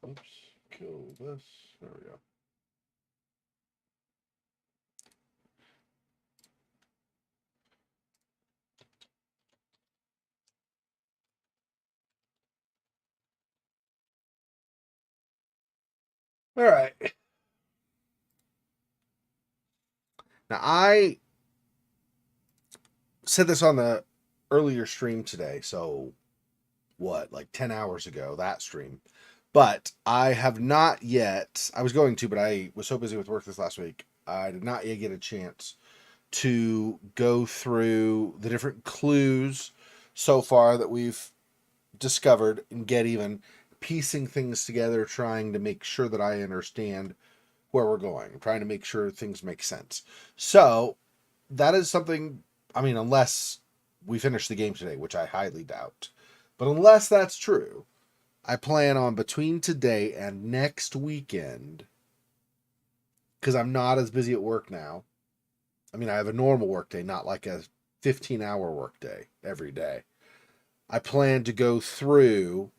Oops, kill this. There we go. All right. Now, I said this on the earlier stream today, so what, like 10 hours ago, that stream. But I have not yet, I was going to, but I was so busy with work this last week, I did not yet get a chance to go through the different clues so far that we've discovered and get even piecing things together, trying to make sure that I understand where we're going, trying to make sure things make sense. So that is something, I mean, unless we finish the game today, which I highly doubt, but unless that's true, I plan on between today and next weekend, because I'm not as busy at work now. I mean, I have a normal work day, not like a 15-hour work day every day. I plan to go through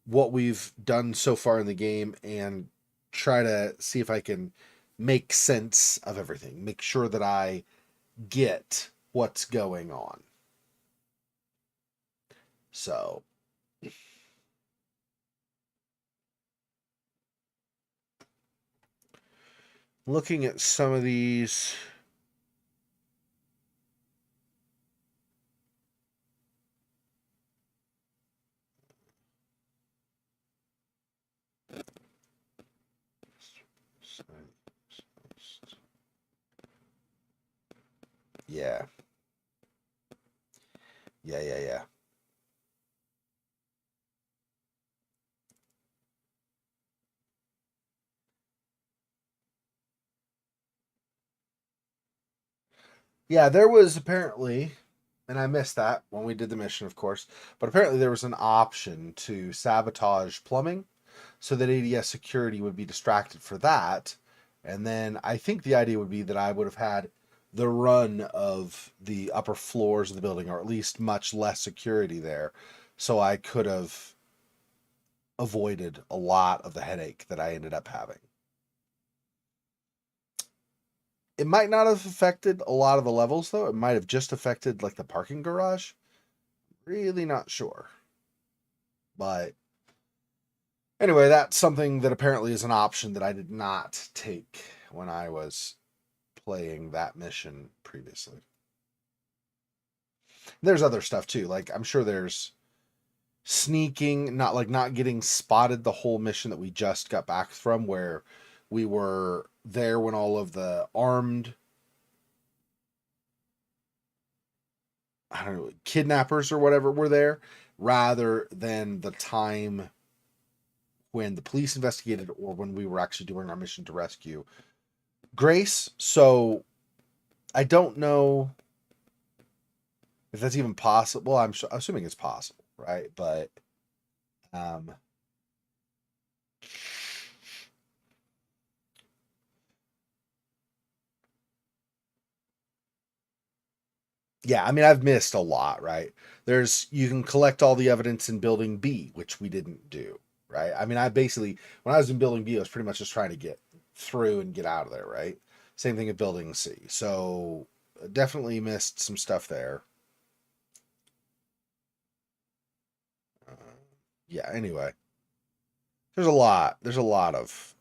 what we've done so far in the game and try to see if I can make sense of everything, make sure that I get what's going on. So, looking at some of these. Yeah. Yeah. Yeah, there was apparently, and I missed that when we did the mission, of course, but apparently there was an option to sabotage plumbing so that ADS security would be distracted for that. And then I think the idea would be that I would have had the run of the upper floors of the building, or at least much less security there. So I could have avoided a lot of the headache that I ended up having. It might not have affected a lot of the levels, though. It might have just affected like the parking garage. Really not sure. But anyway, that's something that apparently is an option that I did not take when I was playing that mission previously. There's other stuff too. Like I'm sure there's sneaking, not getting spotted the whole mission that we just got back from, where we were there when all of the armed, I don't know, kidnappers or whatever were there, rather than the time when the police investigated or when we were actually doing our mission to rescue Grace. So I don't know if that's even possible. Well, I'm assuming it's possible, right? But um, yeah, I mean, I've missed a lot, right? You can collect all the evidence in building B, which we didn't do, right? I mean, I basically, when I was in building B, I was pretty much just trying to get through and get out of there, right? Same thing at building C. So definitely missed some stuff there. Uh, yeah, anyway, there's a lot of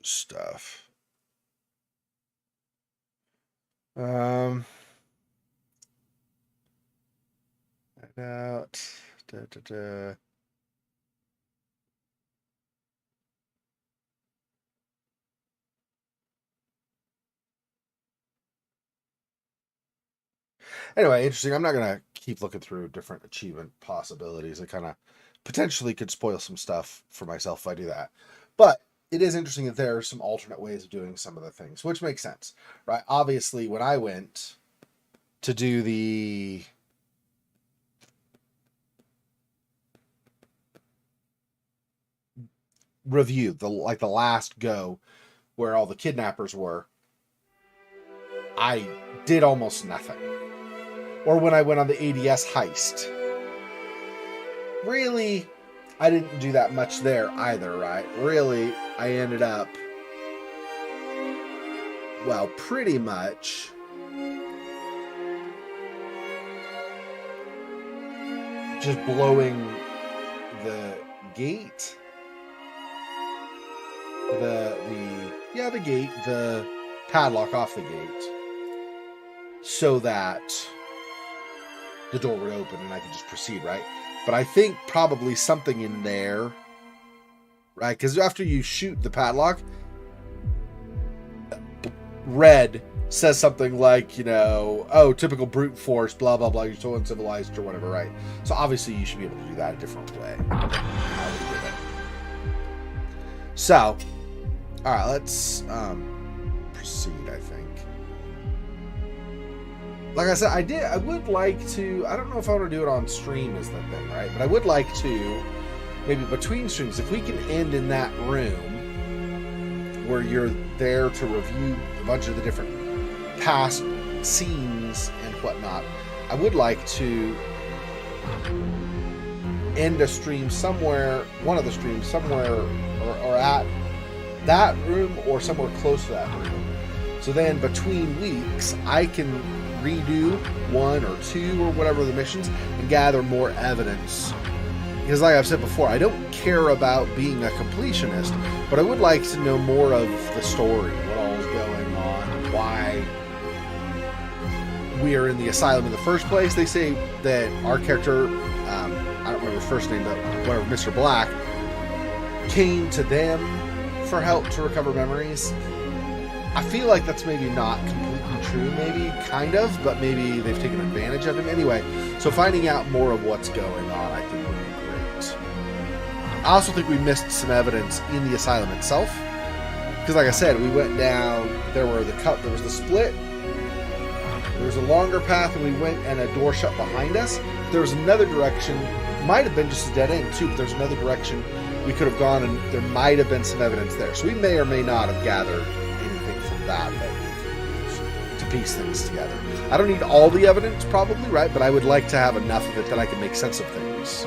stuff. Um, out. Da, da, da. Anyway, interesting. I'm not gonna keep looking through different achievement possibilities. I kind of potentially could spoil some stuff for myself if I do that. But it is interesting that there are some alternate ways of doing some of the things, which makes sense, right? Obviously, when I went to do the review, the last go where all the kidnappers were, I did almost nothing. Or when I went on the ADS heist, really, I didn't do that much there either, right? Really, I ended up, well, pretty much just blowing the gate, the gate, the padlock off the gate, so that the door would open and I could just proceed, right? But I think probably something in there, right? Because after you shoot the padlock, Red says something like, you know, oh, typical brute force, blah, blah, blah, you're so uncivilized or whatever, right? So obviously you should be able to do that a different way. So, all right, let's proceed, I think. Like I said, I would like to, I don't know if I want to do it on stream is the thing, right? But I would like to, maybe between streams, if we can end in that room where you're there to review a bunch of the different past scenes and whatnot, I would like to end a stream somewhere, one of the streams somewhere, or at that room or somewhere close to that room. So then between weeks, I can redo one or two or whatever the missions and gather more evidence. Because like I've said before, I don't care about being a completionist, but I would like to know more of the story, what all is going on, why we are in the asylum in the first place. They say that our character, I don't remember his first name, but whatever, Mr. Black, came to them for help to recover memories. I feel like that's maybe not completely true, maybe, kind of, but maybe they've taken advantage of him. Anyway, so finding out more of what's going on, I think, would be great. I also think we missed some evidence in the asylum itself. Because like I said, we went down, there was the split, there was a longer path, and we went, and a door shut behind us. There was another direction, might have been just a dead end too, but there's another direction we could have gone, and there might have been some evidence there. So we may or may not have gathered anything from that to piece things together. I don't need all the evidence, probably, right? But I would like to have enough of it that I can make sense of things.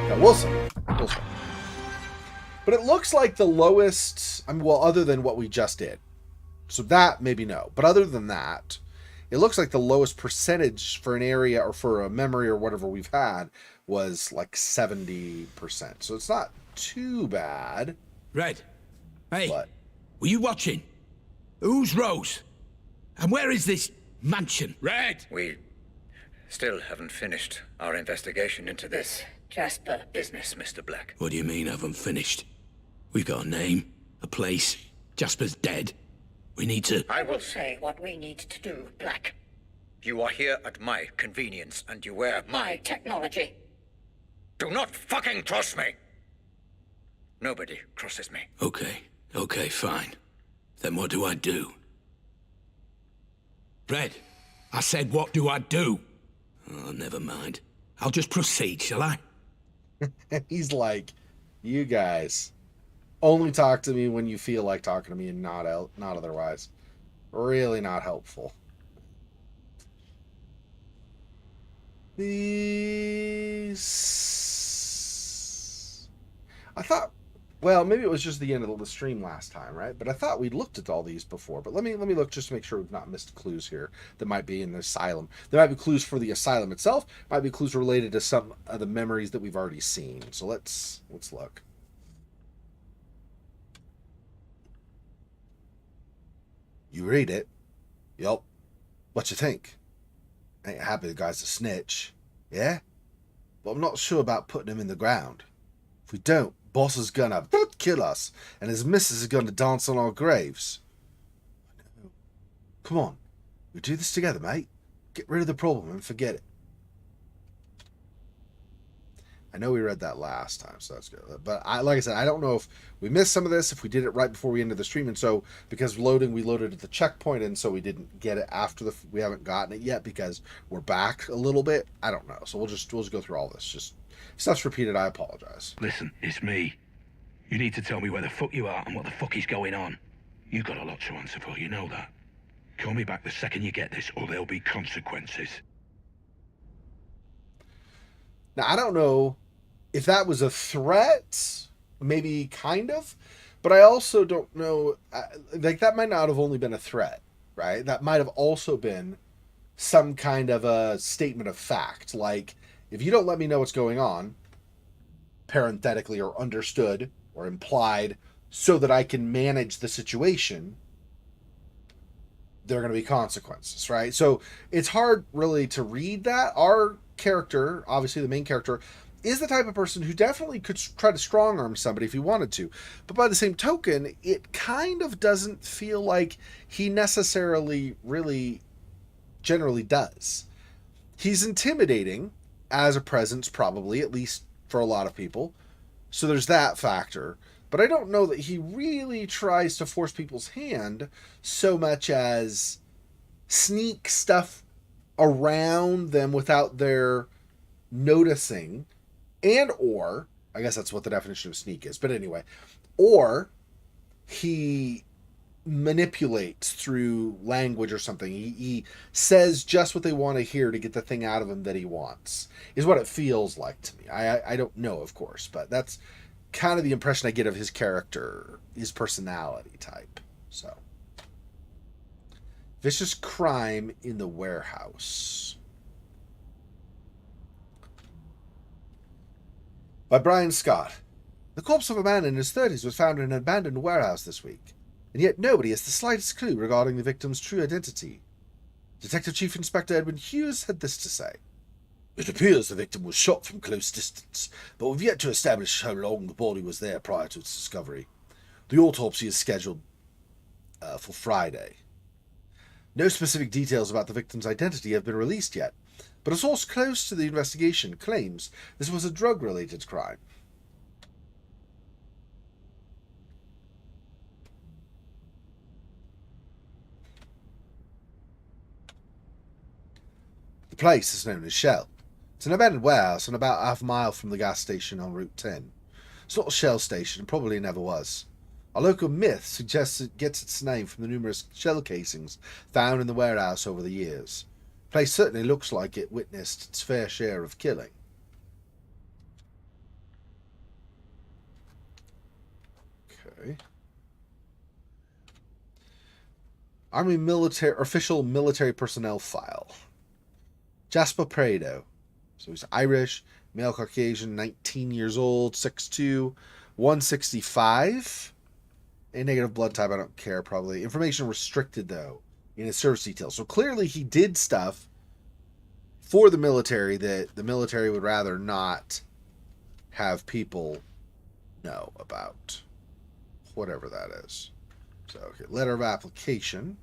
Yeah, we'll see. We'll see. But it looks like the lowest, I mean, well, other than what we just did. So that, maybe no. But other than that, it looks like the lowest percentage for an area or for a memory or whatever we've had was like 70%. So it's not too bad. Red, hey, What? were you watching? Who's Rose? And where is this mansion? Red! We still haven't finished our investigation into this Jasper business, Mr. Black. What do you mean haven't finished? We've got a name, a place. Jasper's dead. We need to... I will say what we need to do, Black. You are here at my convenience, and you wear my technology. Do not fucking cross me! Nobody crosses me. Okay, fine. Then what do I do? Red, I said what do I do? Oh, never mind. I'll just proceed, shall I? He's like, you guys only talk to me when you feel like talking to me and not otherwise. Really not helpful. These... I thought, well, maybe it was just the end of the stream last time, right? But I thought we looked at all these before. But let me look just to make sure we've not missed clues here that might be in the asylum. There might be clues for the asylum itself. Might be clues related to some of the memories that we've already seen. So let's look. You read it. Yup. What you think? Ain't happy the guy's a snitch. Yeah? But I'm not sure about putting him in the ground. If we don't, boss is gonna kill us, and his missus is gonna dance on our graves. Come on. We do this together, mate. Get rid of the problem and forget it. I know we read that last time, so that's good. But like I said, I don't know if we missed some of this, if we did it right before we ended the stream, and so because we loaded at the checkpoint, and so we didn't get it after we haven't gotten it yet because we're back a little bit. I don't know, so we'll just go through all this. Just stuff's repeated. I apologize. Listen, it's me. You need to tell me where the fuck you are and what the fuck is going on. You got a lot to answer for, you know that. Call me back the second you get this, or there'll be consequences. Now I don't know if that was a threat, maybe kind of, but I also don't know. Like that might not have only been a threat, right? That might have also been some kind of a statement of fact. Like, if you don't let me know what's going on, parenthetically or understood or implied, so that I can manage the situation, there are going to be consequences, right? So it's hard really to read that. Our character, obviously the main character, is the type of person who definitely could try to strong arm somebody if he wanted to. But by the same token, it kind of doesn't feel like he necessarily really generally does. He's intimidating as a presence, probably, at least for a lot of people. So there's that factor. But I don't know that he really tries to force people's hand so much as sneak stuff around them without their noticing, and or, I guess that's what the definition of sneak is, but anyway, or he manipulates through language or something. He says just what they want to hear to get the thing out of him that he wants, is what it feels like to me. I don't know, of course, but that's kind of the impression I get of his character, his personality type. So, vicious crime in the warehouse. By Brian Scott. The corpse of a man in his 30s was found in an abandoned warehouse this week, and yet nobody has the slightest clue regarding the victim's true identity. Detective Chief Inspector Edwin Hughes had this to say. It appears the victim was shot from close distance, but we've yet to establish how long the body was there prior to its discovery. The autopsy is scheduled for Friday. No specific details about the victim's identity have been released yet, but a source close to the investigation claims this was a drug-related crime. The place is known as Shell. It's an abandoned warehouse and about half a mile from the gas station on Route 10. It's not a Shell station and probably never was. A local myth suggests it gets its name from the numerous shell casings found in the warehouse over the years. The place certainly looks like it witnessed its fair share of killing. Okay. Army official military personnel file. Jasper Prado. So he's Irish, male Caucasian, 19 years old, 6'2", 165. A negative blood type, I don't care, probably. Information restricted, though, in his service details. So clearly he did stuff for the military that the military would rather not have people know about. Whatever that is. So, okay, letter of application.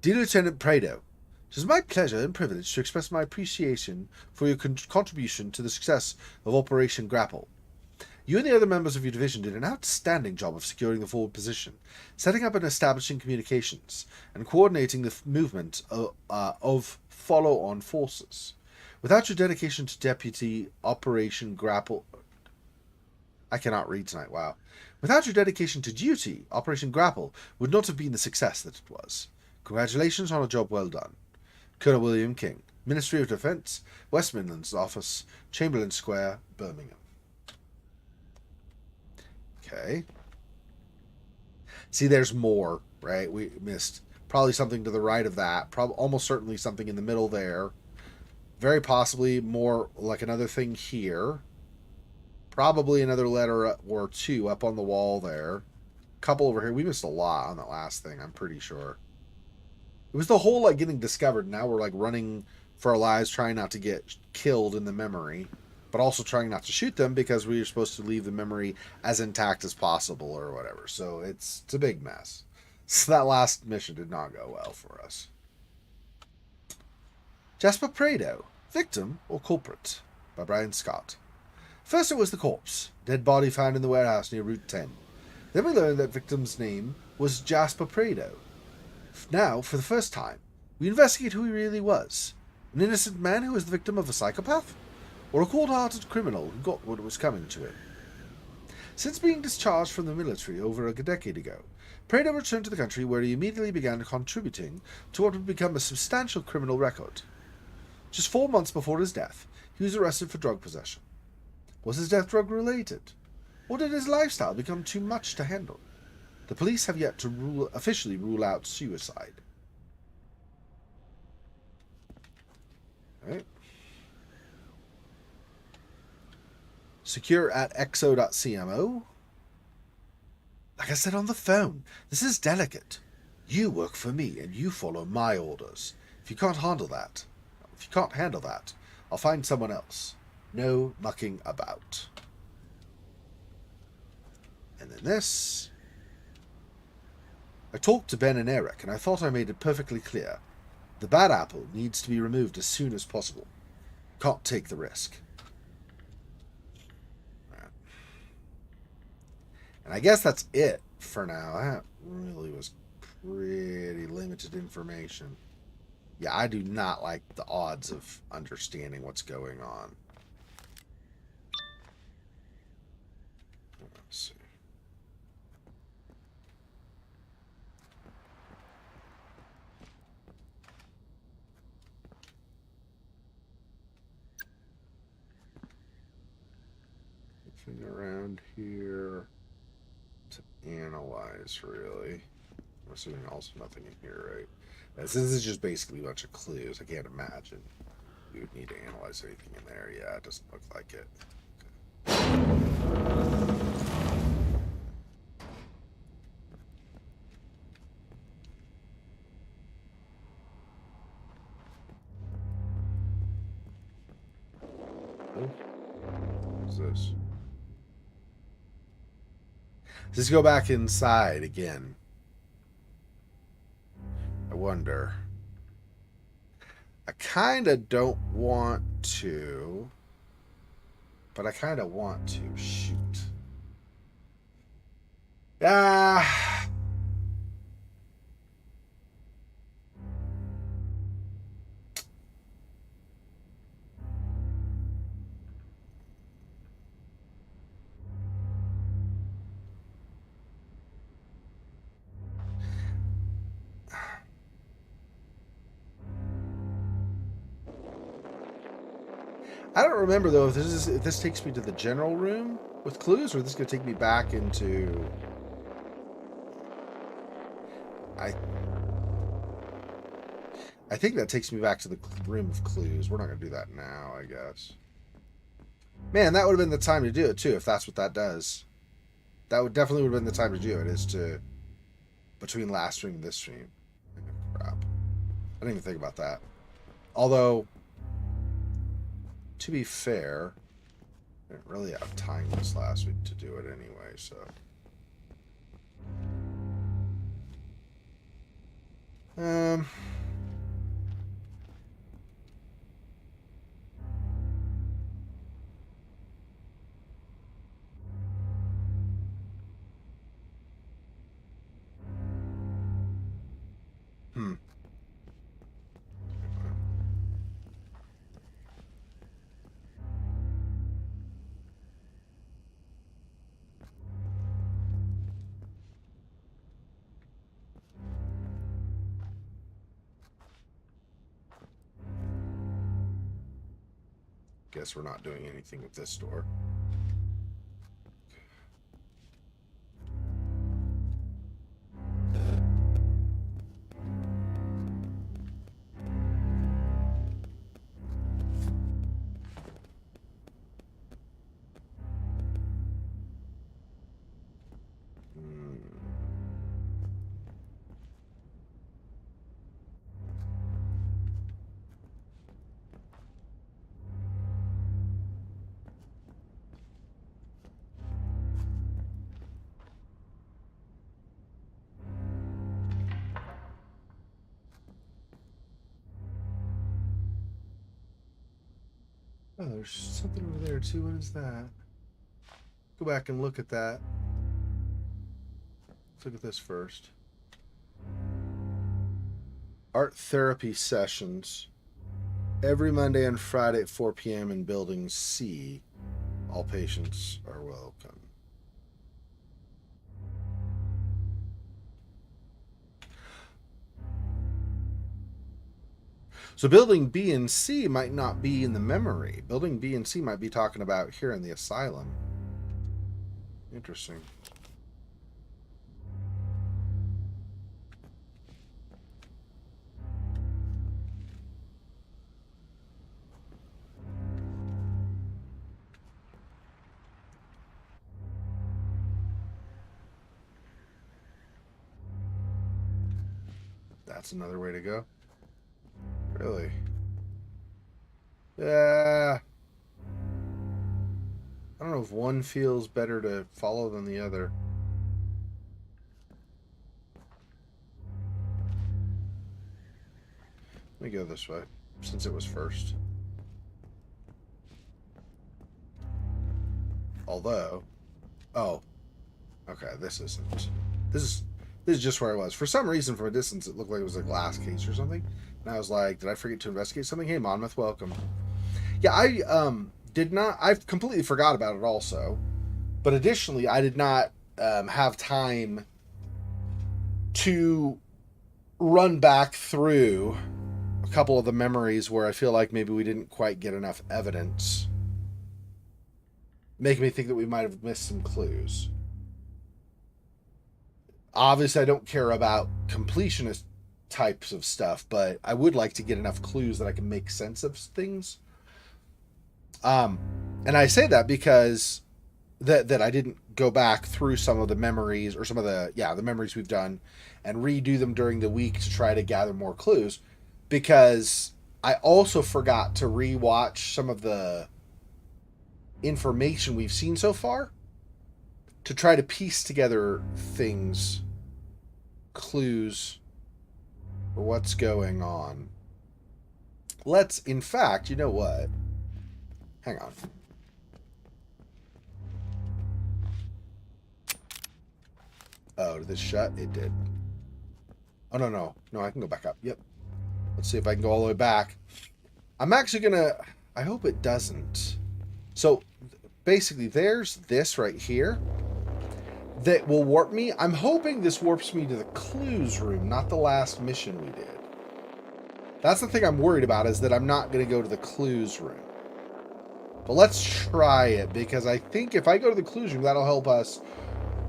Dear Lieutenant Prado, it is my pleasure and privilege to express my appreciation for your contribution to the success of Operation Grapple. You and the other members of your division did an outstanding job of securing the forward position, setting up and establishing communications, and coordinating the movement of follow-on forces. Without your dedication to Deputy Operation Grapple... I cannot read tonight, wow. Without your dedication to duty, Operation Grapple would not have been the success that it was. Congratulations on a job well done. Colonel William King, Ministry of Defence, West Midlands Office, Chamberlain Square, Birmingham. Okay. See, there's more, right? We missed probably something to the right of that. Almost certainly something in the middle there. Very possibly more like another thing here. Probably another letter or two up on the wall there. Couple over here. We missed a lot on that last thing, I'm pretty sure. It was the whole, like, getting discovered. Now we're, like, running for our lives, trying not to get killed in the memory, but also trying not to shoot them because we were supposed to leave the memory as intact as possible or whatever. So it's a big mess. So that last mission did not go well for us. Jasper Prado, victim or culprit? By Brian Scott. First it was the corpse, dead body found in the warehouse near Route 10. Then we learned that victim's name was Jasper Prado. Now, for the first time, we investigate who he really was. An innocent man who was the victim of a psychopath? Or a cold-hearted criminal who got what was coming to him? Since being discharged from the military over a decade ago, Prado returned to the country where he immediately began contributing to what would become a substantial criminal record. Just 4 months before his death, he was arrested for drug possession. Was his death drug related? Or did his lifestyle become too much to handle? The police have yet to officially rule out suicide. All right. Secure at exo.cmo. Like I said on the phone, this is delicate. You work for me and you follow my orders. If you can't handle that, I'll find someone else. No mucking about. And then this. I talked to Ben and Eric, and I thought I made it perfectly clear. The bad apple needs to be removed as soon as possible. Can't take the risk. Right. And I guess that's it for now. That really was pretty limited information. Yeah, I do not like the odds of understanding what's going on. Let's see. Anything around here to analyze, really? I'm assuming also nothing in here, right? This is just basically a bunch of clues. I can't imagine we would need to analyze anything in there. Yeah, it doesn't look like it. Okay. What's this? Let's go back inside again. I wonder. I kind of don't want to, but I kind of want to. Shoot. Ah. I don't remember though if this takes me to the general room with clues, or is this gonna take me back into I think that takes me back to the room of clues. We're not gonna do that now, I guess. Man, that would have been the time to do it too, if that's what that does. That would definitely would have been the time to do it, is to between last stream and this stream. Crap. I didn't even think about that. Although, to be fair, I didn't really have time this last week to do it anyway, so. Hmm. Guess we're not doing anything with this door. Oh, there's something over there too. What is that? Go back and look at that. Let's look at this first. Art therapy sessions. Every Monday and Friday at 4 p.m. in Building C. All patients are welcome. So building B and C might not be in the memory. Building B and C might be talking about here in the asylum. Interesting. That's another way to go. Really? Yeah. I don't know if one feels better to follow than the other. Let me go this way, since it was first. Although, oh, okay, this isn't. This is just where I was. For some reason, from a distance, it looked like it was a glass case or something. And I was like, did I forget to investigate something? Hey, Monmouth, welcome. Yeah, I did not. I completely forgot about it also. But additionally, I did not have time to run back through a couple of the memories where I feel like maybe we didn't quite get enough evidence, making me think that we might have missed some clues. Obviously, I don't care about completionist types of stuff, but I would like to get enough clues that I can make sense of things. And I say that because that I didn't go back through some of the memories or some of the memories we've done and redo them during the week to try to gather more clues, because I also forgot to rewatch some of the information we've seen so far to try to piece together things, clues, or what's going on. Let's, in fact, you know what? Hang on. Oh, did this shut? It did. Oh, no. No, I can go back up. Yep. Let's see if I can go all the way back. I'm actually gonna... I hope it doesn't. So, basically, there's this right here that will warp me. I'm hoping this warps me to the clues room, not the last mission we did. That's the thing I'm worried about, is that I'm not going to go to the clues room. But let's try it, because I think if I go to the clues room, that'll help us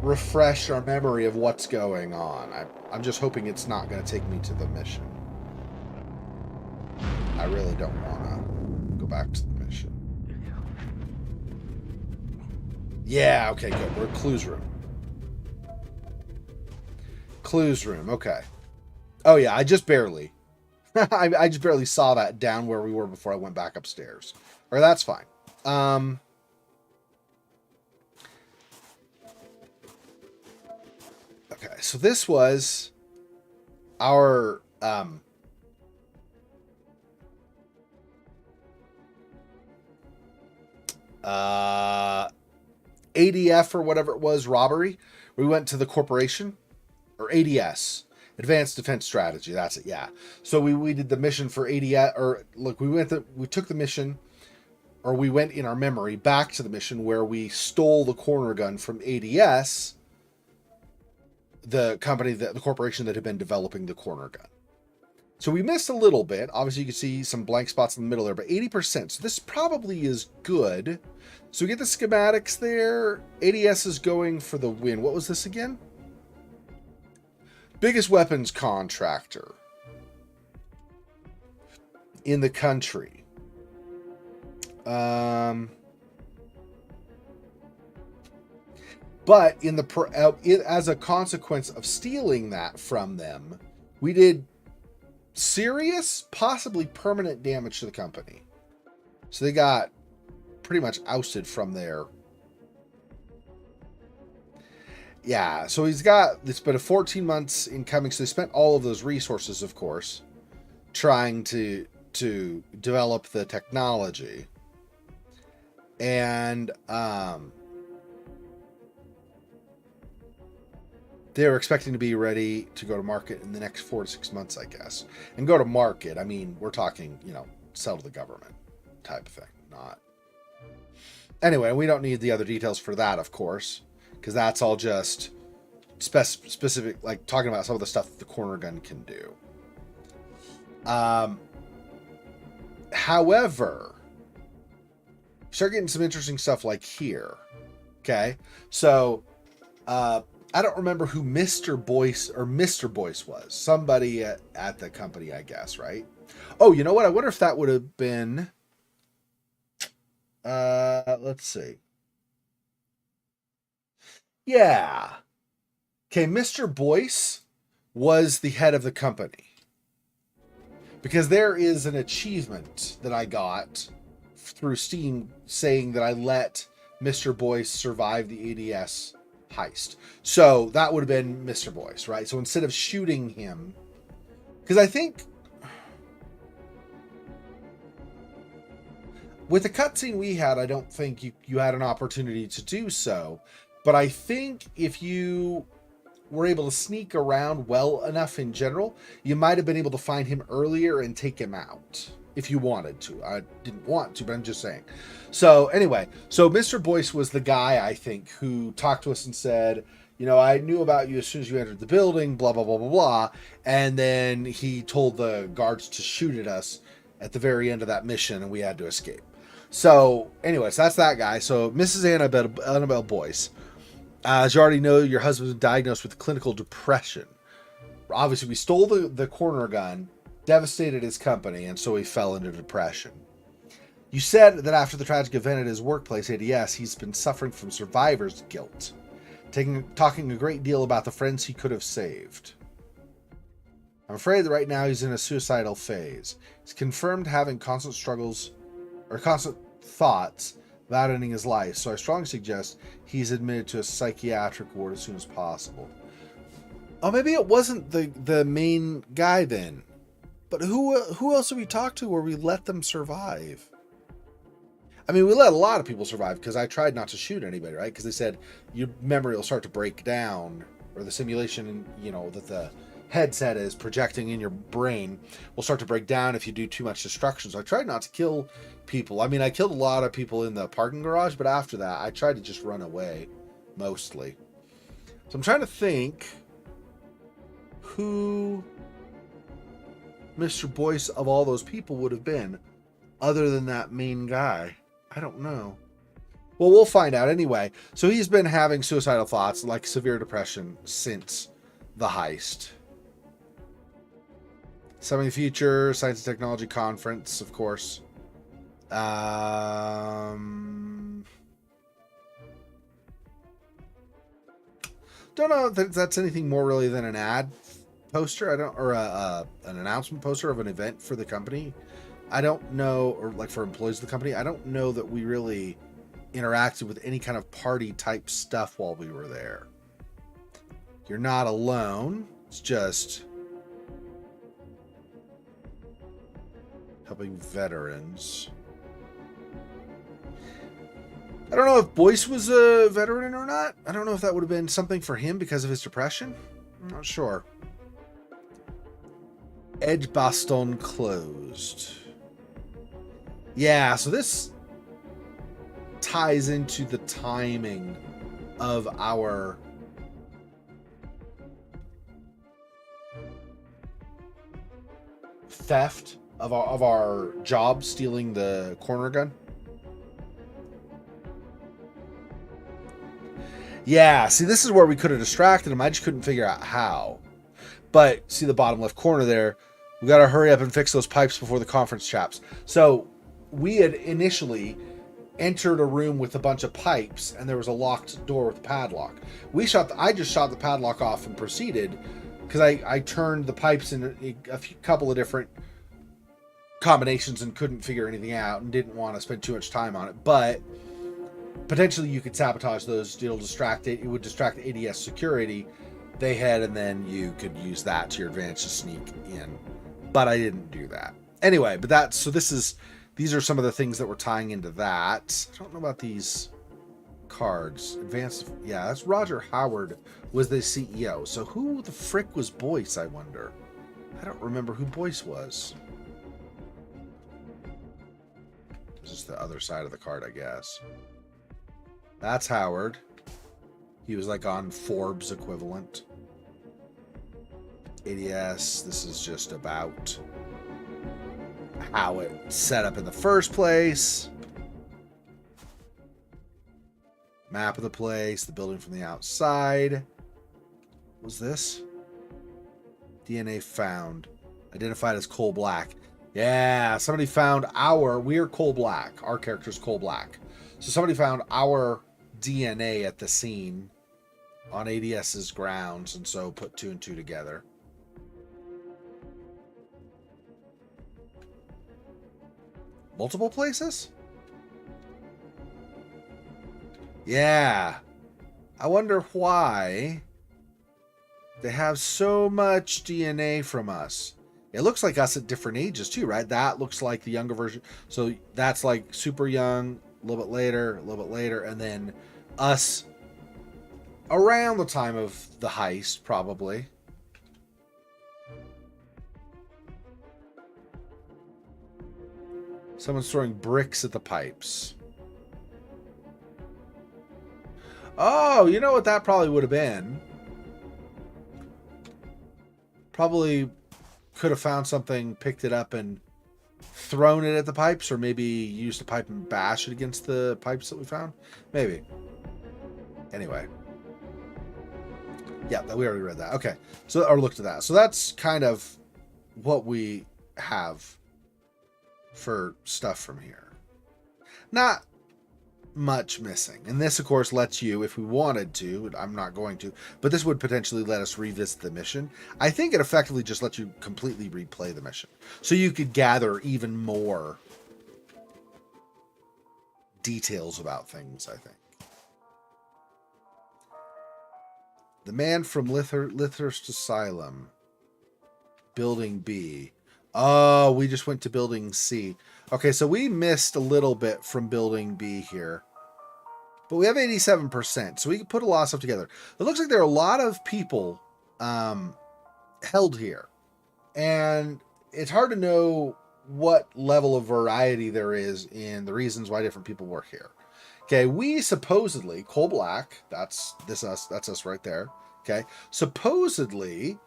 refresh our memory of what's going on. I'm just hoping it's not going to take me to the mission. I really don't want to go back to the mission. Yeah, okay, good. We're at clues room. Clues room, okay. Oh yeah, I just barely. I just barely saw that down where we were before I went back upstairs. Or that's fine. Okay, so this was our ADF or whatever it was, robbery. We went to the corporation, or ADS, Advanced Defense Strategy. That's it, yeah. So we did the mission for ADS, or look, we took the mission, or we went in our memory back to the mission where we stole the corner gun from ADS, the company, the corporation that had been developing the corner gun. So we missed a little bit. Obviously, you can see some blank spots in the middle there, but 80%. So this probably is good. So we get the schematics there. ADS is going for the win. What was this again? Biggest weapons contractor in the country. But in the as a consequence of stealing that from them, we did serious, possibly permanent damage to the company. So they got pretty much ousted from there. Yeah, so it's been a 14 months in coming, so they spent all of those resources, of course, trying to develop the technology. And they're expecting to be ready to go to market in the next 4 to 6 months, I guess. And go to market, I mean, we're talking, sell to the government type of thing, not... Anyway, we don't need the other details for that, of course, because that's all just specific, like talking about some of the stuff that the corner gun can do. However, start getting some interesting stuff like here. Okay, so I don't remember who Mr. Boyce was. Somebody at the company, I guess, right? Oh, you know what? I wonder if that would have been. Let's see. Yeah. Okay, Mr. Boyce was the head of the company. Because there is an achievement that I got through Steam saying that I let Mr. Boyce survive the ADS heist. So that would have been Mr. Boyce, right? So instead of shooting him, because I think with the cutscene we had, I don't think you had an opportunity to do so. But I think if you were able to sneak around well enough in general, you might have been able to find him earlier and take him out if you wanted to. I didn't want to, but I'm just saying. So anyway, so Mr. Boyce was the guy, I think, who talked to us and said, you know, I knew about you as soon as you entered the building, blah, blah, blah, blah, blah. And then he told the guards to shoot at us at the very end of that mission, and we had to escape. So anyways, that's that guy. So Mrs. Annabelle Boyce. As you already know, your husband was diagnosed with clinical depression. Obviously, we stole the corner gun, devastated his company, and so he fell into depression. You said that after the tragic event at his workplace, ADS, he's been suffering from survivor's guilt, talking a great deal about the friends he could have saved. I'm afraid that right now he's in a suicidal phase. He's confirmed having constant struggles, or constant thoughts about ending his life, so I strongly suggest he's admitted to a psychiatric ward as soon as possible. Oh, maybe it wasn't the main guy then. But who else have we talked to where we let them survive? I mean, we let a lot of people survive because I tried not to shoot anybody, right? Because they said your memory will start to break down, or the simulation, you know, that the headset is projecting in your brain will start to break down if you do too much destruction. So I tried not to kill people. I mean, I killed a lot of people in the parking garage, but after that, I tried to just run away, mostly. So I'm trying to think who Mr. Boyce of all those people would have been, other than that main guy. I don't know. Well, we'll find out anyway. So he's been having suicidal thoughts, like severe depression, since the heist. Summing the Future, Science and Technology Conference, of course. Don't know if that's anything more really than an ad poster. Or an announcement poster of an event for the company. I don't know, or like for employees of the company. I don't know that we really interacted with any kind of party type stuff while we were there. You're not alone. It's just helping veterans. I don't know if Boyce was a veteran or not. I don't know if that would have been something for him because of his depression. I'm not sure. Edge Baston closed. Yeah, so this ties into the timing of our theft of our job, stealing the corner gun. Yeah, see, this is where we could have distracted him. I just couldn't figure out how. But see the bottom left corner there. We got to hurry up and fix those pipes before the conference chaps. So we had initially entered a room with a bunch of pipes, and there was a locked door with a padlock. I just shot the padlock off and proceeded because I turned the pipes in a couple of different combinations and couldn't figure anything out and didn't want to spend too much time on it. But potentially you could sabotage those. It would distract the ADS security they had, and then you could use that to your advantage to sneak in. But I didn't do that. Anyway, but these are some of the things that we're tying into that. I don't know about these cards. Advanced, yeah, that's Roger Howard was the CEO. So who the frick was Boyce, I wonder? I don't remember who Boyce was. This is the other side of the card, I guess. That's Howard. He was like on Forbes equivalent. ADS, this is just about how it set up in the first place. Map of the place, the building from the outside. What was this? DNA found. Identified as Coal Black. Yeah, somebody found we're Coal Black. Our character's Coal Black. So somebody found our DNA at the scene on ADS's grounds, and so put 2 and 2 together. Multiple places? Yeah. I wonder why they have so much DNA from us. It looks like us at different ages too, right? That looks like the younger version. So that's like super young, a little bit later, and then us around the time of the heist, probably. Someone's throwing bricks at the pipes. Oh, you know what that probably would have been? Probably could have found something, picked it up, and thrown it at the pipes, or maybe used a pipe and bash it against the pipes that we found. Maybe. Anyway. Yeah, we already read that. Okay. So, or looked at that. So that's kind of what we have for stuff from here. Not much missing. And this, of course, lets you, if we wanted to, I'm not going to, but this would potentially let us revisit the mission. I think it effectively just lets you completely replay the mission. So you could gather even more details about things, I think. The man from Lythurst Asylum. Building B. Oh, we just went to Building C. Okay, so we missed a little bit from Building B here. But we have 87%, so we can put a lot of stuff together. It looks like there are a lot of people held here. And it's hard to know what level of variety there is in the reasons why different people work here. Okay, we supposedly, Coal Black, that's us right there. Okay, supposedly,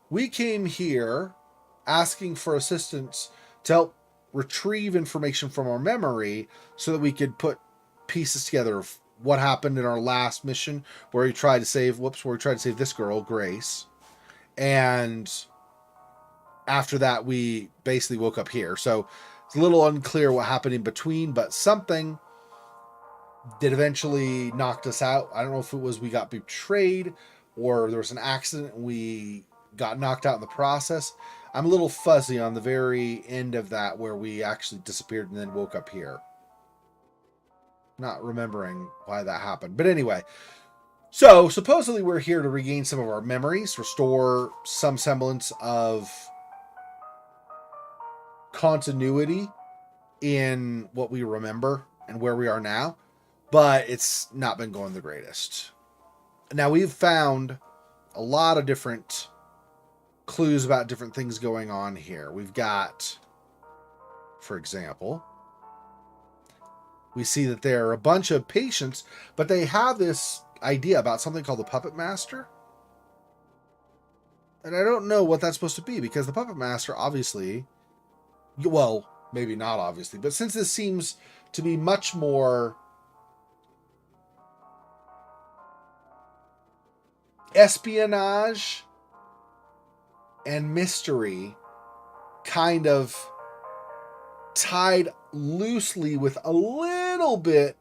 we came here asking for assistance to help retrieve information from our memory so that we could put pieces together of what happened in our last mission where we tried to save this girl, Grace. And after that, we basically woke up here. So it's a little unclear what happened in between, but something did eventually knocked us out. I don't know if it was we got betrayed or there was an accident and we got knocked out in the process. I'm a little fuzzy on the very end of that where we actually disappeared and then woke up here. Not remembering why that happened. But anyway, so supposedly we're here to regain some of our memories, restore some semblance of continuity in what we remember and where we are now. But it's not been going the greatest. Now, we've found a lot of different clues about different things going on here. We've got, for example, we see that there are a bunch of patients, but they have this idea about something called the Puppet Master. And I don't know what that's supposed to be, because the Puppet Master obviously, well, maybe not obviously, but since this seems to be much more espionage and mystery kind of tied loosely with a little bit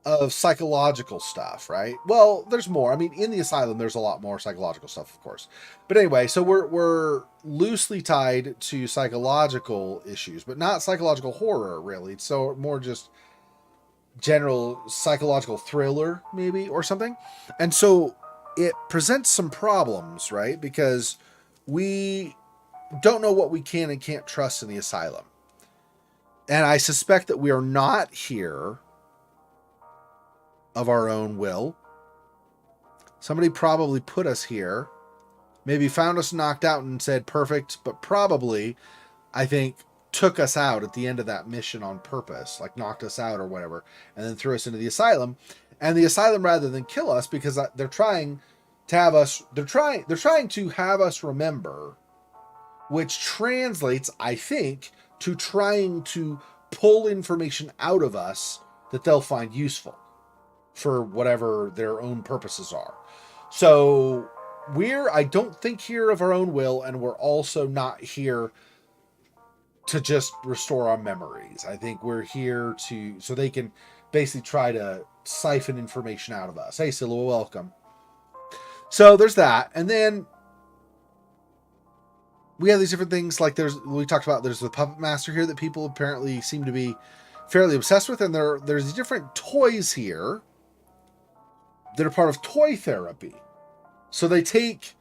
of psychological stuff, right? Well, there's more. I mean, in the asylum, there's a lot more psychological stuff, of course. But anyway, so we're loosely tied to psychological issues, but not psychological horror, really. So more just general psychological thriller, maybe, or something. And so it presents some problems, right? Because we don't know what we can and can't trust in the asylum. And I suspect that we are not here of our own will. Somebody probably put us here, maybe found us knocked out and said perfect, but probably, I think, took us out at the end of that mission on purpose, like knocked us out or whatever, and then threw us into the asylum. And the asylum, rather than kill us, because they're trying to have us, they're trying to have us remember, which translates, I think, to trying to pull information out of us that they'll find useful for whatever their own purposes are. So I don't think, here of our own will, and we're also not here to just restore our memories. I think we're here so they can basically try to siphon information out of us. Hey, Scylla, welcome. So there's that. And then we have these different things, like there's the Puppet Master here that people apparently seem to be fairly obsessed with, and there's these different toys here that are part of toy therapy. So they take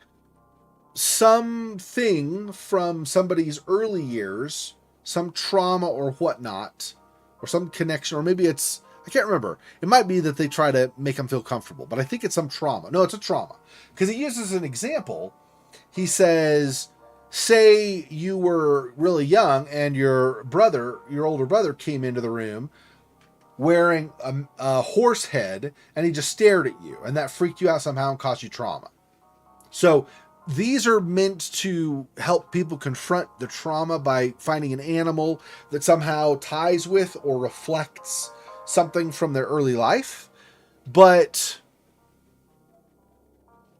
something from somebody's early years, some trauma or whatnot, or some connection, or maybe it's, I can't remember. It might be that they try to make them feel comfortable, but I think it's some trauma. No, it's a trauma. Because he uses an example. He says, say you were really young and your older brother came into the room wearing a horse head, and he just stared at you, and that freaked you out somehow and caused you trauma. So these are meant to help people confront the trauma by finding an animal that somehow ties with or reflects something from their early life. But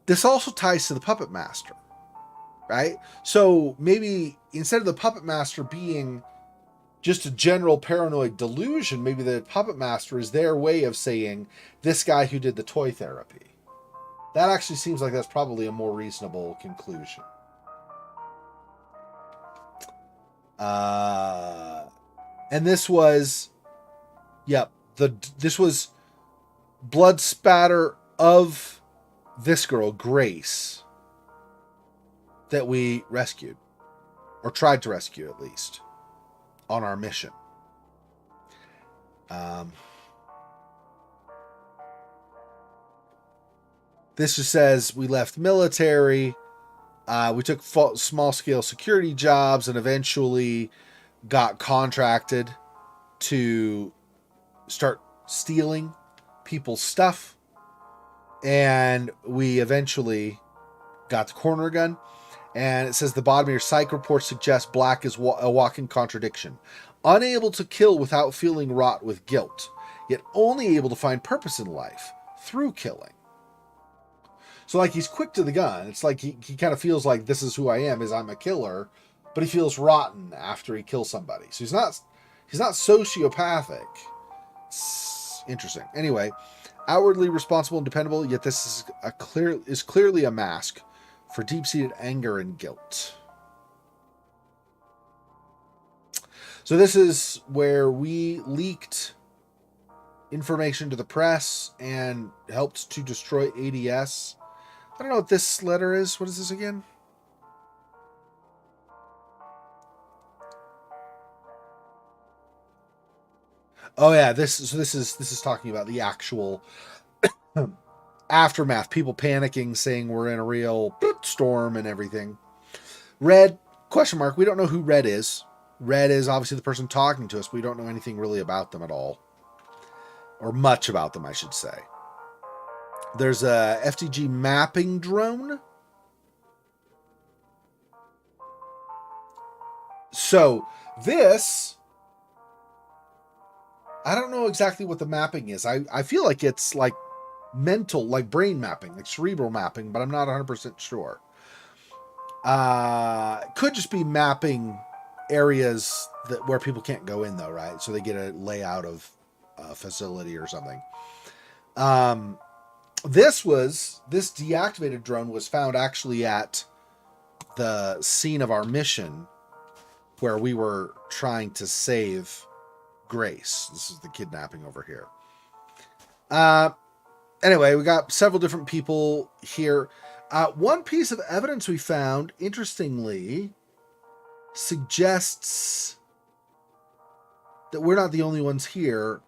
this also ties to the Puppet Master, right? So maybe instead of the Puppet Master being just a general paranoid delusion, maybe the Puppet Master is their way of saying, this guy who did the toy therapy. That actually seems like that's probably a more reasonable conclusion. And this was, this was blood spatter of this girl, Grace, that we rescued, or tried to rescue at least, on our mission. This just says we left military, we took small-scale security jobs, and eventually got contracted to start stealing people's stuff. And we eventually got the corner gun. And it says the bottom of your psych report suggests Black is a walking contradiction. Unable to kill without feeling wrought with guilt, yet only able to find purpose in life through killing. So like he's quick to the gun. It's like he kind of feels like this is who I am, is I'm a killer, but he feels rotten after he kills somebody. So he's not sociopathic. It's interesting. Anyway, outwardly responsible and dependable, yet this is clearly a mask for deep-seated anger and guilt. So this is where we leaked information to the press and helped to destroy ADS. I don't know what this letter is. What is this again? Oh yeah, this is talking about the actual aftermath. People panicking, saying we're in a real storm and everything. Red, question mark. We don't know who Red is. Red is obviously the person talking to us, but we don't know anything really about them at all. Or much about them, I should say. There's a FTG mapping drone. So this, I don't know exactly what the mapping is. I feel like it's like mental, like brain mapping, like cerebral mapping, but I'm not 100% sure. Could just be mapping areas where people can't go in though, right? So they get a layout of a facility or something. This deactivated drone was found actually at the scene of our mission where we were trying to save Grace. This is the kidnapping over here. Anyway, we got several different people here. One piece of evidence we found, interestingly, suggests that we're not the only ones here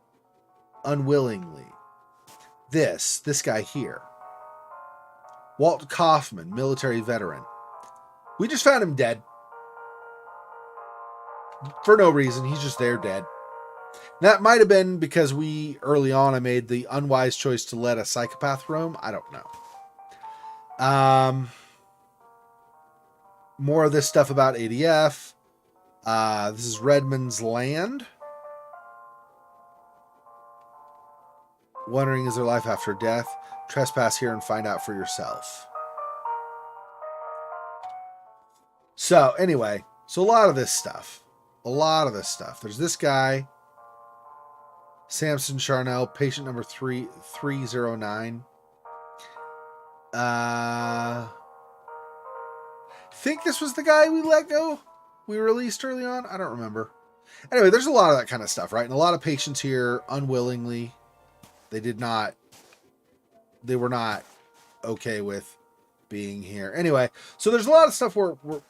unwillingly. This guy here. Walt Kaufman, military veteran. We just found him dead. For no reason. He's just there dead. That might have been because early on, I made the unwise choice to let a psychopath roam. I don't know. More of this stuff about ADF. This is Redmond's land. Wondering, is there life after death? Trespass here and find out for yourself. So, anyway, so a lot of this stuff. There's this guy, Samson Charnel, patient number 309. Think this was the guy we let go? We released early on? I don't remember. Anyway, there's a lot of that kind of stuff, right? And a lot of patients here unwillingly. They were not okay with being here. Anyway, so there's a lot of stuff where we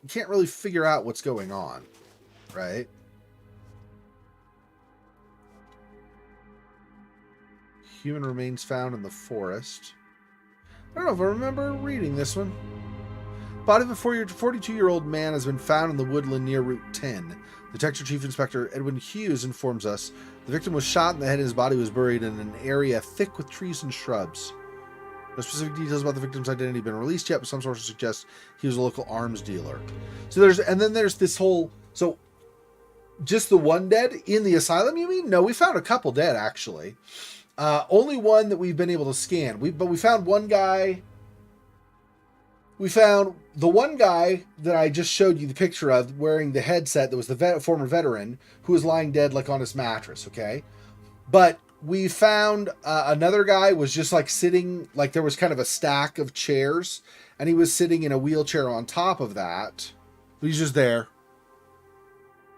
can't really figure out what's going on, right? Human remains found in the forest. I don't know if I remember reading this one. Body of a 42-year-old man has been found in the woodland near Route 10. Detective Chief Inspector Edwin Hughes informs us the victim was shot in the head and his body was buried in an area thick with trees and shrubs. No specific details about the victim's identity have been released yet, but some sources suggest he was a local arms dealer. So there's this whole... So, just the one dead in the asylum, you mean? No, we found a couple dead, actually. Only one that we've been able to scan. But we found one guy... We found the one guy that I just showed you the picture of wearing the headset that was the former veteran who was lying dead like on his mattress, okay? But we found another guy was just like sitting, like there was kind of a stack of chairs and he was sitting in a wheelchair on top of that. He's just there.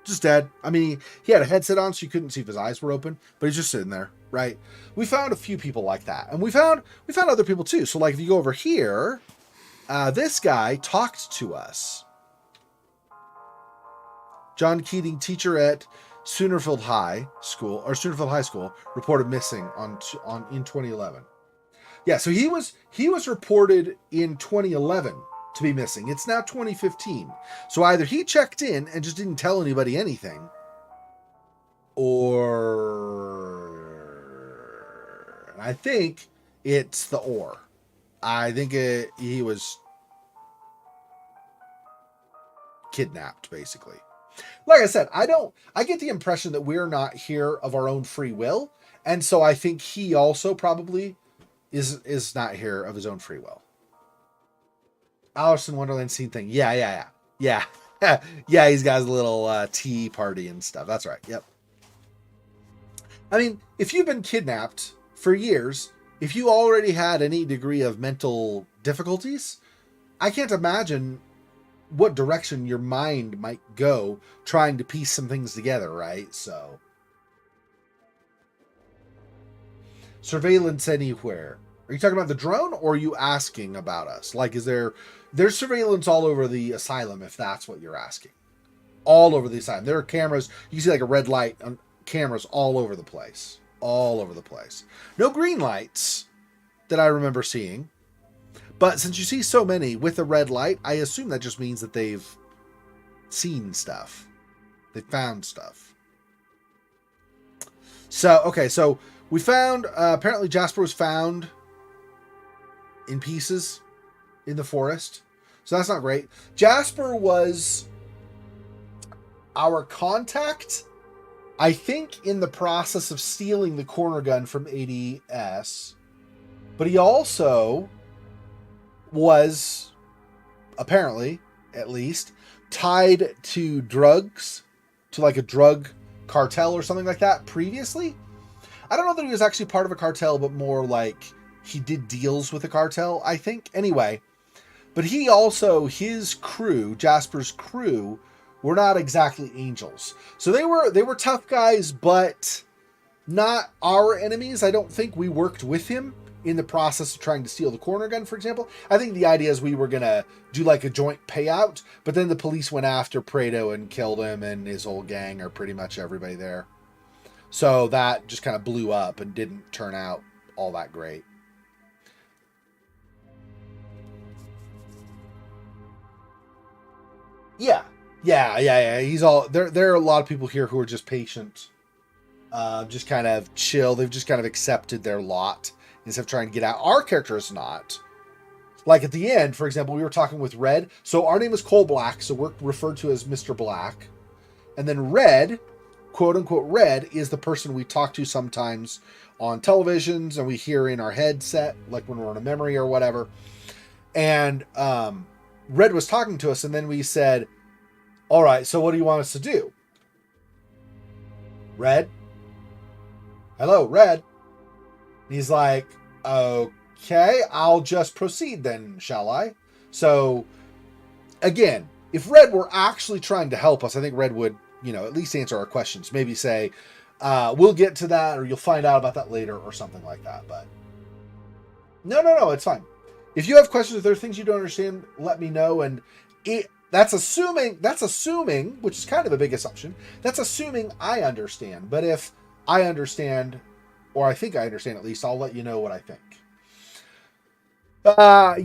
Just dead. I mean, he had a headset on so you couldn't see if his eyes were open, but he's just sitting there, right? We found a few people like that. And we found other people too. So like if you go over here... this guy talked to us. John Keating, teacher at Soonerfield High School, reported missing in 2011. Yeah, so he was reported in 2011 to be missing. It's now 2015. So either he checked in and just didn't tell anybody anything, or I think it's the or. I think he was kidnapped, basically. Like I said, I get the impression that we're not here of our own free will. And so I think he also probably is not here of his own free will. Alice in Wonderland scene thing. Yeah. Yeah, he's got his little tea party and stuff. That's right. Yep. I mean, if you've been kidnapped for years... If you already had any degree of mental difficulties, I can't imagine what direction your mind might go trying to piece some things together, right? So, surveillance anywhere. Are you talking about the drone, or are you asking about us? Like, there's surveillance all over the asylum, if that's what you're asking. All over the asylum. There are cameras. You can see like a red light on cameras all over the place. All over the place. No green lights that I remember seeing. But since you see so many with a red light, I assume that just means that they've seen stuff. They found stuff. So, okay, so we found, apparently Jasper was found in pieces in the forest. So that's not great. Jasper was our contact, I think, in the process of stealing the corner gun from ADS, but he also was, apparently, at least, tied to drugs, to like a drug cartel or something like that previously. I don't know that he was actually part of a cartel, but more like he did deals with a cartel, I think. Anyway, but he also, his crew, Jasper's crew, were not exactly angels. So they were tough guys, but not our enemies. I don't think we worked with him in the process of trying to steal the corner gun, for example. I think the idea is we were going to do like a joint payout, but then the police went after Prado and killed him and his whole gang, or pretty much everybody there. So that just kind of blew up and didn't turn out all that great. Yeah. He's all there. There are a lot of people here who are just patient, just kind of chill. They've just kind of accepted their lot instead of trying to get out. Our character is not. Like at the end, for example, we were talking with Red. So our name is Cole Black, so we're referred to as Mr. Black. And then Red, quote unquote Red, is the person we talk to sometimes on televisions and we hear in our headset, like when we're in a memory or whatever. And Red was talking to us, and then we said, all right, so what do you want us to do? Red? Hello, Red? And he's like, okay, I'll just proceed then, shall I? So, again, if Red were actually trying to help us, I think Red would, at least answer our questions. Maybe say, we'll get to that, or you'll find out about that later, or something like that. But no, it's fine. If you have questions, if there are things you don't understand, let me know. And that's assuming, which is kind of a big assumption, that's assuming I understand. But if I understand, or I think I understand at least, I'll let you know what I think.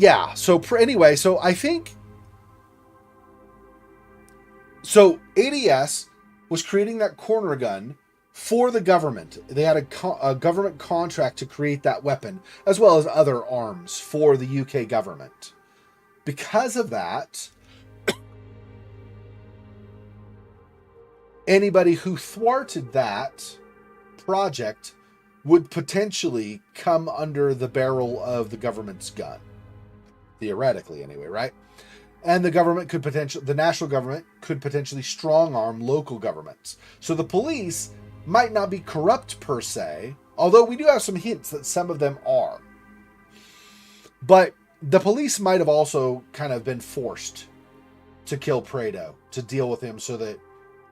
Yeah, so anyway, so I think, so ADS was creating that corner gun for the government. They had a government contract to create that weapon, as well as other arms for the UK government. Because of that, anybody who thwarted that project would potentially come under the barrel of the government's gun. Theoretically, anyway, right? And the national government could potentially strong arm local governments. So the police might not be corrupt per se, although we do have some hints that some of them are. But the police might have also kind of been forced to kill Prado, to deal with him so that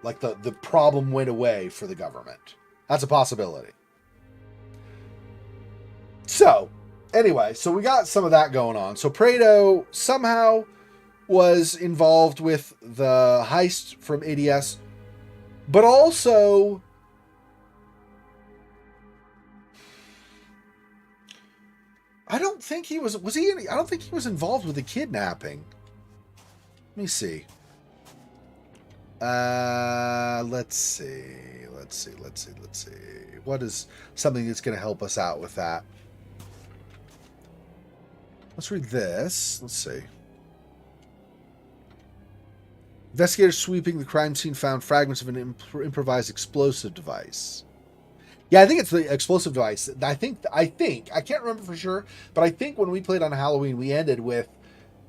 like the problem went away for the government. That's a possibility. So, anyway, so we got some of that going on. So Prado somehow was involved with the heist from ADS, but also I don't think he was involved with the kidnapping. Let me see. Let's see. What is something that's going to help us out with that? Let's read this. Let's see. Investigators sweeping the crime scene found fragments of an improvised explosive device. Yeah, I think it's the explosive device. I think, I can't remember for sure, but I think when we played on Halloween, we ended with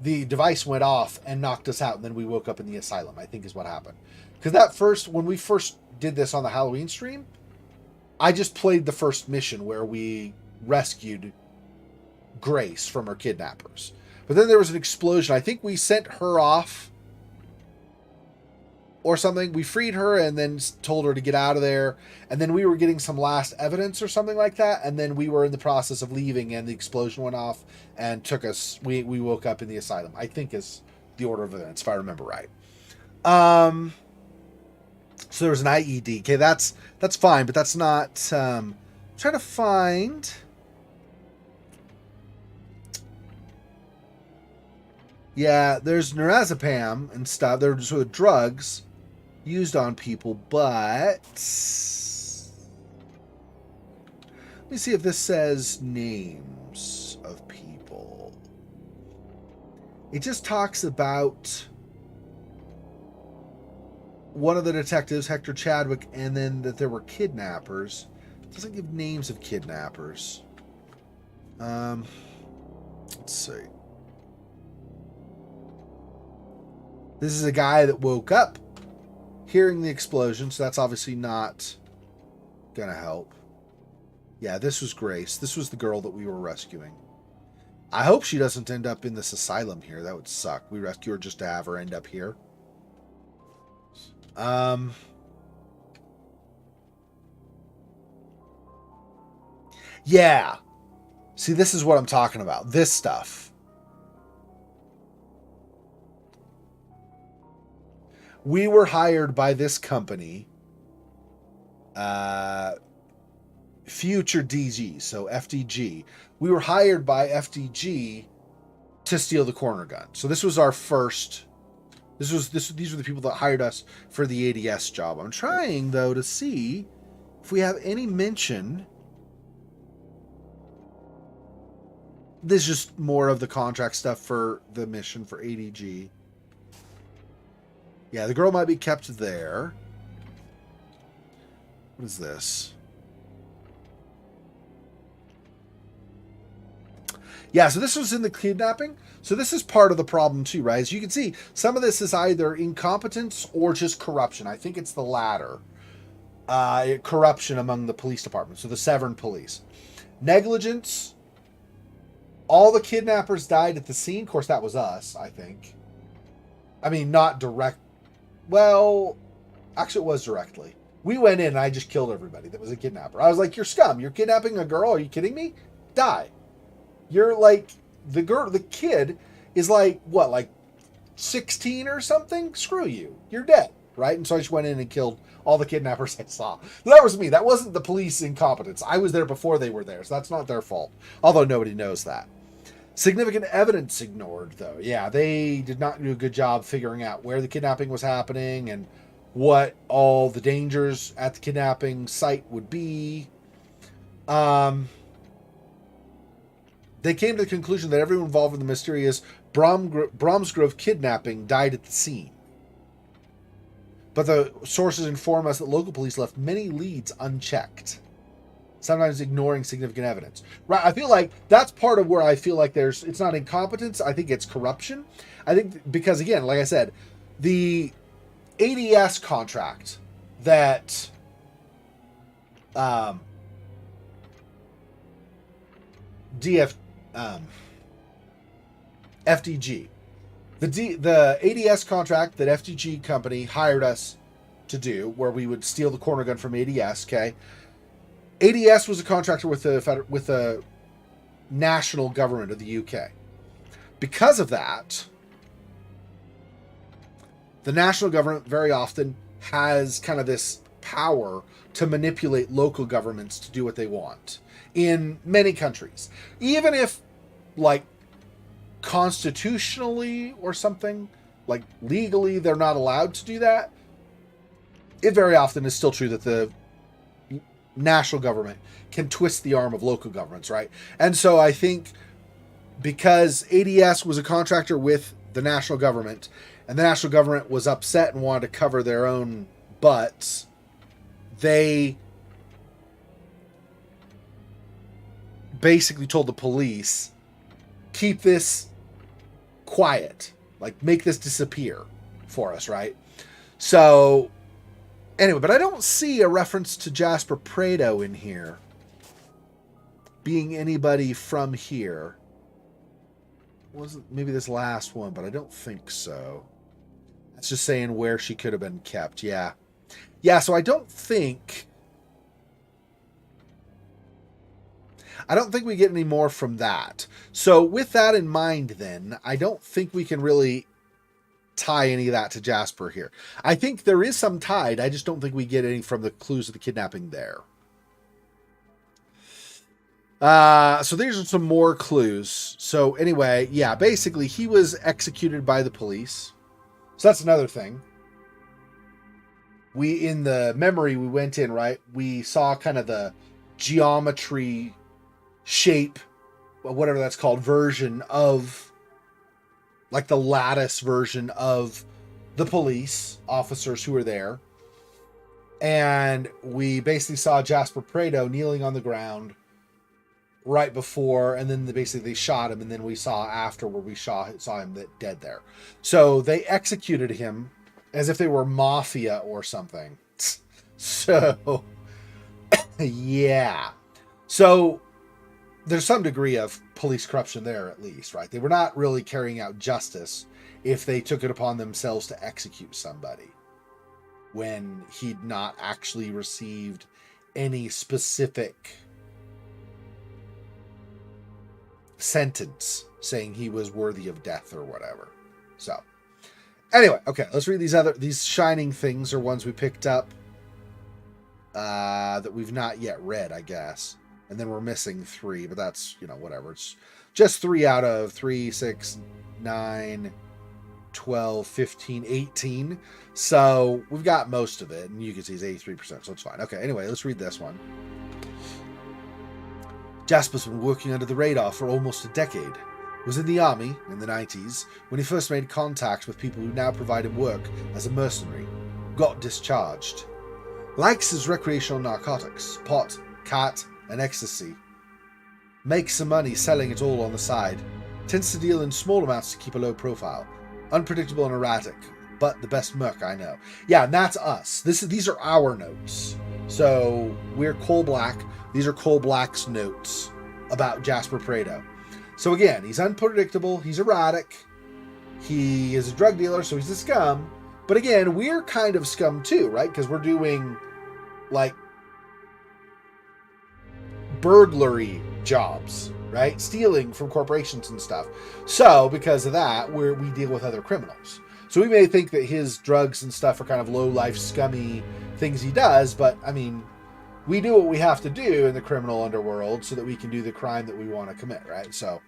the device went off and knocked us out, and then we woke up in the asylum, I think is what happened. Because when we first did this on the Halloween stream, I just played the first mission where we rescued Grace from her kidnappers. But then there was an explosion. I think we sent her off or something. We freed her and then told her to get out of there. And then we were getting some last evidence or something like that. And then we were in the process of leaving and the explosion went off and took us. We woke up in the asylum, I think is the order of events, if I remember right. So there was an IED. Okay, that's fine, but that's not... I'm trying to find... Yeah, there's Neurazepam and stuff. They're sort of drugs used on people, but... Let me see if this says names of people. It just talks about one of the detectives, Hector Chadwick, and then that there were kidnappers. It doesn't give names of kidnappers. Let's see. This is a guy that woke up hearing the explosion, so that's obviously not gonna help. Yeah, this was Grace. This was the girl that we were rescuing. I hope she doesn't end up in this asylum here. That would suck. We rescue her just to have her end up here. Yeah. See, this is what I'm talking about. This stuff. We were hired by this company, Future DG, so FDG. We were hired by FDG to steal the corner gun. So this was our first... These were the people that hired us for the ADS job. I'm trying, though, to see if we have any mention. This is just more of the contract stuff for the mission for ADG. Yeah, the girl might be kept there. What is this? Yeah, so this was in the kidnapping. So this is part of the problem too, right? As you can see, some of this is either incompetence or just corruption. I think it's the latter. Corruption among the police department. So the Severn police. Negligence. All the kidnappers died at the scene. Of course, that was us, I think. I mean, not direct. Well, actually, it was directly. We went in and I just killed everybody that was a kidnapper. I was like, you're scum. You're kidnapping a girl. Are you kidding me? Die. You're like, the kid is like, what, like 16 or something? Screw you. You're dead, right? And so I just went in and killed all the kidnappers I saw. That was me. That wasn't the police incompetence. I was there before they were there, so that's not their fault. Although nobody knows that. Significant evidence ignored, though. Yeah, they did not do a good job figuring out where the kidnapping was happening and what all the dangers at the kidnapping site would be. They came to the conclusion that everyone involved in the mysterious Bromsgrove kidnapping died at the scene. But the sources inform us that local police left many leads unchecked, sometimes ignoring significant evidence. Right? I feel like that's part of where I feel like it's not incompetence. I think it's corruption. I think because, again, like I said, the ADS contract that FDG. The ADS contract that FDG company hired us to do, where we would steal the corner gun from ADS, okay? ADS was a contractor with the national government of the UK. Because of that, the national government very often has kind of this power to manipulate local governments to do what they want in many countries. Even if, like, constitutionally or something, like legally, they're not allowed to do that, it very often is still true that the national government can twist the arm of local governments, right? And so I think because ADS was a contractor with the national government, and the national government was upset and wanted to cover their own butts, they basically told the police, keep this quiet, like make this disappear for us, right? So anyway, but I don't see a reference to Jasper Prado in here being anybody from here. Wasn't maybe this last one, but I don't think so. It's just saying where she could have been kept. Yeah, so I don't think we get any more from that. So with that in mind, then, I don't think we can really tie any of that to Jasper here. I think there is some tied. I just don't think we get any from the clues of the kidnapping there. So these are some more clues. So anyway, yeah, basically he was executed by the police. So that's another thing. In the memory we went in, right? We saw kind of the geometry shape, whatever that's called, version of, like, the lattice version of the police officers who were there. And we basically saw Jasper Prado kneeling on the ground right before, and then they shot him, and then we saw after where we saw him dead there. So they executed him as if they were mafia or something. So yeah. So there's some degree of police corruption there, at least, right? They were not really carrying out justice if they took it upon themselves to execute somebody when he'd not actually received any specific sentence saying he was worthy of death or whatever. So anyway, okay, let's read these shining things are ones we picked up that we've not yet read, I guess. And then we're missing 3, but that's, whatever. It's just 3 out of 3, 6, 9, 12, 15, 18. So we've got most of it, and you can see it's 83%, so it's fine. Okay, anyway, let's read this one. Jasper's been working under the radar for almost a decade. Was in the army in the 90s when he first made contact with people who now provide him work as a mercenary. Got discharged. Likes his recreational narcotics, pot, cat, and ecstasy. Makes some money selling it all on the side. Tends to deal in small amounts to keep a low profile. Unpredictable and erratic, but the best merc I know. Yeah, and that's us. These are our notes. So we're Coal Black. These are Coal Black's notes about Jasper Prado. So again, he's unpredictable. He's erratic. He is a drug dealer, so he's a scum. But again, we're kind of scum too, right? Because we're doing like burglary jobs, right? Stealing from corporations and stuff. So because of that, we deal with other criminals. So we may think that his drugs and stuff are kind of low-life, scummy things he does, but I mean, we do what we have to do in the criminal underworld so that we can do the crime that we want to commit, right? So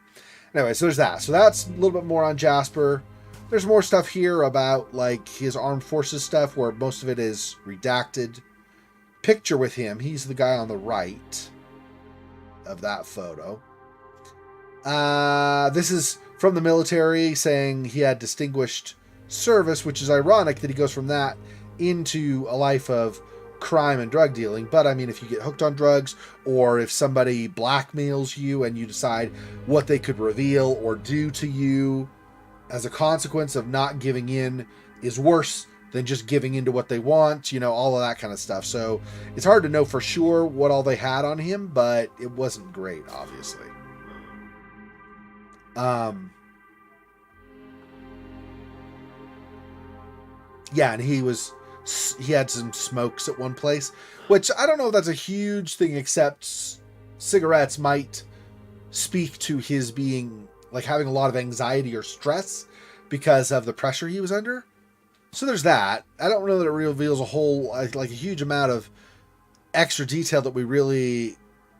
anyway, so there's that. So that's a little bit more on Jasper. There's more stuff here about like his armed forces stuff where most of it is redacted. Picture with him. He's the guy on the right of that photo. This is from the military saying he had distinguished service, which is ironic that he goes from that into a life of crime and drug dealing. But I mean, if you get hooked on drugs, or if somebody blackmails you and you decide what they could reveal or do to you as a consequence of not giving in is worse than just giving into what they want, you know, all of that kind of stuff. So it's hard to know for sure what all they had on him, but it wasn't great, obviously. Yeah, and he had some smokes at one place, which I don't know if that's a huge thing, except cigarettes might speak to his being like having a lot of anxiety or stress because of the pressure he was under. So there's that. I don't know that it reveals a whole, like a huge amount of extra detail that we really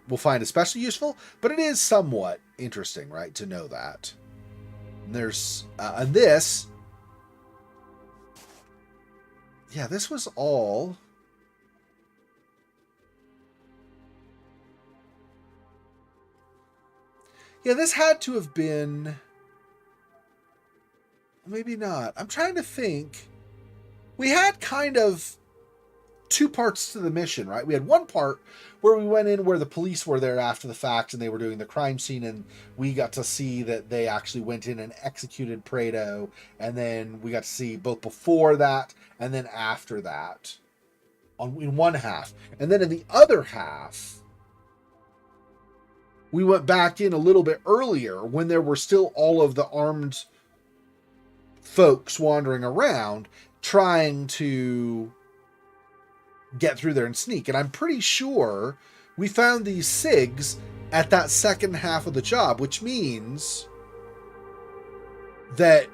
will find especially useful, but it is somewhat interesting, right, to know that. And there's, and this, yeah, this was all. Yeah, this had to have been. Maybe not. I'm trying to think. We had kind of two parts to the mission, right? We had one part where we went in where the police were there after the fact and they were doing the crime scene, and we got to see that they actually went in and executed Prado, and then we got to see both before that and then after that in one half. And then in the other half, we went back in a little bit earlier when there were still all of the armed folks wandering around trying to get through there and sneak. And I'm pretty sure we found these SIGs at that second half of the job, which means that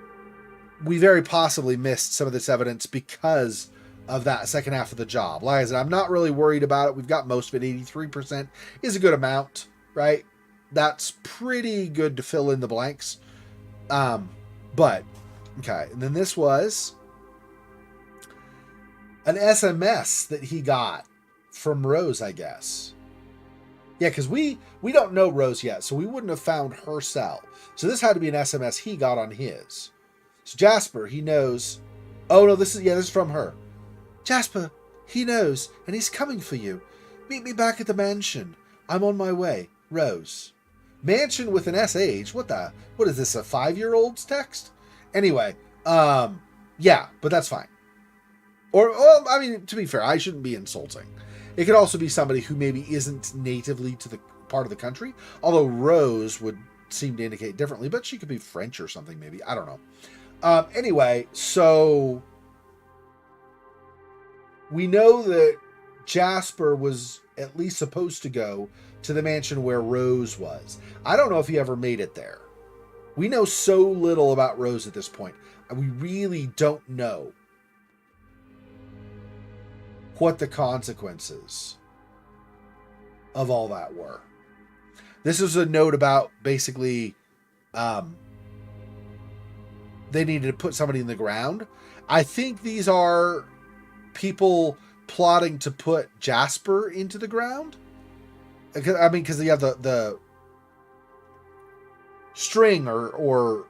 we very possibly missed some of this evidence because of that second half of the job. Like I said, I'm not really worried about it. We've got most of it. 83% is a good amount, right? That's pretty good to fill in the blanks. But okay. And then this was an SMS that he got from Rose, I guess. Yeah, because we don't know Rose yet, so we wouldn't have found her cell. So this had to be an SMS he got on his. So Jasper, he knows. Oh no, this is from her. Jasper, he knows, and he's coming for you. Meet me back at the mansion. I'm on my way. Rose. Mansion with an SH? What is this, a 5-year-old's text? Anyway, yeah, but that's fine. Or, well, I mean, to be fair, I shouldn't be insulting. It could also be somebody who maybe isn't natively to the part of the country, although Rose would seem to indicate differently, but she could be French or something maybe. I don't know. Anyway, so we know that Jasper was at least supposed to go to the mansion where Rose was. I don't know if he ever made it there. We know so little about Rose at this point. We really don't know what the consequences of all that were. This is a note about basically they needed to put somebody in the ground. I think these are people plotting to put Jasper into the ground. I mean, because you have the string or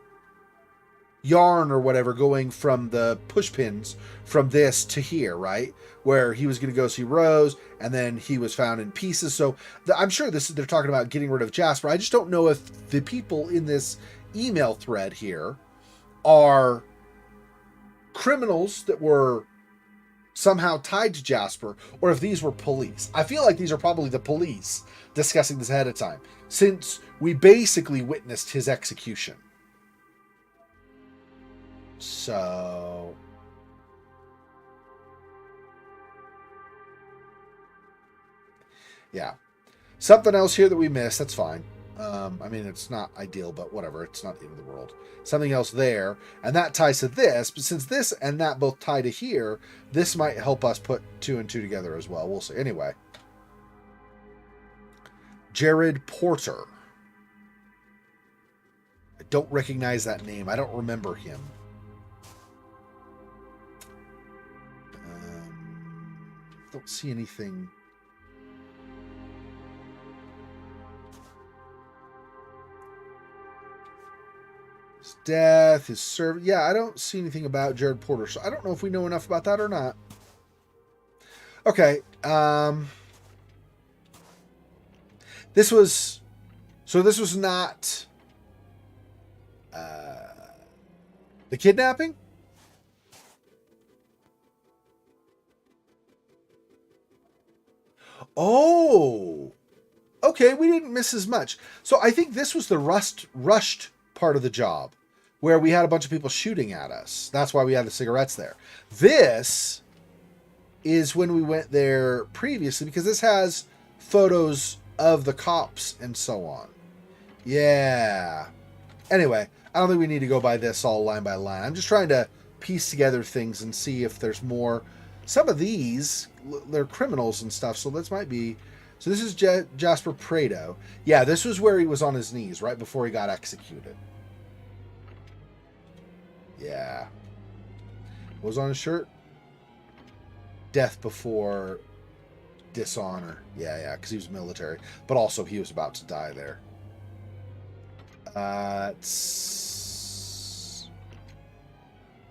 yarn or whatever going from the push pins from this to here, right? Where he was going to go see Rose, and then he was found in pieces. So I'm sure they're talking about getting rid of Jasper. I just don't know if the people in this email thread here are criminals that were somehow tied to Jasper, or if these were police. I feel like these are probably the police discussing this ahead of time, since we basically witnessed his execution. So yeah, something else here that we missed. That's fine. I mean, it's not ideal, but whatever. It's not the end of the world. Something else there, and that ties to this. But since this and that both tie to here, this might help us put 2 and 2 together as well. We'll see. Anyway, Jared Porter. I don't recognize that name. I don't remember him. Don't see anything. His death, his service. Yeah, I don't see anything about Jared Porter, so I don't know if we know enough about that or not. Okay. This was not the kidnapping? Oh, okay. We didn't miss as much. So I think this was the rushed part of the job where we had a bunch of people shooting at us. That's why we had the cigarettes there. This is when we went there previously, because this has photos of the cops and so on. Yeah. Anyway, I don't think we need to go by this all line by line. I'm just trying to piece together things and see if there's more. Some of these, they're criminals and stuff, so this might be. So this is Jasper Prado. Yeah, this was where he was on his knees right before he got executed. Yeah. What was on his shirt? Death before dishonor. Yeah, because he was military. But also he was about to die there.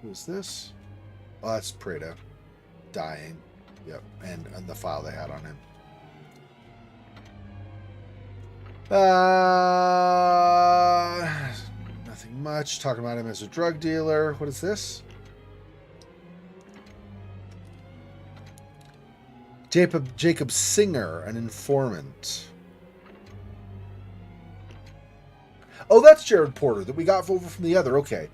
Who's this? Oh, that's Prado. Dying. Yep. And the file they had on him. Nothing much. Talking about him as a drug dealer. What is this? Jacob Singer, an informant. Oh, that's Jared Porter that we got over from the other. Okay.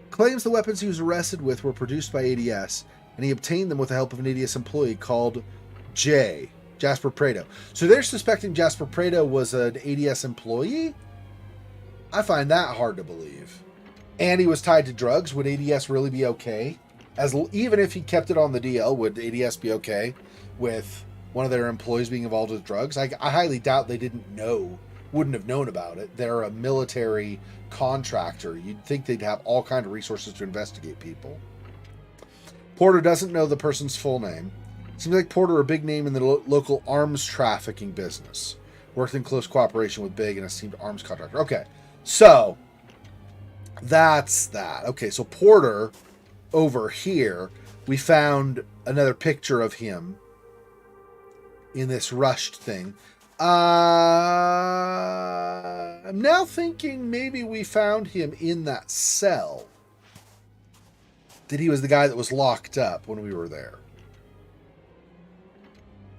Claims the weapons he was arrested with were produced by ADS, and he obtained them with the help of an ADS employee called Jasper Prado. So they're suspecting Jasper Prado was an ADS employee? I find that hard to believe. And he was tied to drugs. Would ADS really be okay? Even if he kept it on the DL, would ADS be okay with one of their employees being involved with drugs? I highly doubt they wouldn't have known about it. They're a military contractor. You'd think they'd have all kinds of resources to investigate people. Porter doesn't know the person's full name. Seems like Porter, a big name in the local arms trafficking business. Worked in close cooperation with big and esteemed arms contractor. Okay, so that's that. Okay, so Porter over here, we found another picture of him in this rushed thing. I'm now thinking maybe we found him in that cell. That he was the guy that was locked up when we were there.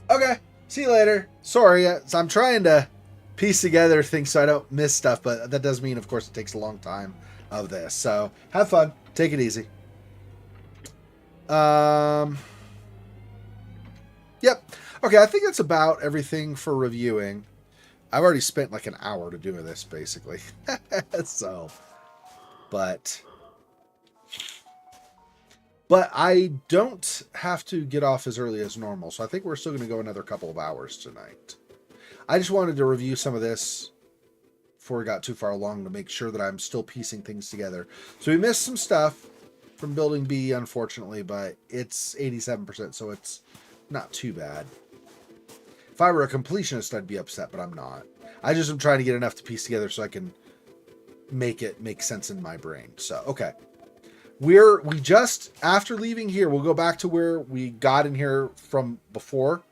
Okay, see you later. Sorry, I'm trying to piece together things so I don't miss stuff, but that does mean, of course, it takes a long time of this. So have fun. Take it easy. Yep. Okay, I think that's about everything for reviewing. I've already spent like an hour to do this, basically. So, but I don't have to get off as early as normal, so I think we're still going to go another couple of hours tonight. I just wanted to review some of this before we got too far along to make sure that I'm still piecing things together. So we missed some stuff from Building B, unfortunately, but it's 87%, so it's not too bad. If I were a completionist, I'd be upset, but I'm not. I just am trying to get enough to piece together so I can make it make sense in my brain. So, okay. We just, after leaving here, we'll go back to where we got in here from before,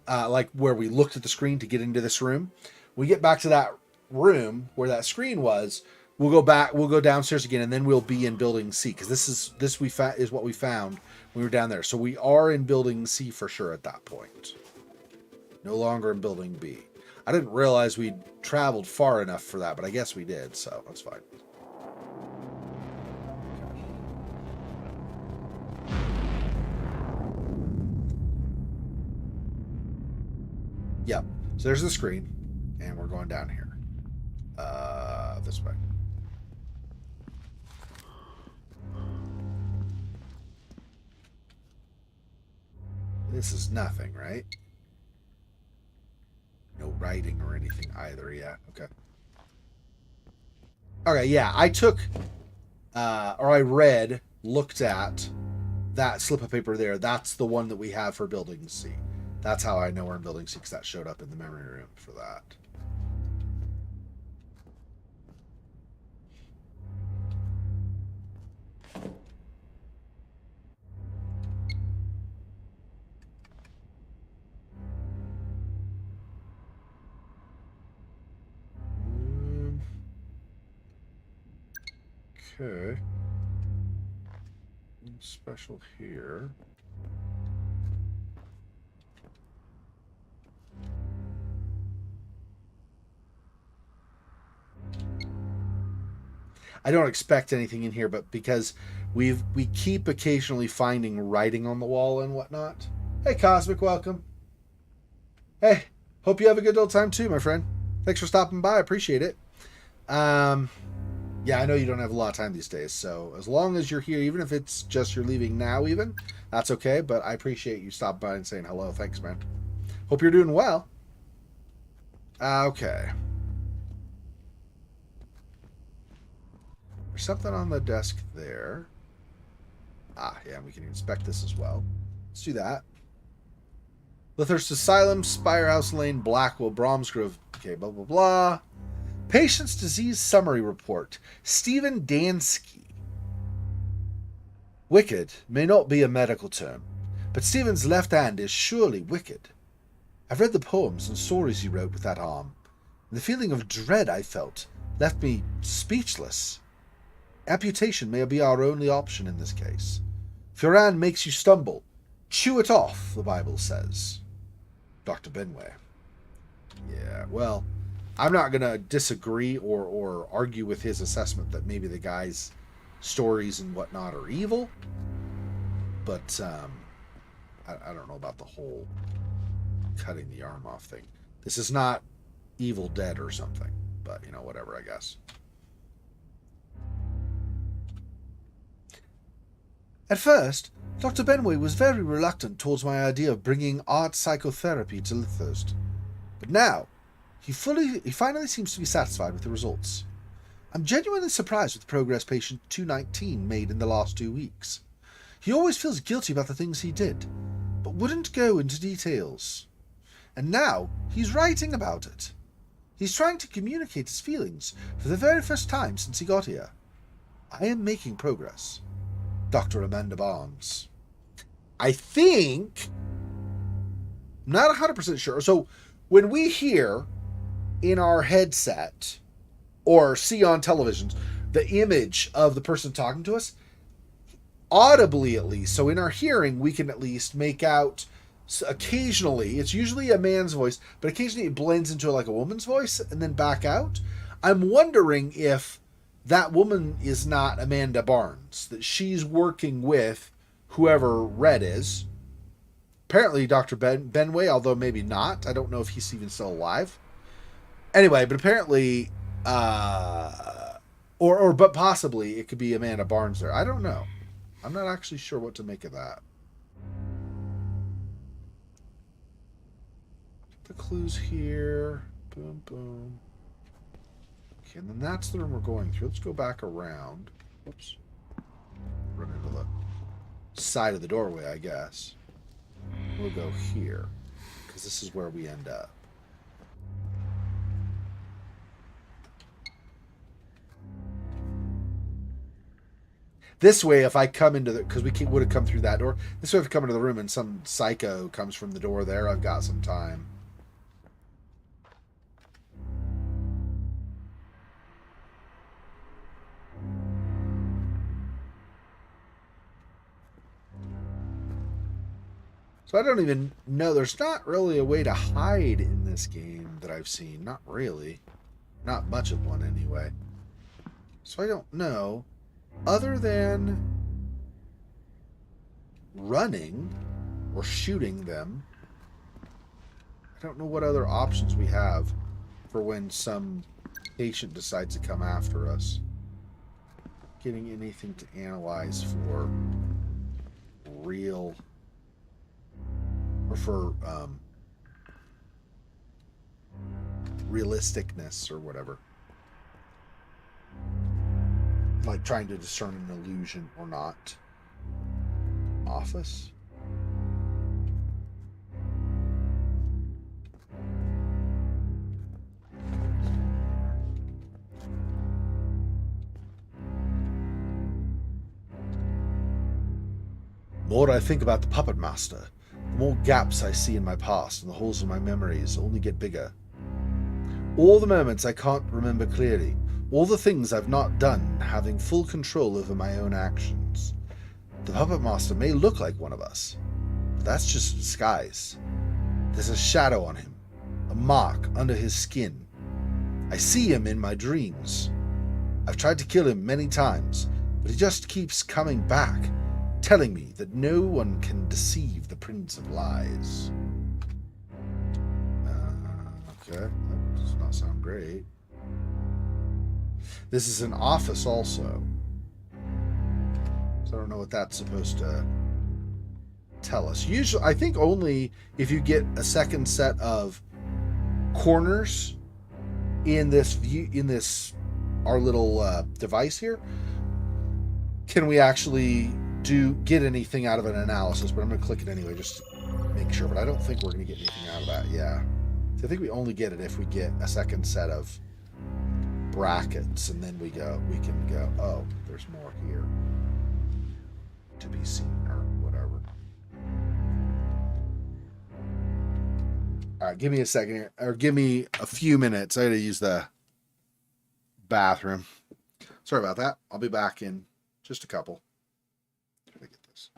like where we looked at the screen to get into this room. We get back to that room where that screen was. We'll go back. We'll go downstairs again, and then we'll be in Building C, because is what we found when we were down there. So we are in Building C for sure at that point. No longer in Building B. I didn't realize we'd traveled far enough for that, but I guess we did, so that's fine. Yep. So there's the screen, and we're going down here. This way. This is nothing, right? No writing or anything either yet. Okay. Okay, yeah. I took, or I read, looked at that slip of paper there. That's the one that we have for Building C. That's how I know we're in Building C, because that showed up in the memory room for that. Okay. Special here. I don't expect anything in here, but because we keep occasionally finding writing on the wall and whatnot. Hey, Cosmic, welcome. Hey, hope you have a good old time too, my friend. Thanks for stopping by. I appreciate it. Yeah, I know you don't have a lot of time these days, so as long as you're here, even if it's just you're leaving now even, that's okay, but I appreciate you stopping by and saying hello. Thanks, man. Hope you're doing well. Okay. There's something on the desk there. Ah, yeah, we can inspect this as well. Let's do that. Lythurst Asylum, Spirehouse Lane, Blackwell, Bromsgrove. Okay, blah, blah, blah. Patient's Disease Summary Report. Stephen Dansky. Wicked may not be a medical term, but Stephen's left hand is surely wicked. I've read the poems and stories he wrote with that arm, and the feeling of dread I felt left me speechless. Amputation may be our only option in this case. If your hand makes you stumble, chew it off, the Bible says. Dr. Benway. Yeah, well, I'm not going to disagree or argue with his assessment that maybe the guy's stories and whatnot are evil, but I don't know about the whole cutting the arm off thing. This is not Evil Dead or something, but, whatever, I guess. At first, Dr. Benway was very reluctant towards my idea of bringing art psychotherapy to Lythurst, but now he finally seems to be satisfied with the results. I'm genuinely surprised with the progress patient 219 made in the last 2 weeks. He always feels guilty about the things he did, but wouldn't go into details. And now he's writing about it. He's trying to communicate his feelings for the very first time since he got here. I am making progress. Dr. Amanda Barnes. I think, I'm not 100% sure. So when we hear in our headset or see on televisions the image of the person talking to us, audibly at least, so in our hearing, we can at least make out occasionally, it's usually a man's voice, but occasionally it blends into like a woman's voice and then back out. I'm wondering if that woman is not Amanda Barnes, that she's working with whoever Red is. Apparently Dr. Benway, although maybe not. I don't know if he's even still alive. Anyway, but apparently, but possibly it could be Amanda Barnes there. I don't know. I'm not actually sure what to make of that. The clues here. Boom, boom. Okay, and then that's the room we're going through. Let's go back around. Whoops. Run into the side of the doorway, I guess. We'll go here, because this is where we end up. This way, if I come into the, because we would have come through that door. This way, if I come into the room and some psycho comes from the door there, I've got some time. So I don't even know. There's not really a way to hide in this game that I've seen. Not really. Not much of one, anyway. So I don't know. Other than running or shooting them, I don't know what other options we have for when some patient decides to come after us. Getting anything to analyze for real or for realisticness or whatever. Like trying to discern an illusion or not. Office? The more I think about the Puppet Master, the more gaps I see in my past, and the holes in my memories only get bigger. All the moments I can't remember clearly, all the things I've not done, having full control over my own actions. The Puppet Master may look like one of us, but that's just a disguise. There's a shadow on him, a mark under his skin. I see him in my dreams. I've tried to kill him many times, but he just keeps coming back, telling me that no one can deceive the Prince of Lies. Okay, that does not sound great. This is an office also. So I don't know what that's supposed to tell us. Usually, I think only if you get a second set of corners in this view, in this our little device here, can we actually get anything out of an analysis. But I'm going to click it anyway just to make sure. But I don't think we're going to get anything out of that. Yeah. So I think we only get it if we get a second set of brackets, and then we can go, oh, there's more here to be seen or whatever. All right, give me a second here, or give me a few minutes. I got to use the bathroom. Sorry about that. I'll be back in just a couple. Try to get this.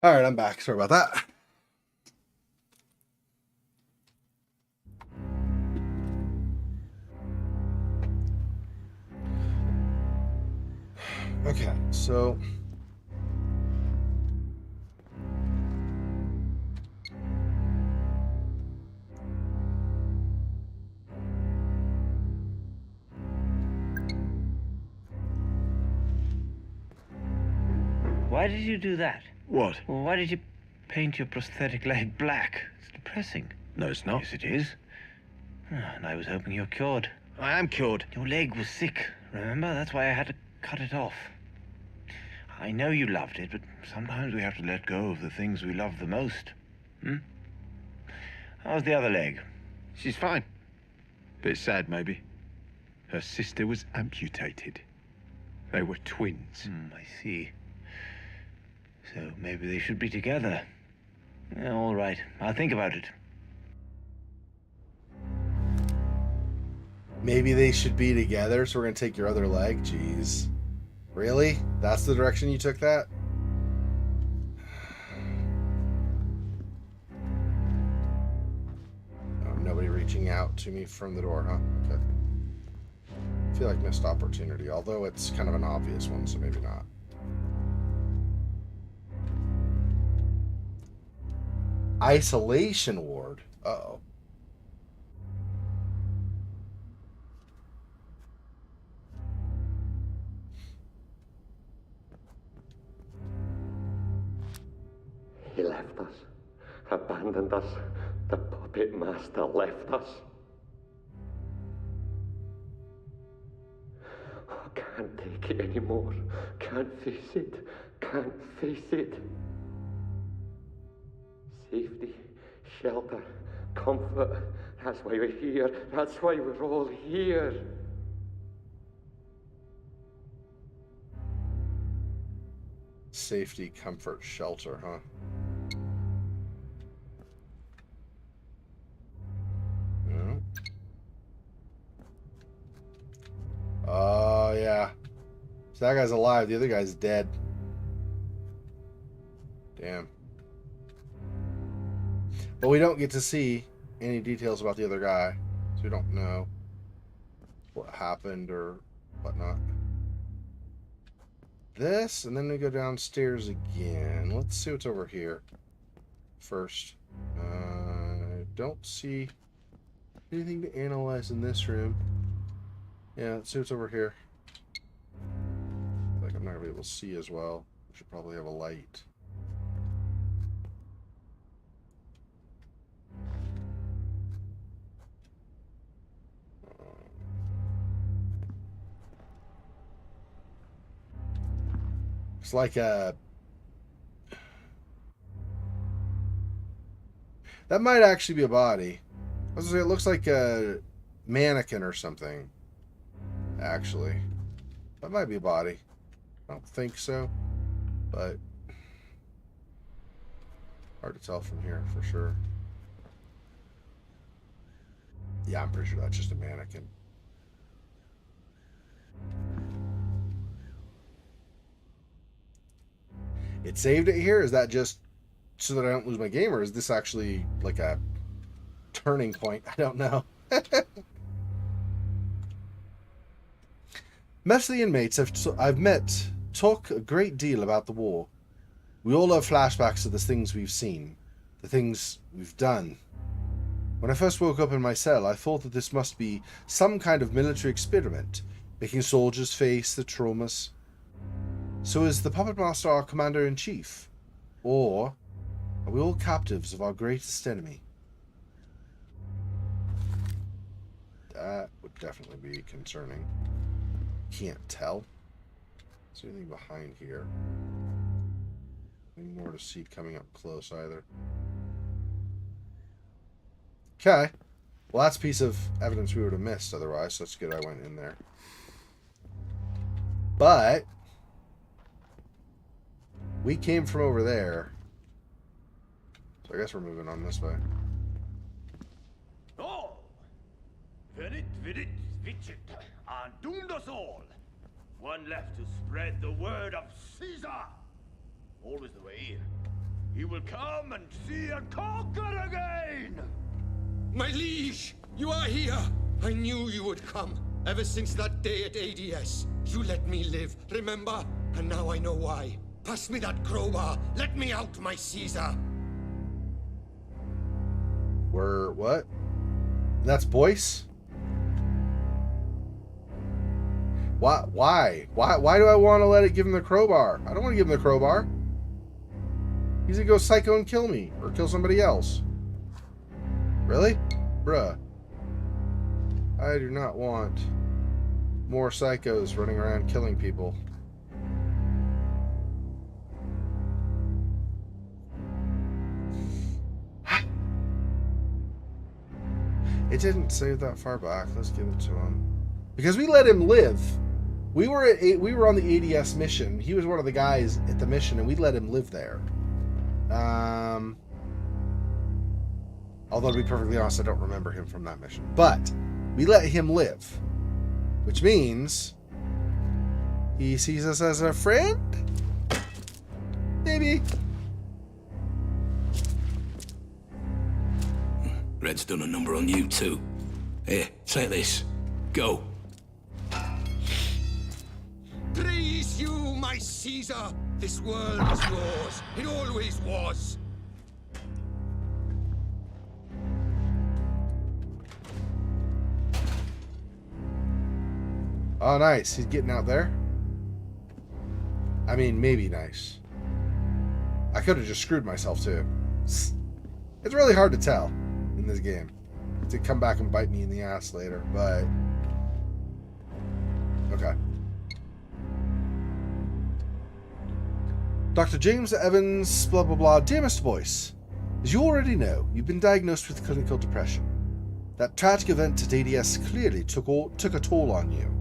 All right, I'm back. Sorry about that. Okay, so Why did you do that? What? Well, why did you paint your prosthetic leg black? It's depressing. No, it's not. Yes, it is. And I was hoping you're cured. I am cured. Your leg was sick, remember? That's why I had to cut it off. I know you loved it, but sometimes we have to let go of the things we love the most. How's the other leg? She's fine. Bit sad, maybe. Her sister was amputated. They were twins. I see. So maybe they should be together. Yeah, all right. I'll think about it. maybe they should be together, so we're going to take your other leg. Jeez. Really? That's the direction you took that? Oh, nobody reaching out to me from the door, huh? Okay. I feel like missed opportunity, although it's kind of an obvious one, so maybe not. Isolation ward. Uh-oh. He left us, abandoned us. The puppet master left us. I can't take it anymore. Can't face it. Can't face it. Safety, shelter, comfort. That's why we're here. That's why we're all here. Safety, comfort, shelter, huh? No. Oh, yeah. So that guy's alive. The other guy's dead. Damn. But we don't get to see any details about the other guy. So we don't know what happened or whatnot. This, and then we go downstairs again. Let's see what's over here first. I don't see anything to analyze in this room. Yeah, let's see what's over here. Like I'm not gonna be able to see as well. We should probably have a light. It's like a... That might actually be a body. I was gonna say, it looks like a mannequin or something. Actually. That might be a body. I don't think so. But... hard to tell from here for sure. Yeah, I'm pretty sure that's just a mannequin. It saved it here? Is that just so that I don't lose my game, or is this actually like a turning point? I don't know. Most of the inmates I've met talk a great deal about the war. We all have flashbacks to the things we've seen, the things we've done. When I first woke up in my cell, I thought that this must be some kind of military experiment, making soldiers face the traumas. So is the Puppet Master our commander-in-chief? Or are we all captives of our greatest enemy? That would definitely be concerning. Can't tell. Is there anything behind here? Nothing more to see coming up close either. Okay. Well, that's a piece of evidence we would have missed otherwise, so it's good I went in there. But... we came from over there. So I guess we're moving on this way. Oh! Verit, virit, vicit, and doomed us all. One left to spread the word of Caesar. Always the way here. He will come and see and conquer again! My liege, you are here. I knew you would come. Ever since that day at ADS, you let me live, remember? And now I know why. Pass me that crowbar. Let me out, my Caesar. We're what? That's Boyce? Why? Why do I want to let it give him the crowbar? I don't want to give him the crowbar. He's gonna go psycho and kill me. Or kill somebody else. Really? Bruh. I do not want more psychos running around killing people. It didn't save that far back. Let's give it to him. Because we let him live. We were on the ADS mission. He was one of the guys at the mission, and we let him live there. Although, to be perfectly honest, I don't remember him from that mission. But we let him live. Which means he sees us as a friend? Maybe. Red's done a number on you too. Here, take this. Go. Praise you, my Caesar. This world is yours. It always was. Oh, nice. He's getting out there. I mean, maybe nice. I could have just screwed myself, too. It's really hard to tell in this game. To come back and bite me in the ass later, but... Okay. Dr. James Evans, blah, blah, blah. Dear Mr. Boyce, as you already know, you've been diagnosed with clinical depression. That tragic event at ADS clearly took a toll on you.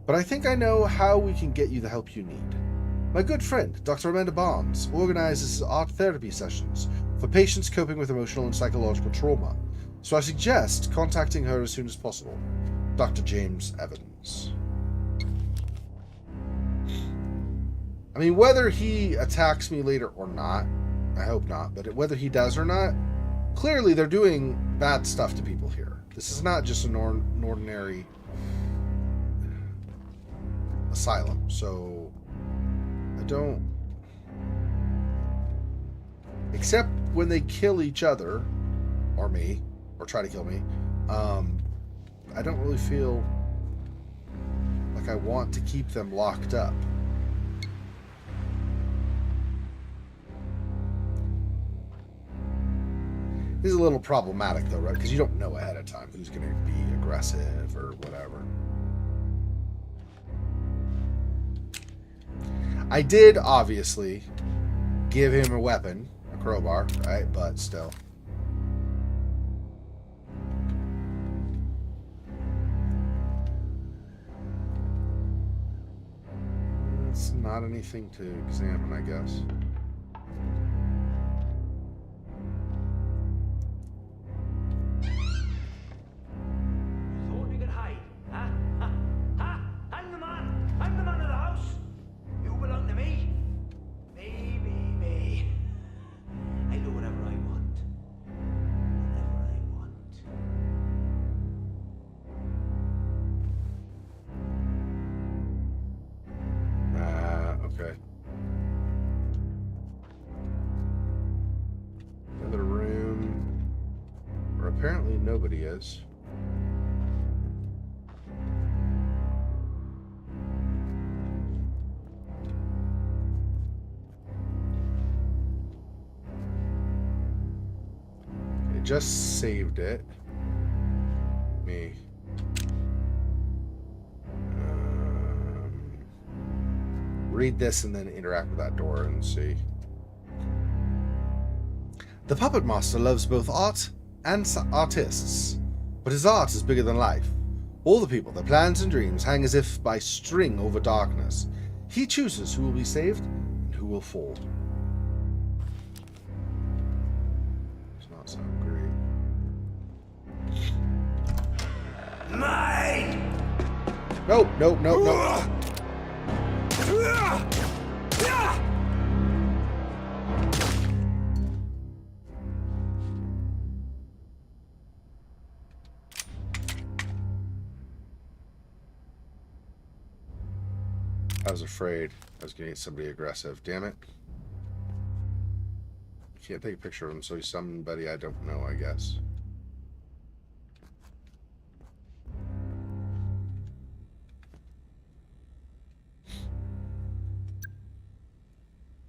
But I think I know how we can get you the help you need. My good friend, Dr. Amanda Barnes, organizes art therapy sessions for patients coping with emotional and psychological trauma, so I suggest contacting her as soon as possible. Dr. James Evans. I mean, whether he attacks me later or not, I hope not, but whether he does or not, clearly they're doing bad stuff to people here. This is not just an ordinary asylum, so I don't... Except when they kill each other, or me, or try to kill me, I don't really feel like I want to keep them locked up. This is a little problematic though, right? Because you don't know ahead of time who's going to be aggressive or whatever. I did, obviously, give him a weapon, a crowbar, right? But still. It's not anything to examine, I guess. Thought you could hide, huh? Huh? Huh? I'm the man. I'm the man of the house. You belong to me. Me. I do whatever I want. Whatever I want. Okay. Another room where apparently nobody is. It just saved it. Me. Read this and then interact with that door and see. The Puppet Master loves both art and artists, but his art is bigger than life. All the people, their plans and dreams hang as if by string over darkness. He chooses who will be saved and who will fall. Does not sound great. Mine! Nope. I was afraid I was going to get somebody aggressive. Damn it. Can't take a picture of him, so he's somebody I don't know, I guess.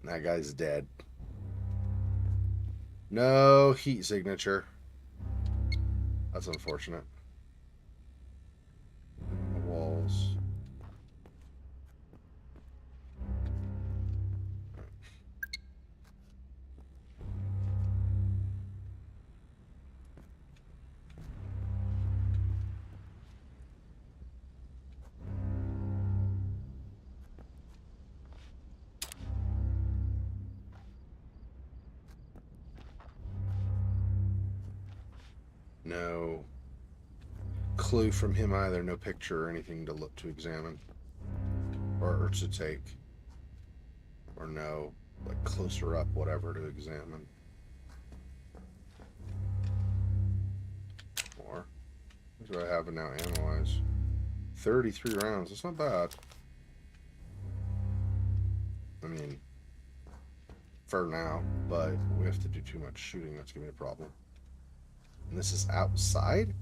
That guy's dead. No heat signature. That's unfortunate. The walls. No clue from him either. No picture or anything to look to examine or to take, or no like closer up whatever to examine. Or what do I have now? Analyze 33 rounds. That's not bad. I mean, for now, but we have to do too much shooting. That's gonna be a problem. And this is outside?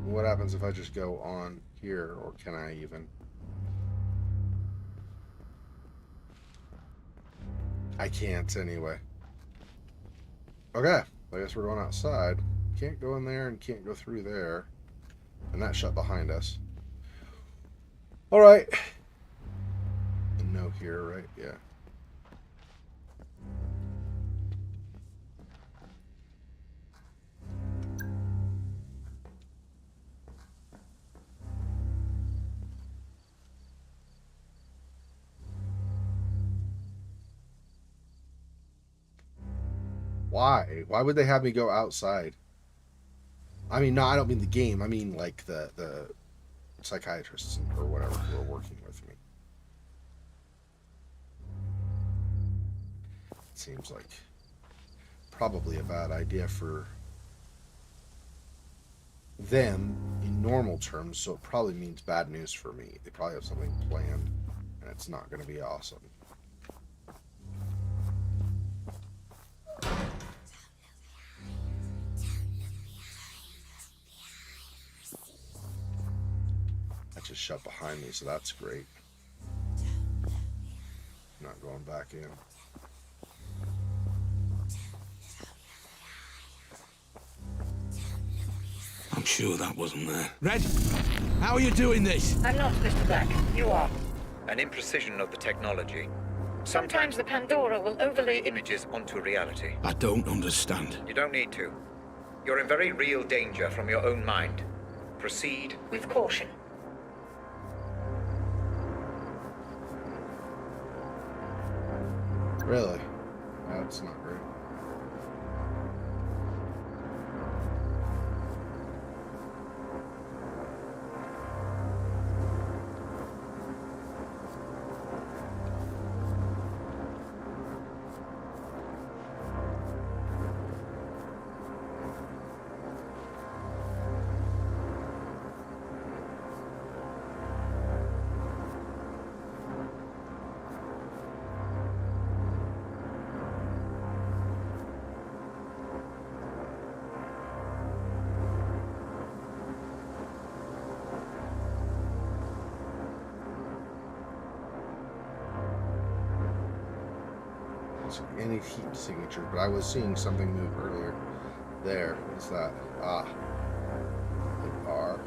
What happens if I just go on here, or can I even? I can't anyway. Okay, I guess we're going outside. Can't go in there and can't go through there. And that shut behind us. All right. And no here, right? Yeah. Why? Why would they have me go outside? I mean, no, I don't mean the game. I mean, like, the psychiatrists or whatever who are working with me. It seems like probably a bad idea for them in normal terms, so it probably means bad news for me. They probably have something planned, and it's not going to be awesome. Just shut behind me, so that's great. Not going back in. I'm sure that wasn't there. Red, how are you doing this? I'm not, Mr. Black. You are. An imprecision of the technology. Sometimes the Pandora will overlay Images onto reality. I don't understand. You don't need to. You're in very real danger from your own mind. Proceed with caution. Really? That's not great. Any heat signature, but I was seeing something move earlier. There, what's that? Ah, they are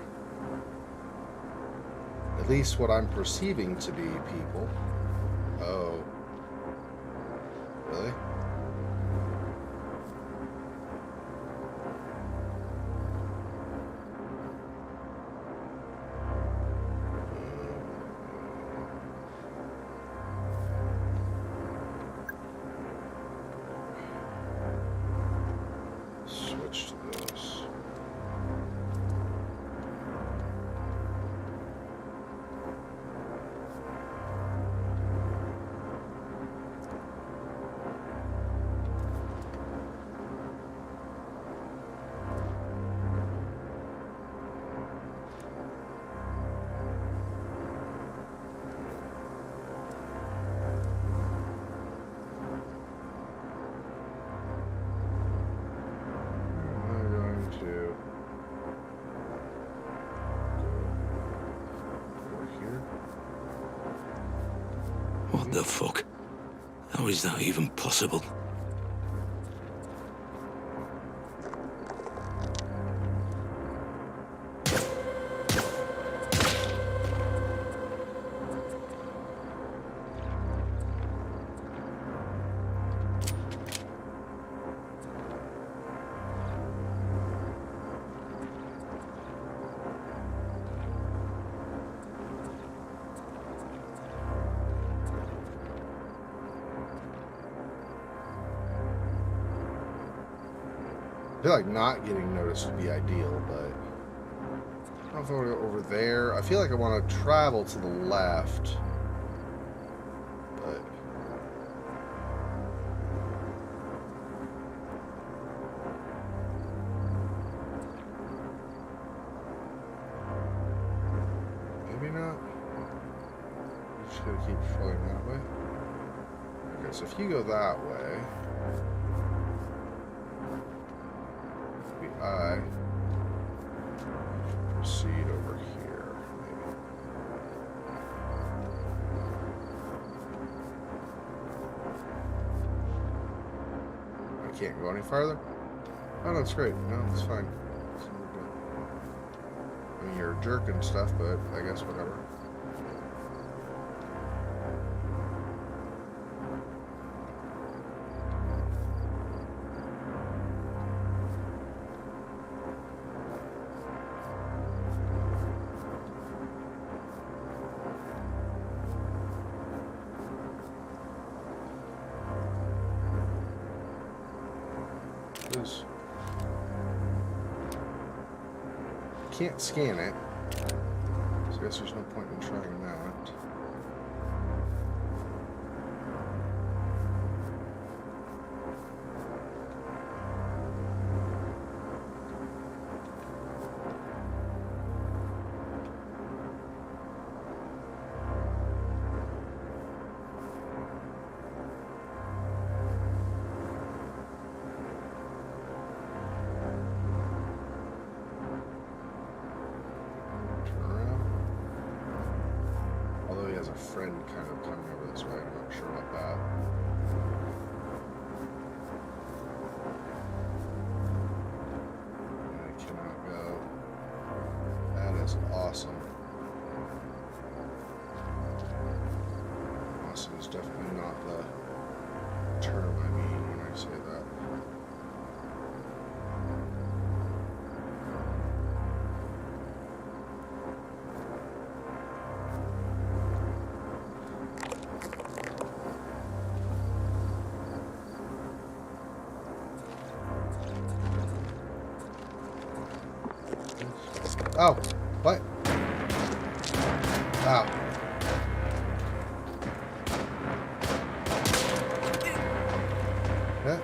at least what I'm perceiving to be people. Oh, really? Switch to this. What the fuck? How is that even possible? I feel like not getting noticed would be ideal, but I don't know if I want to go over there. I feel like I want to travel to the left, but maybe not. I'm just gonna keep flowing that way. Okay, so if you go that way. I proceed over here, maybe. I can't go any farther? Oh, that's great. No, it's fine. It's all good. I mean, you're a jerk and stuff, but I guess whatever. Can't scan it, so I guess there's no point in trying that. A friend kind of coming over this way. I'm not sure about that. I cannot go. That is awesome. Awesome is definitely not the term I mean when I say that. Oh, what? Wow. Yeah.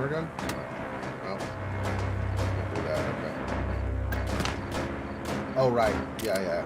Gun? Oh. Can't do that, okay. Oh, right. Yeah.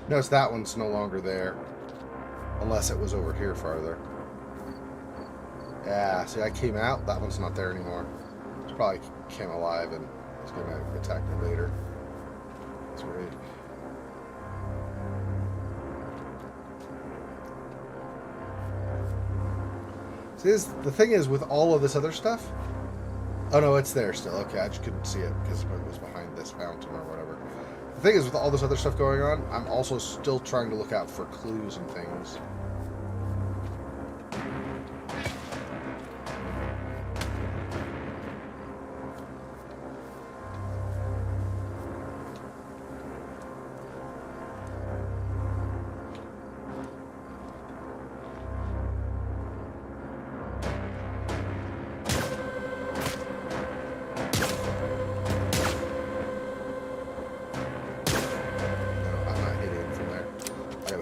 Notice that one's no longer there. Unless it was over here farther. Yeah, see, I came out. That one's not there anymore. It's probably came alive and it's going to attack me later. That's weird. See, the thing is with all of this other stuff. Oh no, it's there still. Okay, I just couldn't see it because it was behind this fountain or whatever. The thing is with all this other stuff going on, I'm also still trying to look out for clues and things.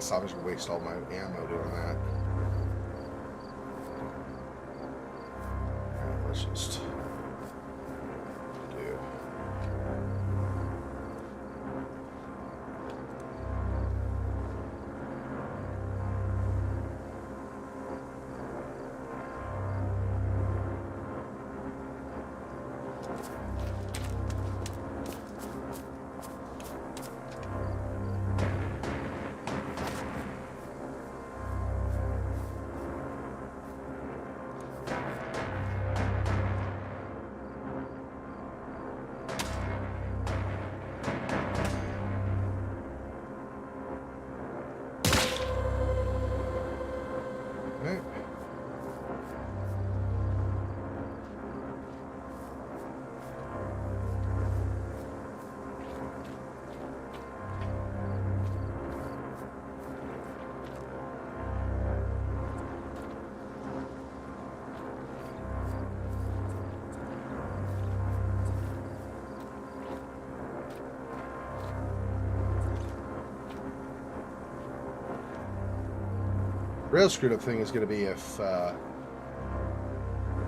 I was gonna waste all my ammo doing that. Alright, let's just do. Right. Real screwed up thing is going to be if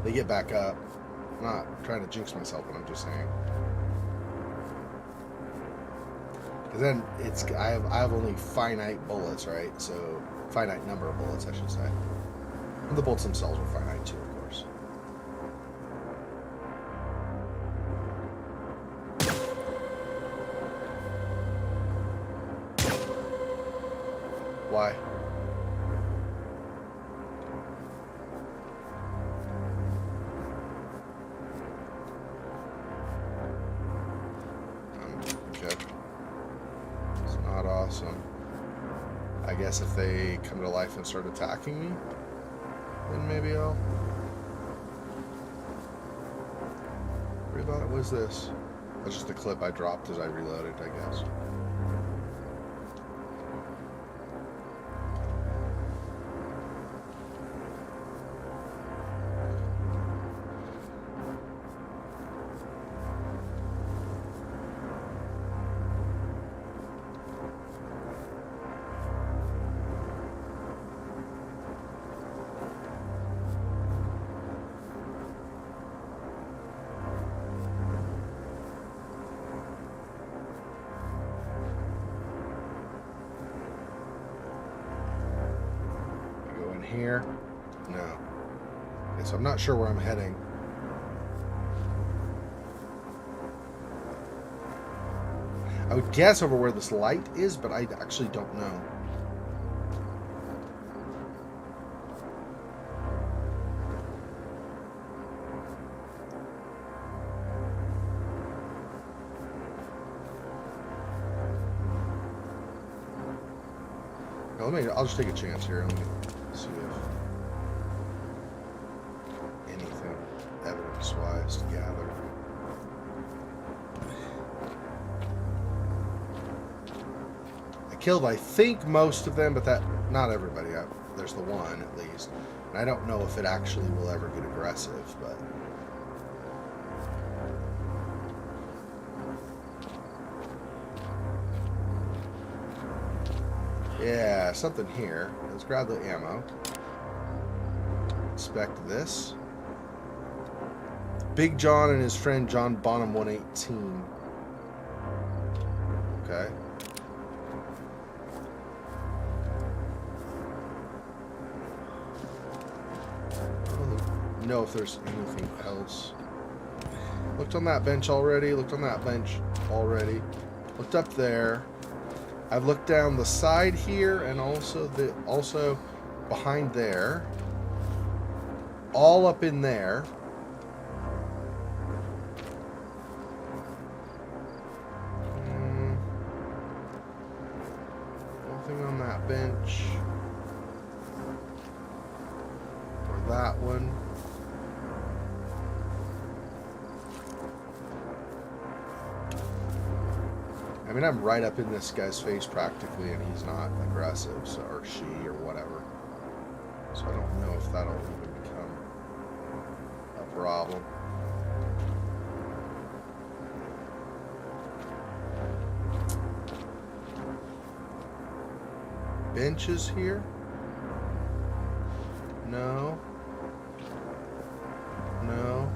they get back up. I'm not trying to jinx myself, but I'm just saying. Because then it's I have only finite bullets, right? So finite number of bullets, I should say. And the bullets themselves are finite too, of course. Why? Okay. It's not awesome. I guess if they come to life and start attacking me, then maybe I'll... What was this? That's just a clip I dropped as I reloaded, I guess. Here? No. Okay, so I'm not sure where I'm heading. I would guess over where this light is, but I actually don't know. Now, I'll just take a chance here. Let me see if anything evidence-wise to gather. I killed, I think, most of them, but not everybody. There's the one, at least. And I don't know if it actually will ever get aggressive, but... Yeah, something here. Let's grab the ammo. Inspect this. Big John and his friend John Bonham 118. Okay. I don't know if there's anything else. Looked on that bench already. Looked on that bench already. Looked up there. I've looked down the side here and also behind there. all up in there. Nothing on that bench. Or that one. I mean, I'm right up in this guy's face practically, and he's not aggressive, so, or she, or whatever. So I don't know if that'll even become a problem. Benches here? No. No.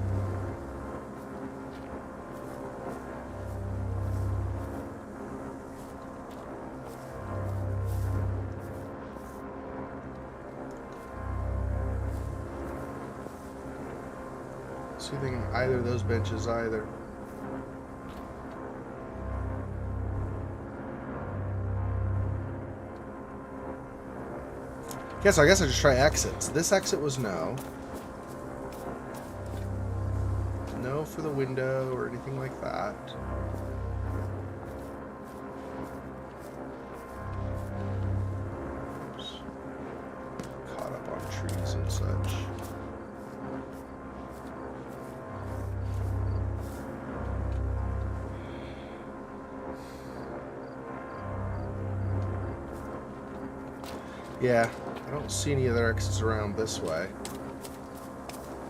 See anything on either of those benches either. Yeah, so I guess I just try exits. This exit was no. No for the window or anything like that. Oops. Caught up on trees and such. Yeah, I don't see any other exits around this way.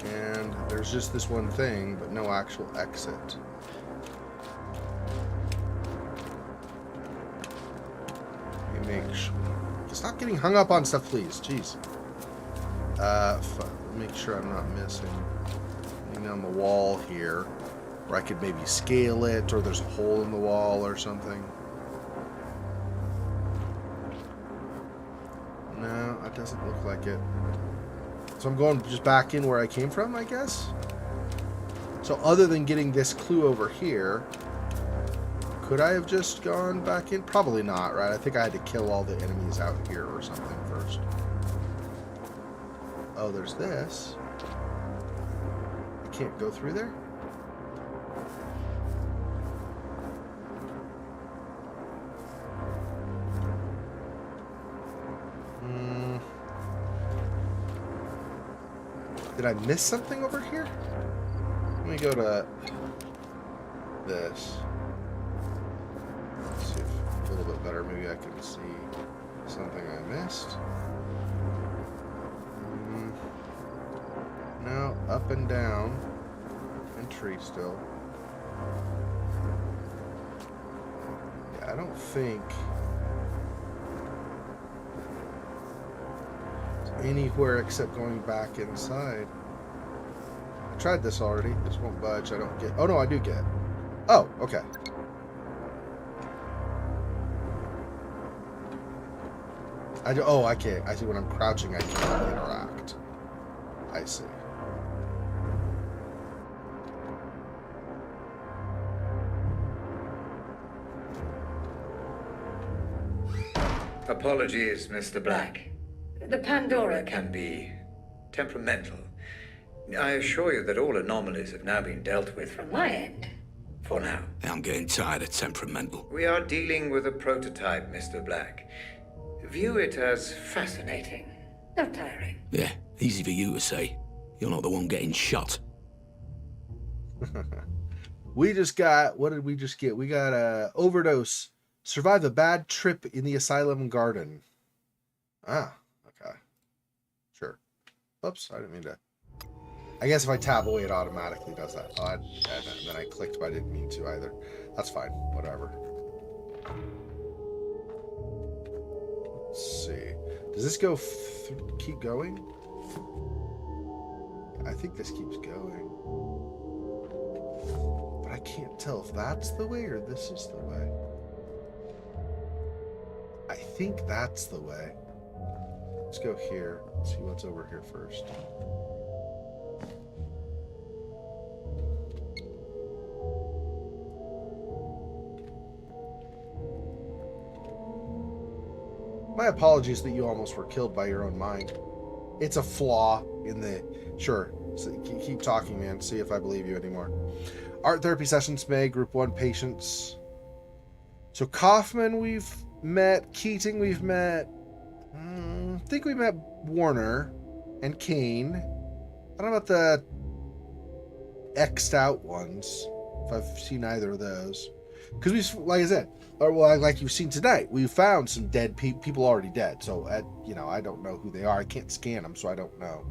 And there's just this one thing, but no actual exit. Let me make sure. Stop getting hung up on stuff, please. Jeez. Make sure I'm not missing anything on the wall here. Where I could maybe scale it, or there's a hole in the wall or something. No, it doesn't look like it. So I'm going just back in where I came from, I guess? So other than getting this clue over here, could I have just gone back in? Probably not, right? I think I had to kill all the enemies out here or something first. Oh, there's this. I can't go through there? Did I miss something over here? Let me go to this. Let's see if a little bit better. Maybe I can see something I missed. No, up and down. And tree still. Yeah, I don't think anywhere except going back inside. I tried this already. This won't budge. I don't get... Oh, no, I do get. Oh, okay. Oh, I can't. I see when I'm crouching, I can't interact. I see. Apologies, Mr. Black. The Pandora Can be temperamental. I assure you that all anomalies have now been dealt with from my end. for now. I'm getting tired of temperamental. We are dealing with a prototype, Mr. Black. View it as Fascinating. Not tiring. Yeah, easy for you to say. You're not the one getting shot. We just got... What did we just get? We got a overdose. Survive a bad trip in the asylum garden. Ah. Sure. Oops, I didn't mean to. I guess if I tab away, it automatically does that. Oh, and then I clicked, but I didn't mean to either. That's fine. Whatever. Let's see. Does this go... keep going? I think this keeps going. But I can't tell if that's the way or this is the way. I think that's the way. Let's go here. Let's see what's over here first. My apologies that you almost were killed by your own mind. It's a flaw. in the... Sure. So keep talking, man. See if I believe you anymore. Art therapy sessions, May. Group 1 patients. So Kaufman we've met. Keating we've met. I think we met Warner and Kane. I don't know about the X'd out ones, if I've seen either of those. Because we, like I said, or well, like you've seen tonight, we found some dead people already dead. So, you know, I don't know who they are. I can't scan them, so I don't know.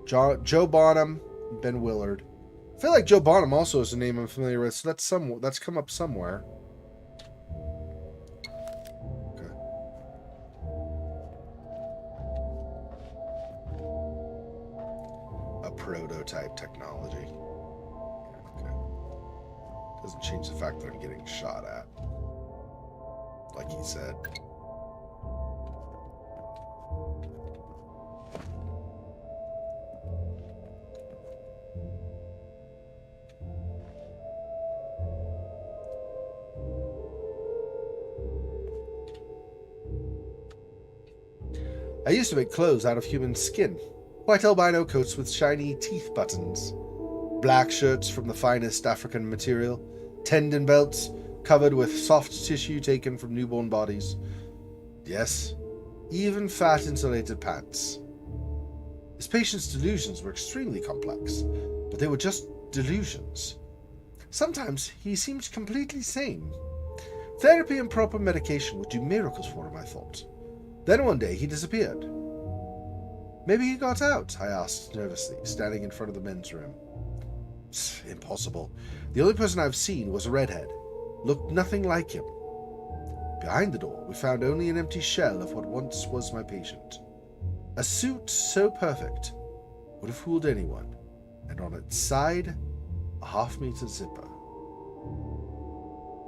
Joe Bonham, Ben Willard. I feel like Joe Bonham also is a name I'm familiar with, so that's come up somewhere. Okay. A prototype technology. Okay. Doesn't change the fact that I'm getting shot at. Like he said. I used to make clothes out of human skin. White albino coats with shiny teeth buttons. Black shirts from the finest African material. Tendon belts covered with soft tissue taken from newborn bodies. Yes, even fat insulated pants. His patient's delusions were extremely complex, but they were just delusions. Sometimes he seemed completely sane. Therapy and proper medication would do miracles for him, I thought. Then one day he disappeared. Maybe he got out, I asked nervously, standing in front of the men's room. Impossible. The only person I've seen was a redhead. Looked nothing like him. Behind the door, we found only an empty shell of what once was my patient. A suit so perfect would have fooled anyone, and on its side, a half-meter zipper.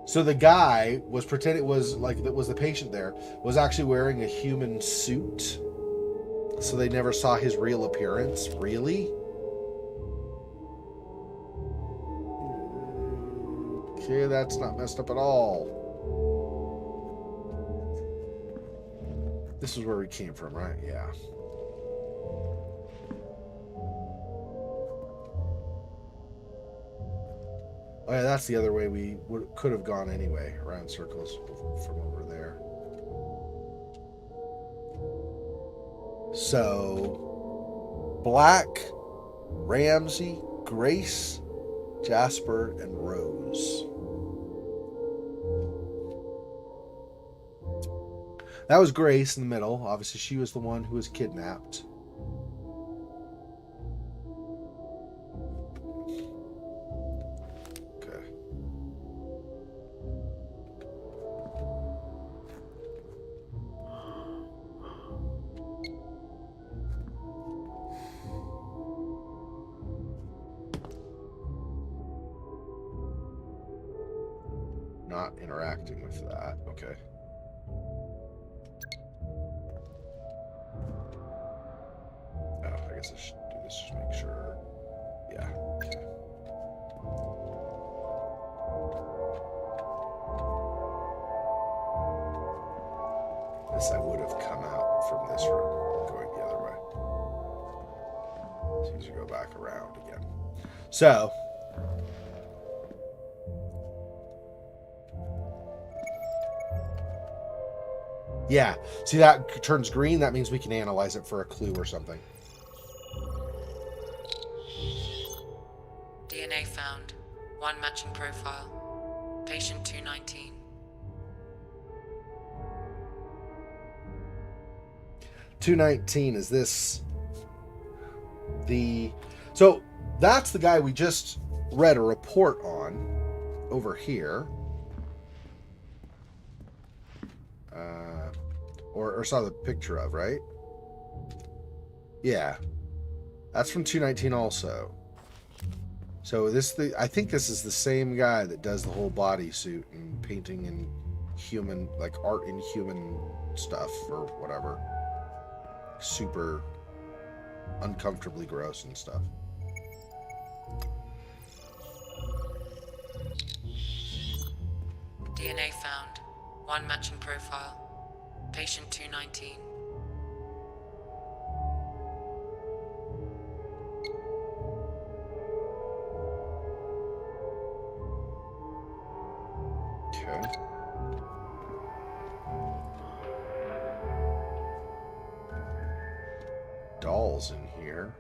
So the guy was pretending that was the patient there, was actually wearing a human suit. So they never saw his real appearance. Really? Okay, that's not messed up at all. This is where we came from, right? Yeah. Oh yeah, that's the other way we could have gone anyway, around circles from over there. So, Black, Ramsey, Grace, Jasper, and Rose. That was Grace in the middle. Obviously, she was the one who was kidnapped. Not interacting with that. Okay. Oh, I guess I should do this just to make sure. Yeah. Okay. This I would have come out from this room, going the other way. So you go back around again. So. Yeah, see that turns green? That means we can analyze it for a clue or something. DNA found. One matching profile. Patient 219. 219, is this the... So, that's the guy we just read a report on over here. Or saw the picture of, right? Yeah. That's from 219 also. So I think this is the same guy that does the whole bodysuit and painting and human, like art in human stuff or whatever. Super uncomfortably gross and stuff. DNA found. One matching profile. Patient 219. dolls in here.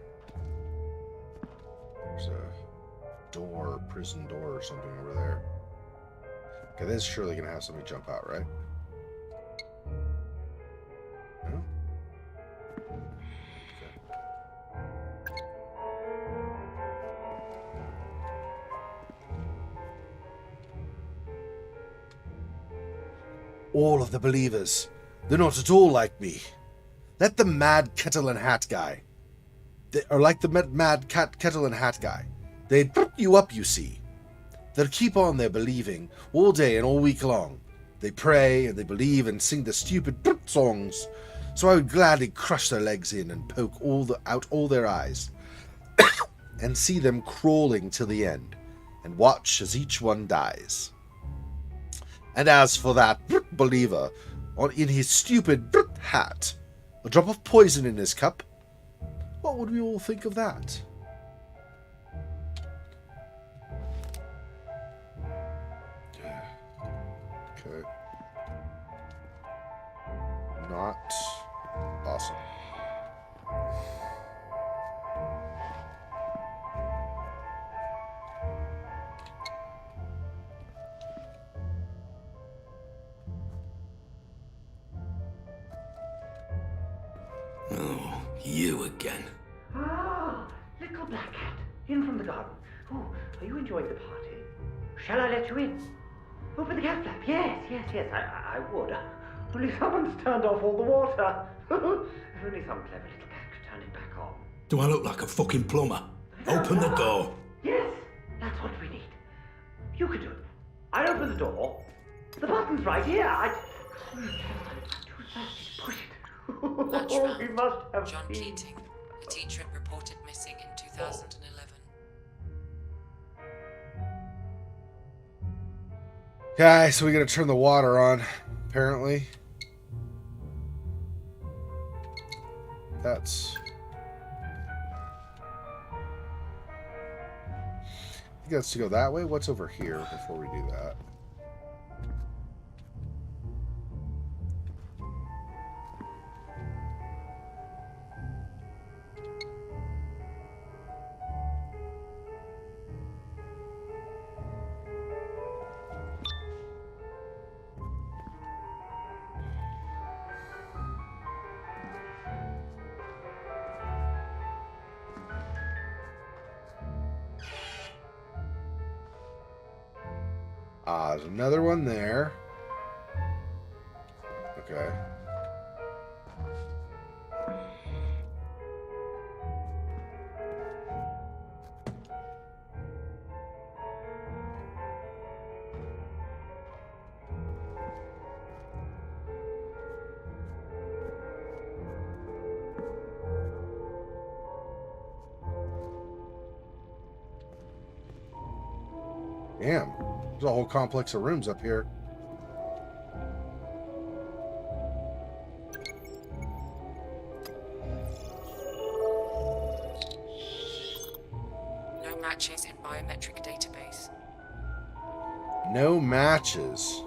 There's a door, prison door or something over there. Okay, this is surely gonna have somebody jump out, right? No? All of the believers, they're not at all like me. Let the mad kettle and hat guy. They are like the mad kettle and hat guy. They'd put you up, you see. They'll keep on their believing all day and all week long. They pray and they believe and sing the stupid songs. So I would gladly crush their legs in and poke out all their eyes and see them crawling till the end and watch as each one dies. And as for that believer in his stupid hat, a drop of poison in his cup, what would we all think of that? Okay. Not awesome. Oh, you again. Ah, little black cat, in from the garden. Oh, are you enjoying the party? Shall I let you in? Open the cat flap. Yes, I would. Only someone's turned off all the water. If only some clever little cat could turn it back on. Do I look like a fucking plumber? Open the door. Yes, that's what we need. You can do it. I open the door. The button's right here. Too fast to push it. Match We round. must have John seen. Keating. A teacher reported missing in 2011. Okay, so we gotta turn the water on, apparently. That's... I think that's to go that way. What's over here before we do that? Ah, there's another one there. Okay. Damn. There's a whole complex of rooms up here. No matches in biometric database. No matches.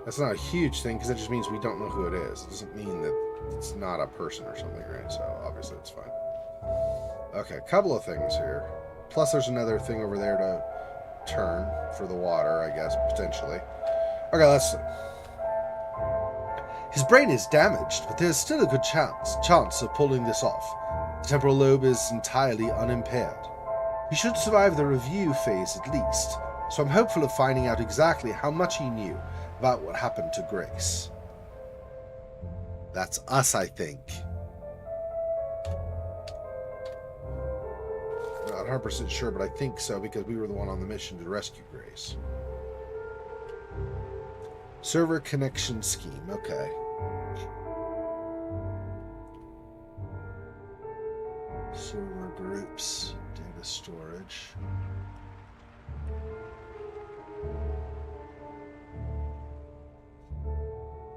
That's not a huge thing because that just means we don't know who it is. It doesn't mean that it's not a person or something, right? So obviously it's fine. Okay, a couple of things here. Plus there's another thing over there to turn for the water, I guess, potentially. Okay, let's see. His brain is damaged, but there's still a good chance of pulling this off. The temporal lobe is entirely unimpaired. He should survive the review phase at least, so I'm hopeful of finding out exactly how much he knew about what happened to Grace. That's us, I think. Not 100% sure, but I think so because we were the one on the mission to rescue Grace. Server connection scheme, okay. Server groups, data storage.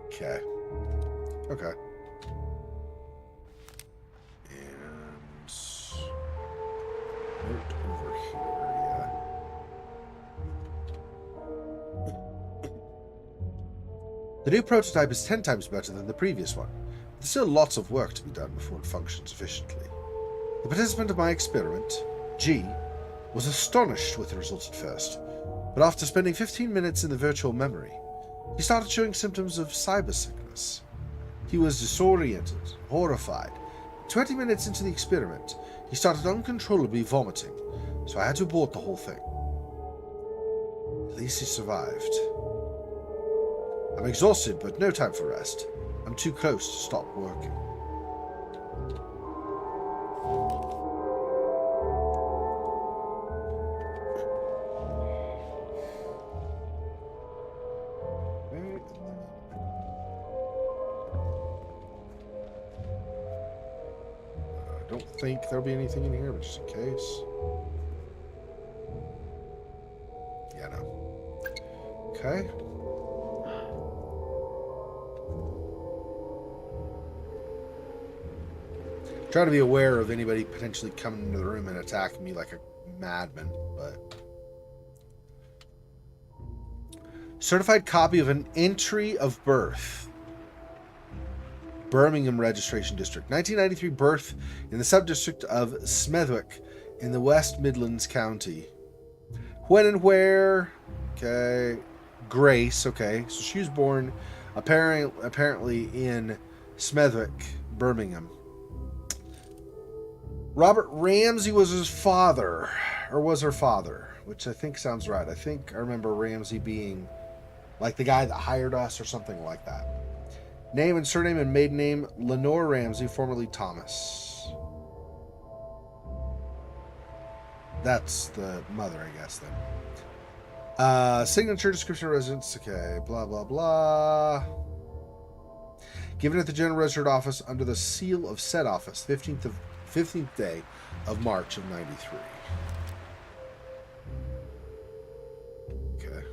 Okay. Okay. And note over here, yeah. The new prototype is 10 times better than the previous one. There's still lots of work to be done before it functions efficiently. The participant of my experiment, G, was astonished with the results at first, but after spending 15 minutes in the virtual memory, he started showing symptoms of cyber sickness. He was disoriented, horrified. 20 minutes into the experiment, he started uncontrollably vomiting, so I had to abort the whole thing. At least he survived. I'm exhausted, but no time for rest. I'm too close to stop working. I don't think there'll be anything in here, but just in case. Yeah, no. Okay. Try to be aware of anybody potentially coming into the room and attacking me like a madman, but... Certified copy of an entry of birth. Birmingham Registration District. 1993 birth in the subdistrict of Smethwick in the West Midlands County. When and where? Okay. Grace, okay. So she was born apparently in Smethwick, Birmingham. Robert Ramsey was his father, or was her father, which I think sounds right. I think I remember Ramsey being like the guy that hired us or something like that. Name and surname and maiden name, Lenore Ramsey, formerly Thomas. That's the mother, I guess, then. Signature, description of residence, okay, blah, blah, blah. Given at the General Registered Office under the seal of said office, 15th day of March of 93. Okay.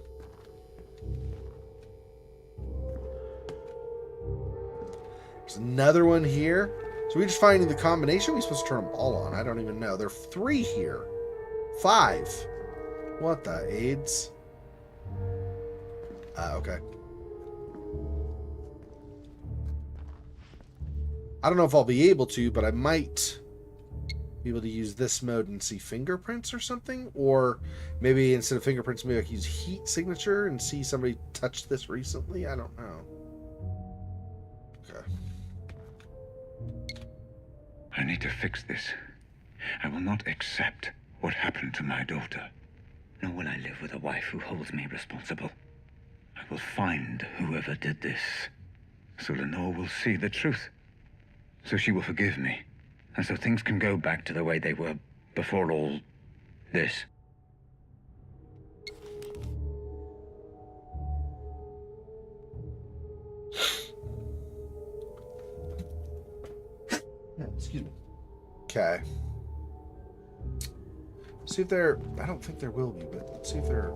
There's another one here. So we just finding the combination? We're supposed to turn them all on. I don't even know. There are 3 here. 5. What the AIDS? Okay. I don't know if I'll be able to, but I might be able to use this mode and see fingerprints or something. Or maybe instead of fingerprints, maybe I can use heat signature and see somebody touched this recently. I don't know. Okay. I need to fix this. I will not accept what happened to my daughter. Nor will I live with a wife who holds me responsible. I will find whoever did this. So Lenore will see the truth. So she will forgive me. And so things can go back to the way they were before all this. Excuse me. Okay. See if there... I don't think there will be, but let's see if there are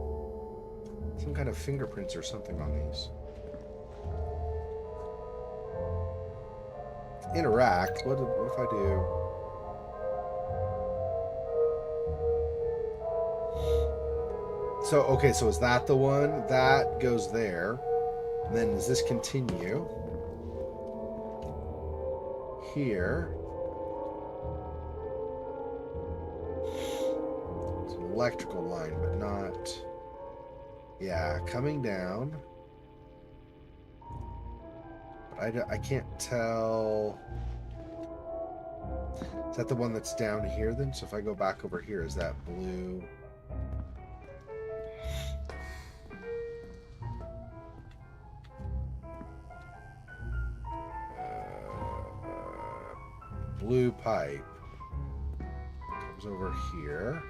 some kind of fingerprints or something on these. Interact. What if I do? So, okay, so is that the one? That goes there. And then does this continue? Here. It's an electrical line, but not... Yeah, coming down. But I can't tell... Is that the one that's down here then? So if I go back over here, is that blue? Blue pipe comes over here.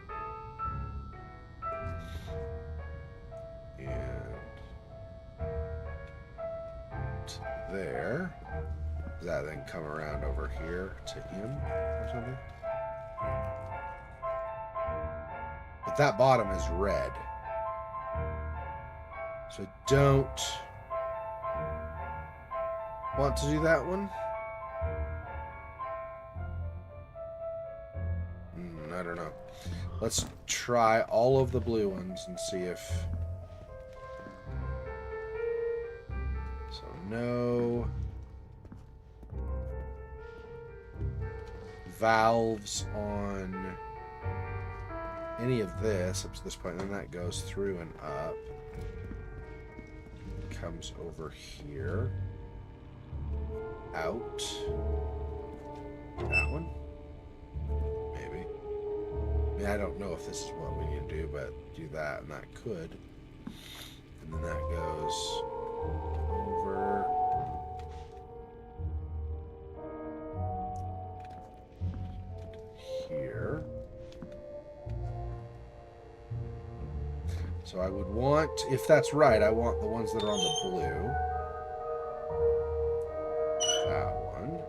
There. Does that then come around over here to him or something? But that bottom is red. So I don't want to do that one. I don't know. Let's try all of the blue ones and see if... So no. valves on any of this up to this point, and then that goes through and up. Comes over here. Out. That one? Maybe. I mean, I don't know if this is what we need to do, but do that, and that could. And then that goes over. Here. So I would want, if that's right, I want the ones that are on the blue. That one.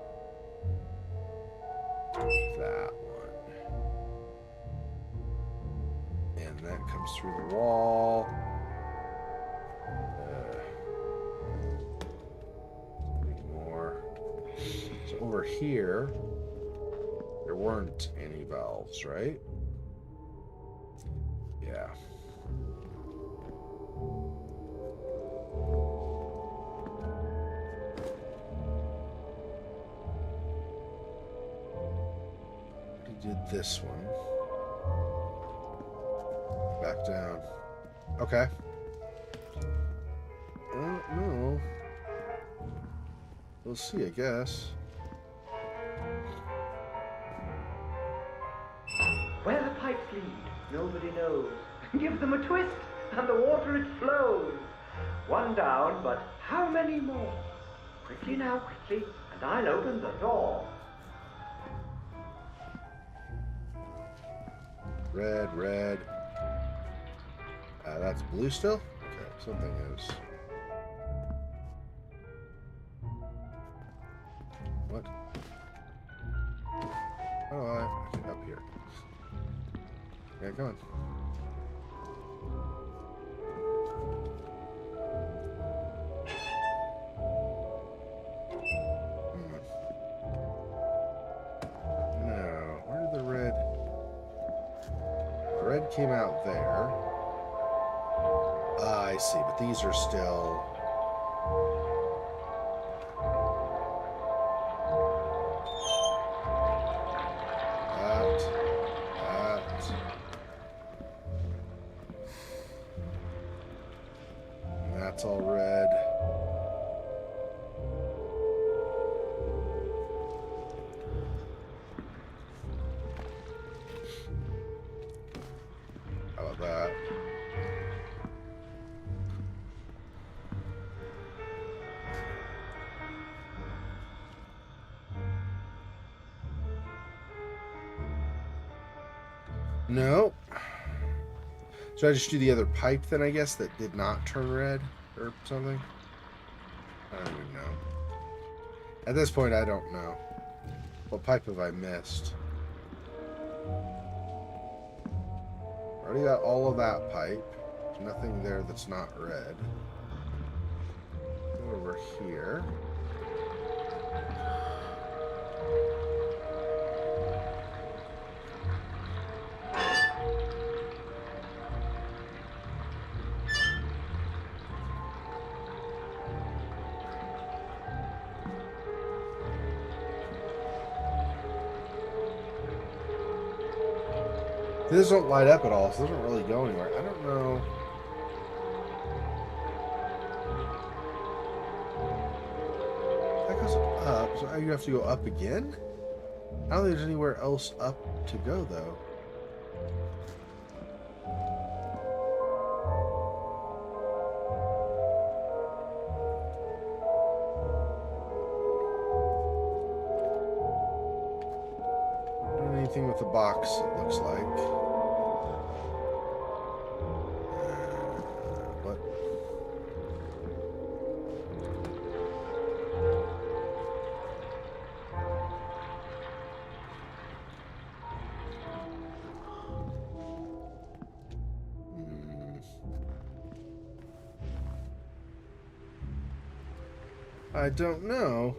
That one. And that comes through the wall. More. So over here, there weren't any valves, right? Yeah. Did this one. Back down. Okay. No. We'll see, I guess. Where the pipes lead, nobody knows. Give them a twist, and the water it flows. One down, but how many more? Quickly now, quickly, and I'll open the door. Red, red. That's blue still? Okay, something is. What? Oh, okay, up here. Yeah, come on. No, where did the red? The red came out there. I see, but these are still. That's all red. How about that? No. So I just do the other pipe then, I guess, that did not turn red or something? I don't even know. At this point, I don't know. What pipe have I missed? Already got all of that pipe. Nothing there that's not red. Go over here. This don't light up at all, so it doesn't really go anywhere. I don't know. That goes up, so you have to go up again? I don't think there's anywhere else up to go, though. With the box, it looks like. What? I don't know.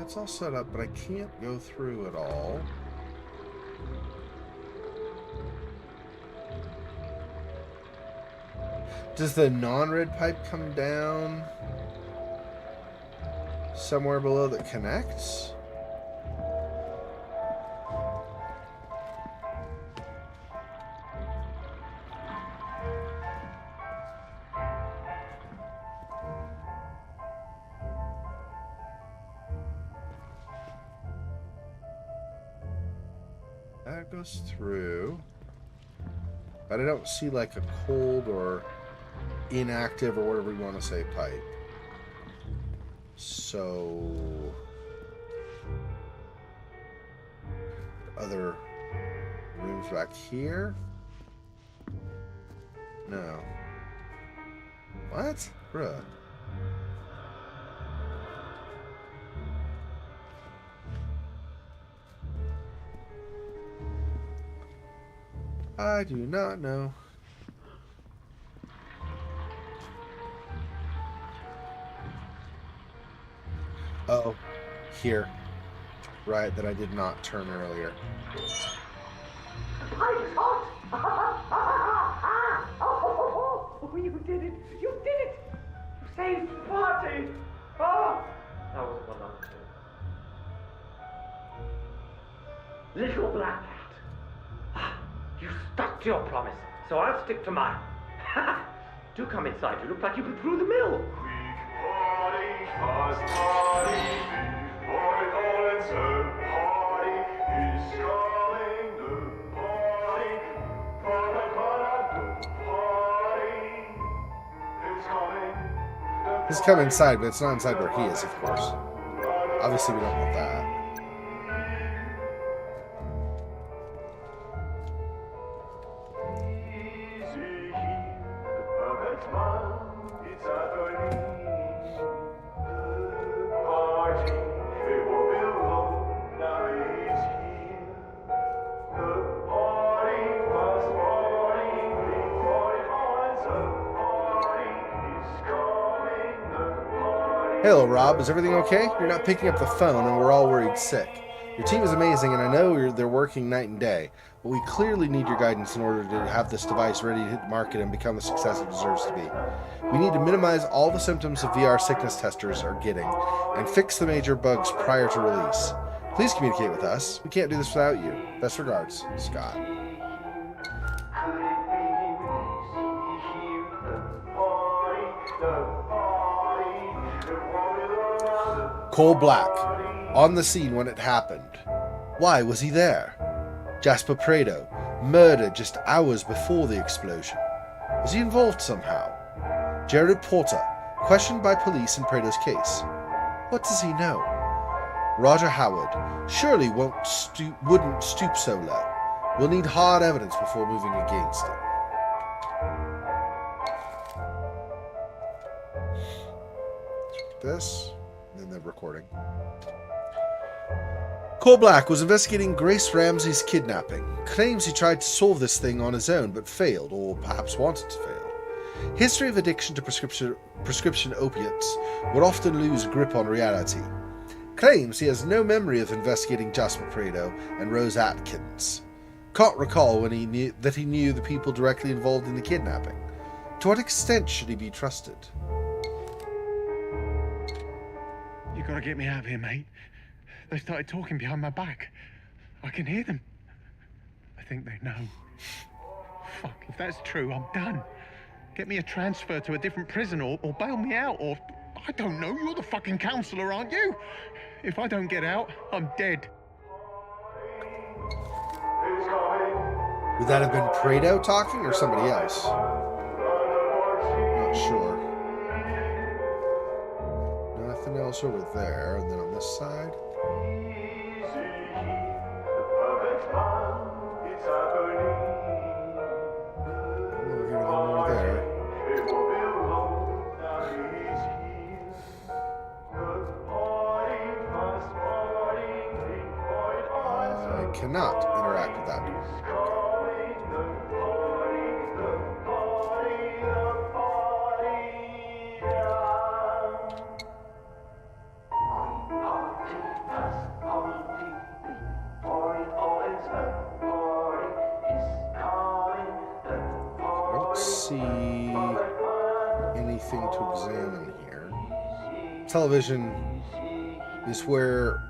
It's all set up, but I can't go through it all. Does the non-red pipe come down somewhere below that connects? That goes through. But I don't see like a cold or inactive or whatever you want to say pipe. So other rooms back here? No. What? Bruh. I do not know. Oh, here. Right, that I did not turn earlier. I'm hot! Oh, you did it! You did it! You saved the party! Oh! That was one number two. Little Black Cat. You stuck to your promise, so I'll stick to mine. Do come inside. You look like you've been through the mill. He's come inside, but it's not inside where he is, of course. Obviously, we don't want that. Hello, Rob. Is everything okay? You're not picking up the phone, and we're all worried sick. Your team is amazing, and I know they're working night and day, but we clearly need your guidance in order to have this device ready to hit the market and become the success it deserves to be. We need to minimize all the symptoms of VR sickness testers are getting, and fix the major bugs prior to release. Please communicate with us. We can't do this without you. Best regards, Scott. Cole Black, on the scene when it happened. Why was he there? Jasper Prado, murdered just hours before the explosion. Was he involved somehow? Jared Porter, questioned by police in Prado's case. What does he know? Roger Howard, surely wouldn't stoop so low. We'll need hard evidence before moving against it. This. And then the recording. Cole Black was investigating Grace Ramsey's kidnapping. Claims he tried to solve this thing on his own, but failed, or perhaps wanted to fail. History of addiction to prescription opiates would often lose grip on reality. Claims he has no memory of investigating Jasper Prado and Rose Atkins. Can't recall when he knew the people directly involved in the kidnapping. To what extent should he be trusted? You gotta get me out of here, mate. They started talking behind my back. I can hear them. I think they know. Fuck, if that's true, I'm done. Get me a transfer to a different prison or bail me out or... I don't know, you're the fucking counselor, aren't you? If I don't get out, I'm dead. Would that have been Prado talking or somebody else? Not sure. Nothing else over there, and then on this side. I cannot interact with that. I don't see anything to examine here. Television is where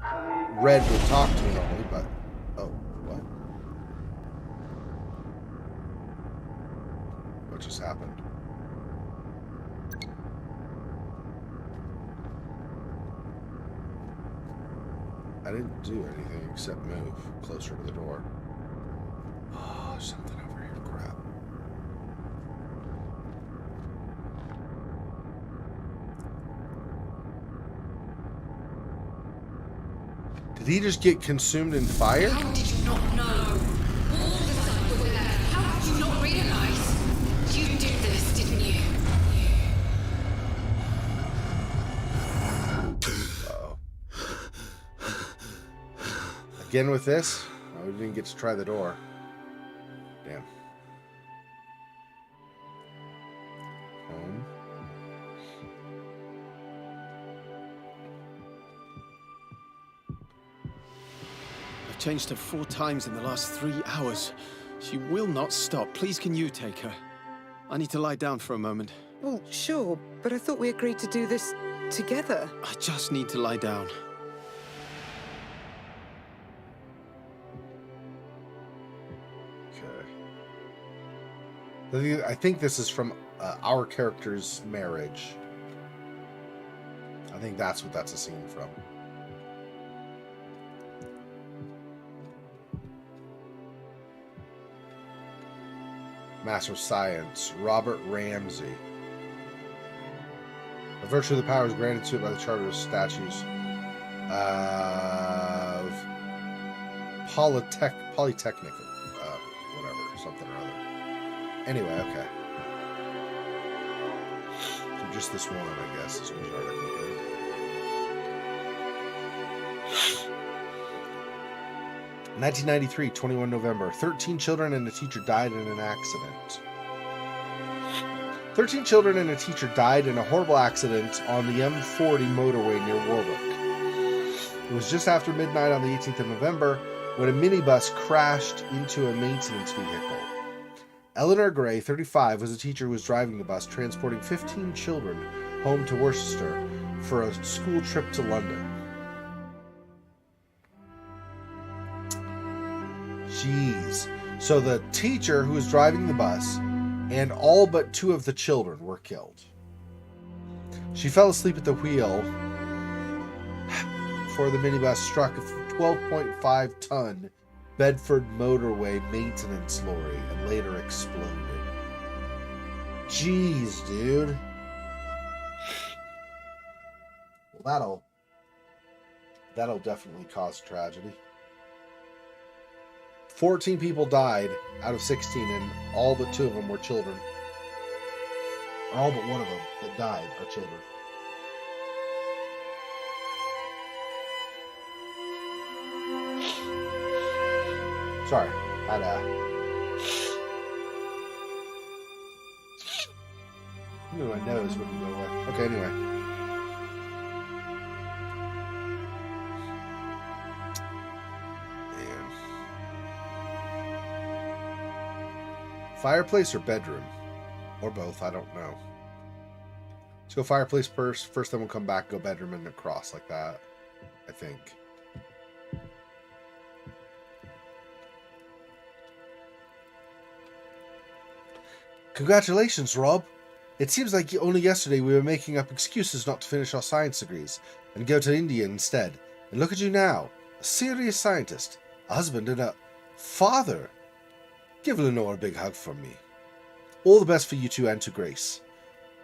Red would talk to me normally, but... Oh, what? What just happened? I didn't do anything except move closer to the door. Oh, there's something over here. Crap. Did he just get consumed in fire? How did you not know? All the time we were there. How did you not realize? You did this, didn't you? Uh-oh. Again with this? Oh, we didn't get to try the door. Damn. Home. I've changed her 4 times in the last 3 hours. She will not stop. Please, can you take her? I need to lie down for a moment. Well, sure, but I thought we agreed to do this together. I just need to lie down. I think this is from our character's marriage. I think that's what that's a scene from. Master of Science, Robert Ramsey. By virtue of the powers granted to it by the Charter of Statues of Polytechnic, whatever, something or other. Anyway, okay. So just this one, I guess, is news article here. In 1993, 21 November, 13 children and a teacher died in an accident. 13 children and a teacher died in a horrible accident on the M40 motorway near Warwick. It was just after midnight on the 18th of November when a minibus crashed into a maintenance vehicle. Eleanor Gray, 35, was a teacher who was driving the bus, transporting 15 children home to Worcester for a school trip to London. Jeez. So the teacher who was driving the bus and all but 2 of the children were killed. She fell asleep at the wheel before the minibus struck a 12.5-ton Bedford motorway maintenance lorry and later exploded. Jeez, dude. Well, that'll definitely cause tragedy. 14 people died out of 16, and all but 2 of them were children. Or all but 1 of them that died are children. Sorry, had my nose wouldn't go away. Okay, anyway. Man. Fireplace or bedroom? Or both, I don't know. Let's go fireplace first, then we'll come back, go bedroom and across like that, I think. Congratulations, Rob. It seems like only yesterday we were making up excuses not to finish our science degrees and go to India instead. And look at you now, a serious scientist, a husband and a father. Give Lenore a big hug from me. All the best for you two and to Grace.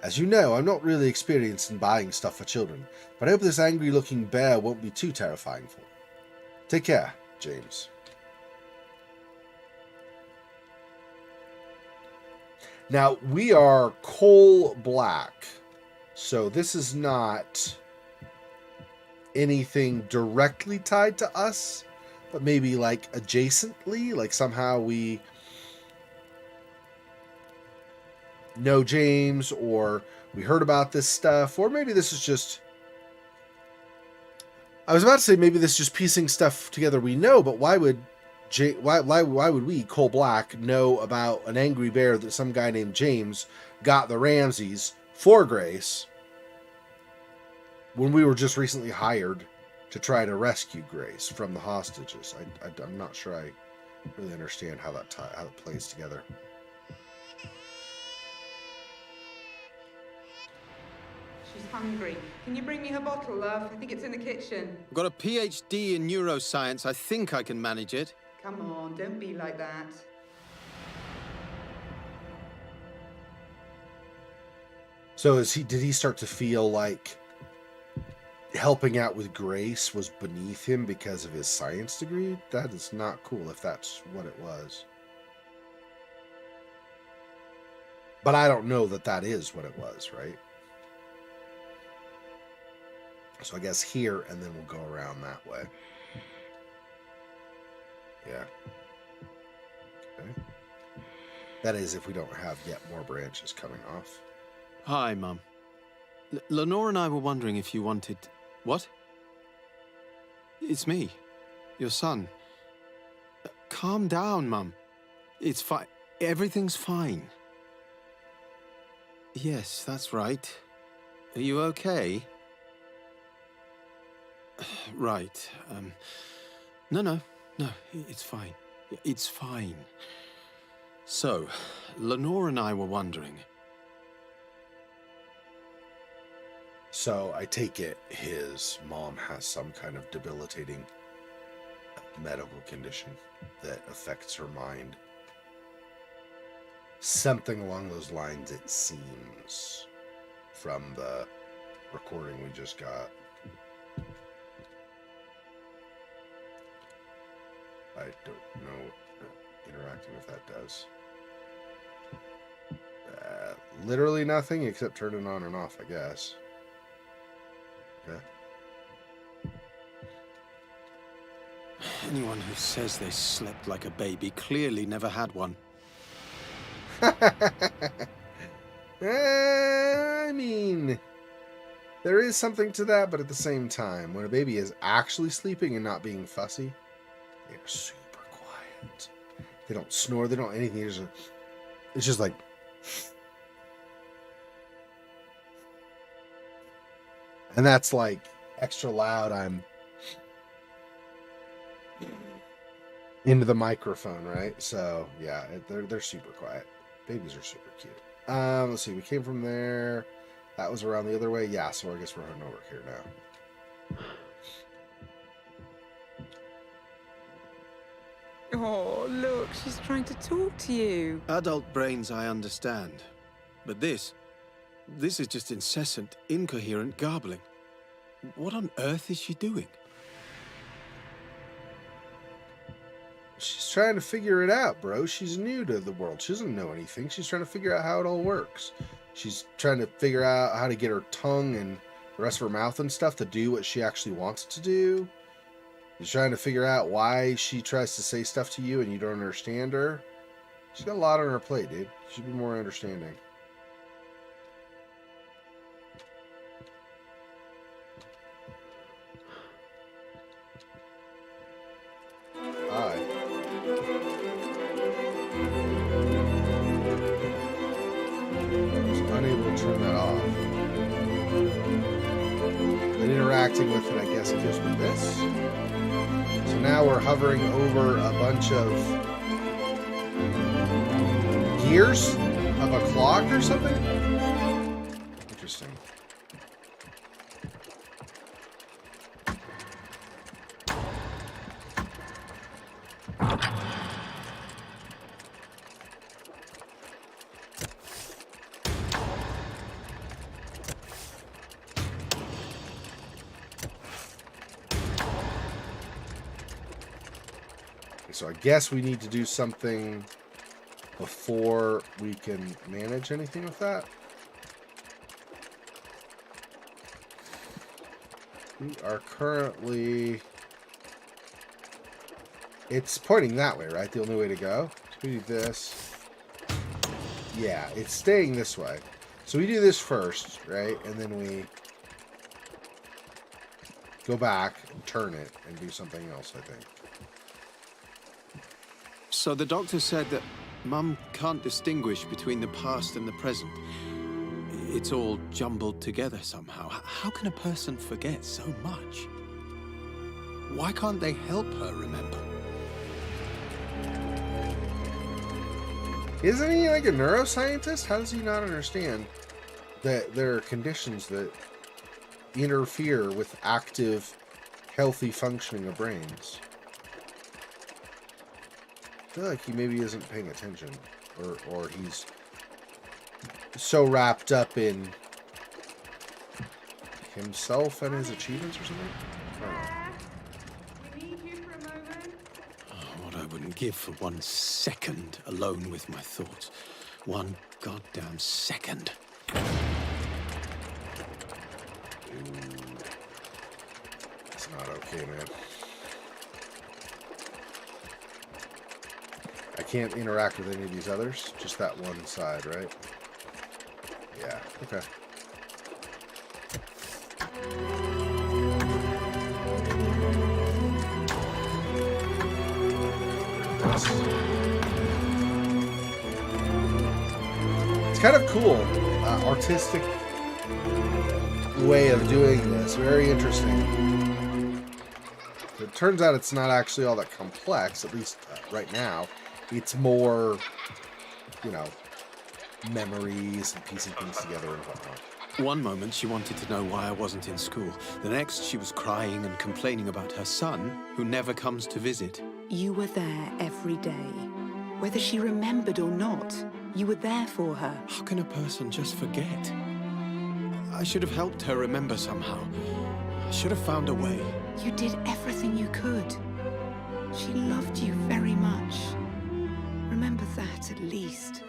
As you know, I'm not really experienced in buying stuff for children, but I hope this angry-looking bear won't be too terrifying for you. Take care, James. Now, we are coal black, so this is not anything directly tied to us, but maybe like adjacently, like somehow we know James, or we heard about this stuff, or maybe this is just... I was about to say maybe this is just piecing stuff together we know, but why would why would we, Coal Black, know about an angry bear that some guy named James got the Ramseys for Grace when we were just recently hired to try to rescue Grace from the hostages. I'm not sure I really understand how that plays together. She's hungry. Can you bring me her bottle, love? I think it's in the kitchen. I've got a PhD in neuroscience. I think I can manage it. Come on, don't be like that. So did he start to feel like helping out with Grace was beneath him because of his science degree? That is not cool if that's what it was. But I don't know that that is what it was, right? So I guess here, and then we'll go around that way. Yeah. Okay. That is if we don't have yet more branches coming off. Hi, Mum. Lenore and I were wondering if you wanted... What? It's me, your son. Calm down, Mum. It's fine. Everything's fine. Yes, that's right. Are you okay? Right. No, it's fine. It's fine. So, Lenore and I were wondering... So I take it his mom has some kind of debilitating medical condition that affects her mind. Something along those lines, it seems, from the recording we just got. I don't know what interacting with that does. Literally nothing except turn it on and off, I guess. Okay. Anyone who says they slept like a baby clearly never had one. I mean, there is something to that, but at the same time, when a baby is actually sleeping and not being fussy, they're super quiet. They don't snore, they don't anything. It's just like... And that's like extra loud. I'm into the microphone, right? So yeah, they're super quiet. Babies are super cute. Let's see. We came from there. That was around the other way. Yeah, so I guess we're heading over here now. Oh, look, she's trying to talk to you. Adult brains, I understand. But this is just incessant, incoherent garbling. What on earth is she doing? She's trying to figure it out, bro. She's new to the world. She doesn't know anything. She's trying to figure out how it all works. She's trying to figure out how to get her tongue and the rest of her mouth and stuff to do what she actually wants to do. She's trying to figure out why she tries to say stuff to you and you don't understand her. She's got a lot on her plate, dude. She should be more understanding. Hi. Unable to turn that off. And interacting with it, I guess, gives me this. So now we're hovering over a bunch of gears of a clock or something? Interesting. So I guess we need to do something before we can manage anything with that. We are currently... It's pointing that way, right? The only way to go? So we do this. Yeah, it's staying this way. So we do this first, right? And then we go back and turn it and do something else, I think. So the doctor said that Mum can't distinguish between the past and the present. It's all jumbled together somehow. How can a person forget so much? Why can't they help her remember? Isn't he like a neuroscientist? How does he not understand that there are conditions that interfere with active, healthy functioning of brains? I feel like he maybe isn't paying attention, or he's so wrapped up in himself and his achievements or something. I don't know. What I wouldn't give for 1 second alone with my thoughts. 1 goddamn second. It's not okay, man. I can't interact with any of these others. Just that one side, right? Yeah, okay. It's kind of cool, artistic way of doing this. Very interesting. It turns out it's not actually all that complex, at least right now. It's more, you know, memories and piecing things together and whatnot. One moment she wanted to know why I wasn't in school. The next she was crying and complaining about her son, who never comes to visit. You were there every day. Whether she remembered or not, you were there for her. How can a person just forget? I should have helped her remember somehow. I should have found a way. You did everything you could. She loved you very much. Remember that at least.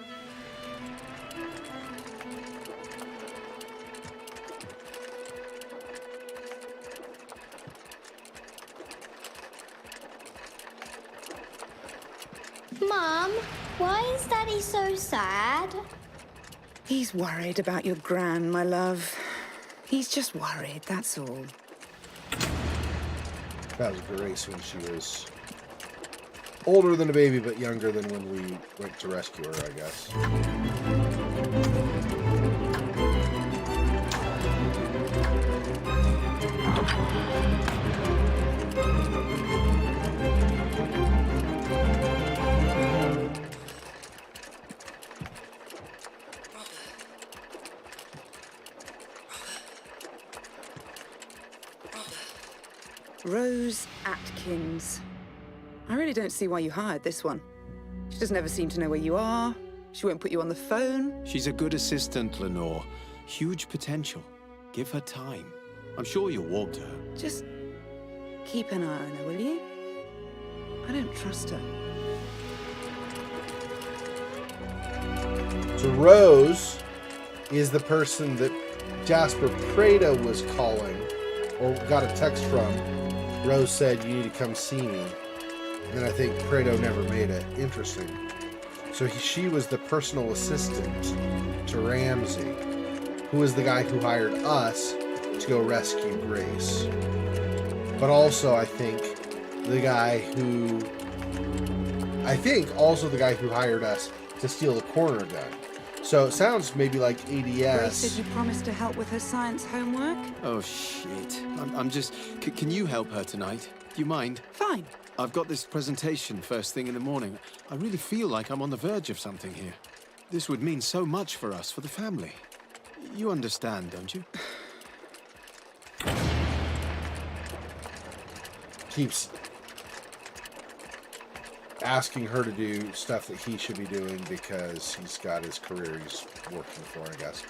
Mom, why is Daddy so sad? He's worried about your gran, my love. He's just worried, that's all. That was Grace when she was older than a baby, but younger than when we went to rescue her, I guess. Rose Atkins. I really don't see why you hired this one. She doesn't ever seem to know where you are. She won't put you on the phone. She's a good assistant, Lenore. Huge potential. Give her time. I'm sure you'll walk to her. Just keep an eye on her, will you? I don't trust her. So Rose is the person that Jasper Prado was calling, or got a text from. Rose said, "You need to come see me." And then I think Prado never made it. Interesting. So she was the personal assistant to Ramsey, who was the guy who hired us to go rescue Grace. But also, I think, the guy who hired us to steal the corner gun. So it sounds maybe like ADS. Grace said you promised to help with her science homework? Oh, shit. I'm just... Can you help her tonight? Do you mind? Fine. I've got this presentation first thing in the morning. I really feel like I'm on the verge of something here. This would mean so much for us, for the family. You understand, don't you? Keeps asking her to do stuff that he should be doing because he's got his career he's working for, I guess.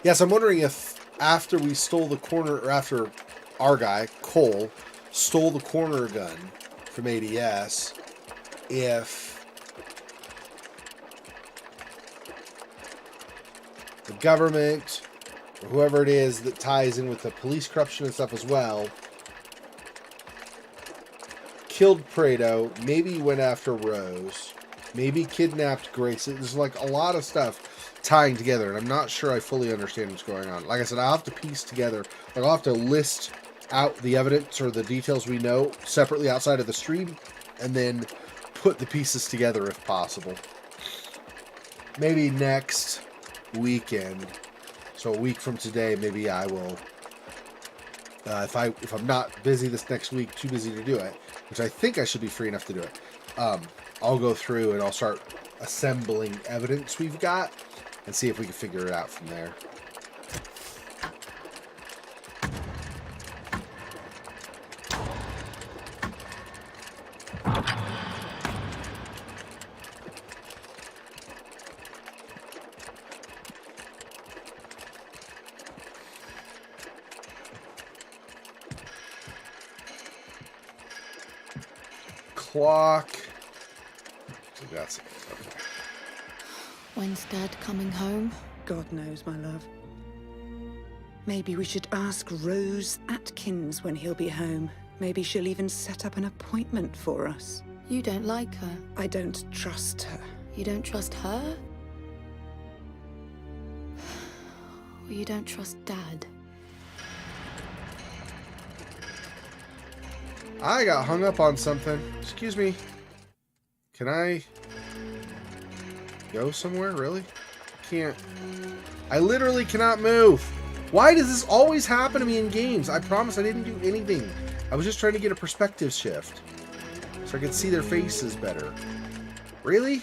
Yes, I'm wondering if after we stole the corner, or after our guy, Cole, stole the corner gun from ADS, if the government, or whoever it is that ties in with the police corruption and stuff as well, killed Prado, maybe went after Rose, maybe kidnapped Grace. There's like a lot of stuff tying together, and I'm not sure I fully understand what's going on. Like I said, I'll have to piece together, like I'll have to list out the evidence or the details we know separately outside of the stream, and then put the pieces together if possible. maybe next weekend. So a week from today, maybe I will. If I'm not busy this next week, too busy to do it, which I think I should be free enough to do it. I'll go through and I'll start assembling evidence we've got and see if we can figure it out from there. Clock. So that's it. Okay. When's Dad coming home? God knows, my love. Maybe we should ask Rose Atkins when he'll be home. Maybe she'll even set up an appointment for us. You don't like her. I don't trust her. You don't trust her? Or you don't trust Dad? I got hung up on something. Excuse me. Can I go somewhere? Really? Can't. I literally cannot move. Why does this always happen to me in games? I promise I didn't do anything. I was just trying to get a perspective shift so I could see their faces better. Really?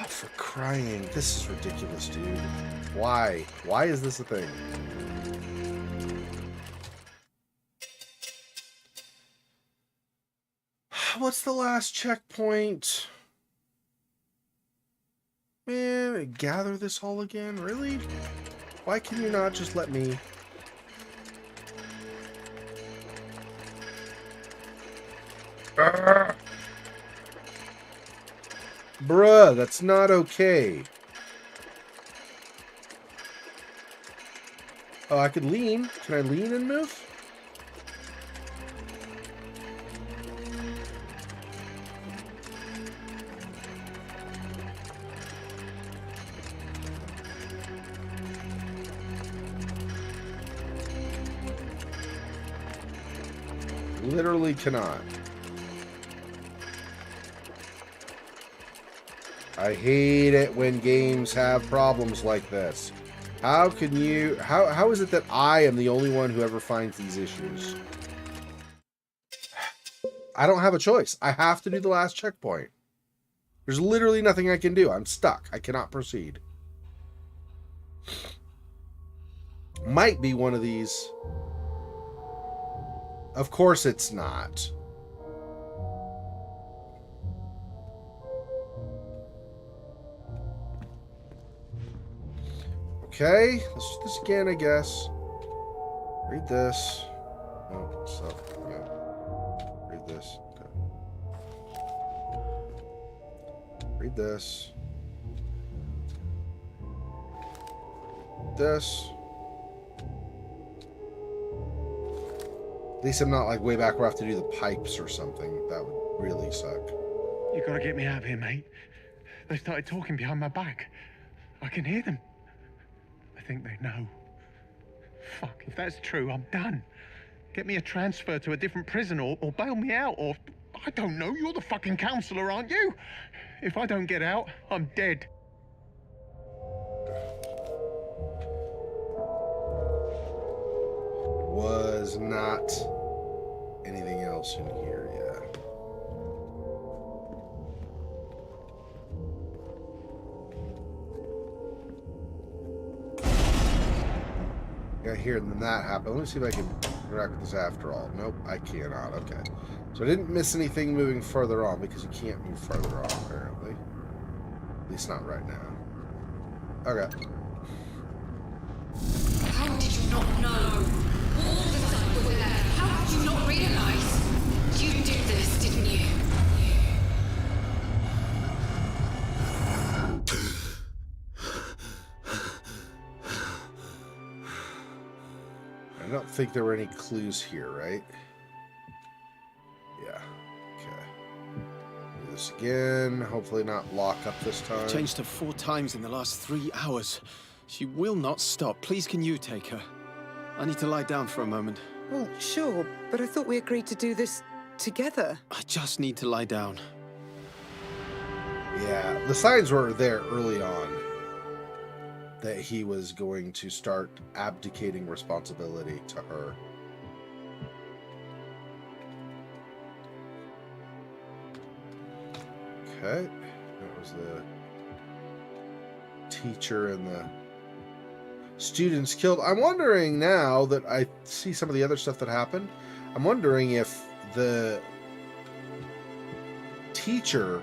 Oh, for crying. This is ridiculous, dude. Why? Why is this a thing? What's the last checkpoint? Man, gather this all again? Really? Why can you not just let me... Bruh, that's not okay. Oh, I could lean. Can I lean and move? Literally cannot. I hate it when games have problems like this. How can you... How is it that I am the only one who ever finds these issues? I don't have a choice. I have to do the last checkpoint. There's literally nothing I can do. I'm stuck. I cannot proceed. Might be one of these... Of course it's not. Okay, let's do this again, I guess. Read this. Oh, so, yeah. Read this. Okay. Read this. This. At least I'm not like way back where I have to do the pipes or something. That would really suck. You gotta get me out of here, mate. They started talking behind my back. I can hear them. I think they know. Fuck, if that's true, I'm done. Get me a transfer to a different prison or bail me out or... I don't know, you're the fucking counselor, aren't you? If I don't get out, I'm dead. Was not anything else in here, yeah. Got here and then that happened. Let me see if I can interact with this after all. Nope, I cannot. Okay. So I didn't miss anything moving further on because you can't move further on, apparently. At least not right now. Okay. How did you not know? All the time we were there. How did you not realize? You did this, didn't you? I don't think there were any clues here, right? Yeah. Okay. Do this again. Hopefully not lock up this time. I've changed her 4 times in the last 3 hours. She will not stop. Please, can you take her? I need to lie down for a moment. Well, sure, but I thought we agreed to do this together. I just need to lie down. Yeah, the signs were there early on that he was going to start abdicating responsibility to her. Okay, that was the teacher and the students killed. I'm wondering now that I see some of the other stuff that happened. I'm wondering if the teacher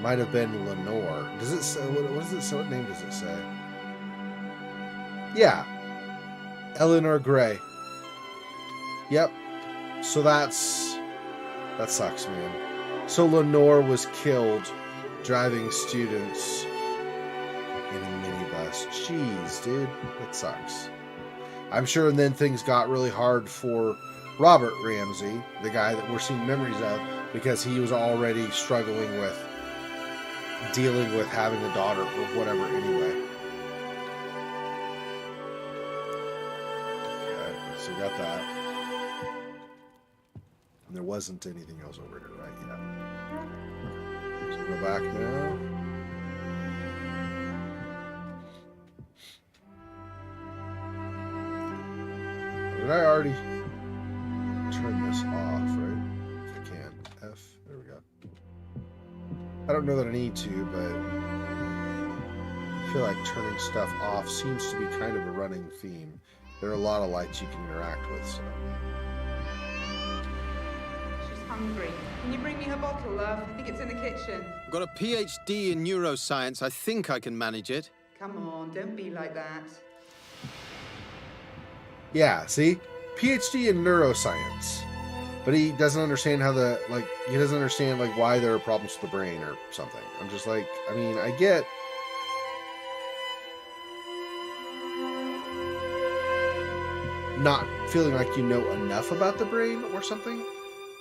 might have been Lenore. Does it say, what does it say? What name does it say? Yeah. Eleanor Gray. Yep. So that sucks, man. So Lenore was killed driving students in a minibus. Jeez, dude. That sucks. I'm sure and then things got really hard for Robert Ramsey, the guy that we're seeing memories of, because he was already struggling with dealing with having a daughter or whatever anyway. Okay, so we got that. And there wasn't anything else over here right yet. So go back now. Did I already turn this off, right? If I can. F. There we go. I don't know that I need to, but I feel like turning stuff off seems to be kind of a running theme. There are a lot of lights you can interact with, so. She's hungry. Can you bring me her bottle, love? I think it's in the kitchen. I've got a PhD in neuroscience. I think I can manage it. Come on, don't be like that. Yeah, see? PhD in neuroscience. But he doesn't understand how he doesn't understand, why there are problems with the brain or something. I'm just like, I mean, I get... not feeling like you know enough about the brain or something.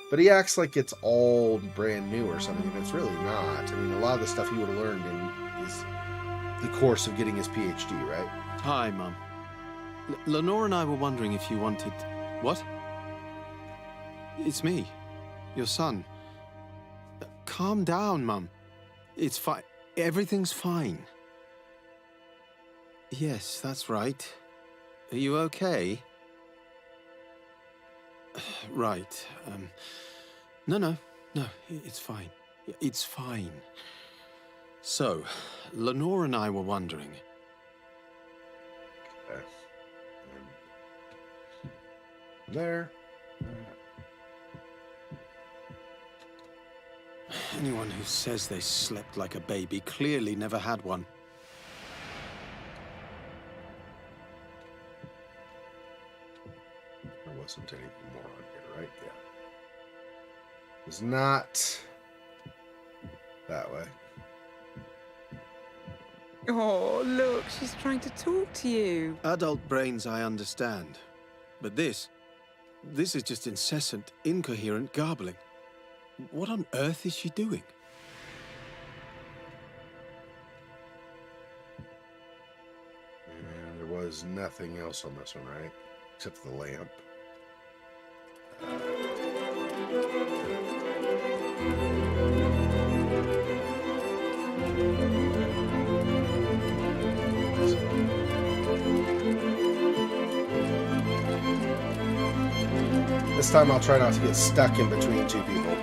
But he acts like it's all brand new or something, and it's really not. I mean, a lot of the stuff he would have learned in the course of getting his PhD, right? Hi, Mum. Lenore and I were wondering if you wanted... What? It's me, your son. Calm down, Mum. It's fine. Everything's fine. Yes, that's right. Are you okay? Right. No, it's fine. It's fine. So, Lenore and I were wondering... Okay. There. Anyone who says they slept like a baby clearly never had one. There wasn't anything more on here, right? Yeah. It's not that way. Oh, look, she's trying to talk to you. Adult brains I understand. But this is just incessant, incoherent garbling. What on earth is she doing? And there was nothing else on this one, right? Except for the lamp. This time I'll try not to get stuck in between two people.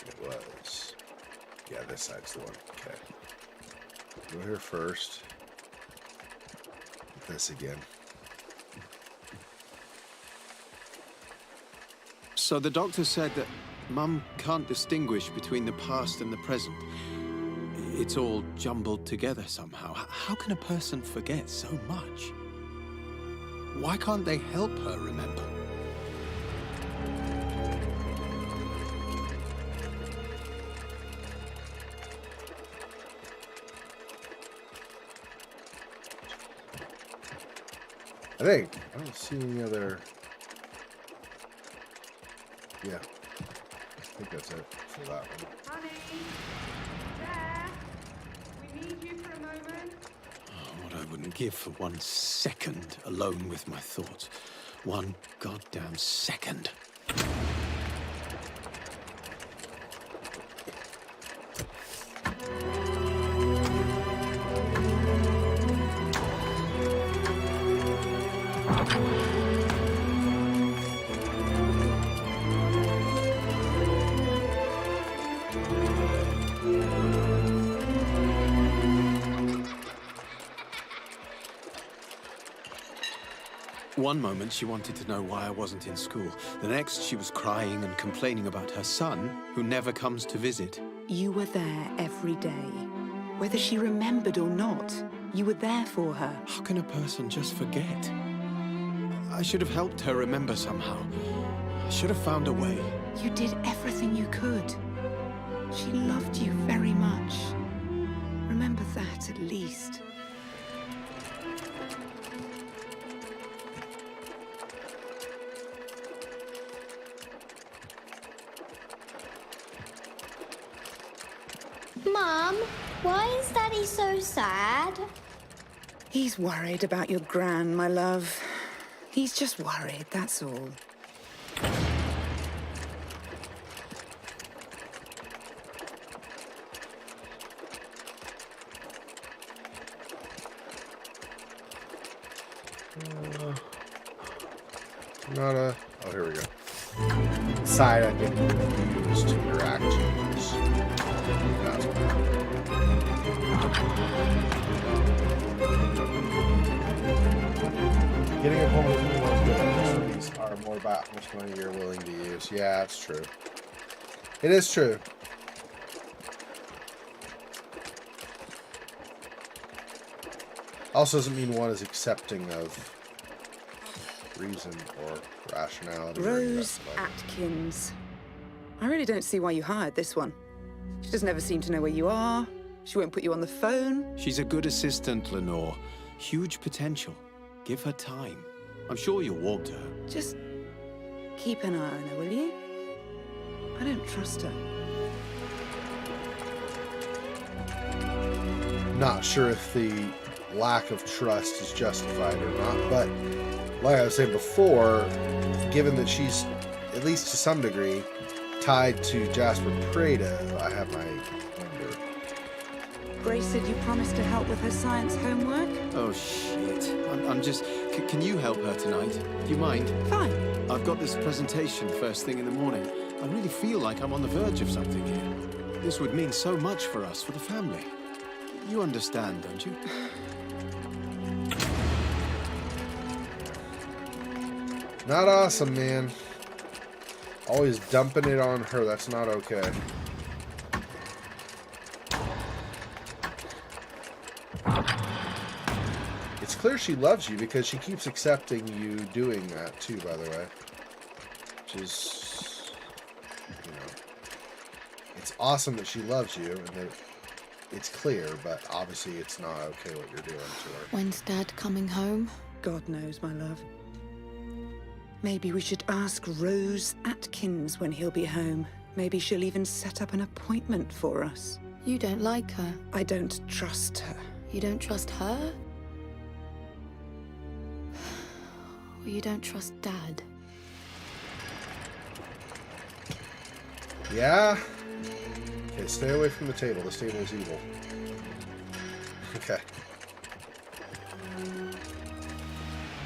It was. Yeah, this side's the one. Okay. Go here first. This again. So the doctor said that Mum can't distinguish between the past and the present. It's all jumbled together somehow. How can a person forget so much? Why can't they help her remember? I don't see any other... Yeah. I think that's it for that one. Honey, there. We need you for a moment. Oh, what what I wouldn't give for 1 second alone with my thoughts. 1 goddamn second. One moment, she wanted to know why I wasn't in school. The next, she was crying and complaining about her son, who never comes to visit. You were there every day. Whether she remembered or not, you were there for her. How can a person just forget? I should have helped her remember somehow. I should have found a way. You did everything you could. She loved you very much. Remember that, at least. Mom, why is Daddy so sad? He's worried about your gran, my love. He's just worried, that's all. Not a... Oh, here we go. Side I can use to interact. That's what getting a home with these are more about how much money you're willing to use. Yeah, it's true. It is true. Also doesn't mean one is accepting of reason or rationality. Rose Atkins. I really don't see why you hired this one. She doesn't ever seem to know where you are. She won't put you on the phone. She's a good assistant, Lenore. Huge potential. Give her time. I'm sure you'll warm to her. Just keep an eye on her, will you? I don't trust her. Not sure if the lack of trust is justified or not, but like I was saying before, given that she's, at least to some degree, tied to Jasper Prada, I have my wonder. Grace said you promised to help with her science homework? Oh, shit. I'm just... Can you help her tonight? Do you mind? Fine. I've got this presentation first thing in the morning. I really feel like I'm on the verge of something here. This would mean so much for us, for the family. You understand, don't you? Not awesome, man. Always dumping it on her. That's not okay. It's clear she loves you because she keeps accepting you doing that too, by the way. Which is, you know, it's awesome that she loves you and that it's clear, but obviously it's not okay what you're doing to her. When's Dad coming home? God knows, my love. Maybe we should ask Rose Atkins when he'll be home. Maybe she'll even set up an appointment for us. You don't like her. I don't trust her. You don't trust her? Or you don't trust Dad? Yeah? Okay, stay away from the table. This table is evil. Okay.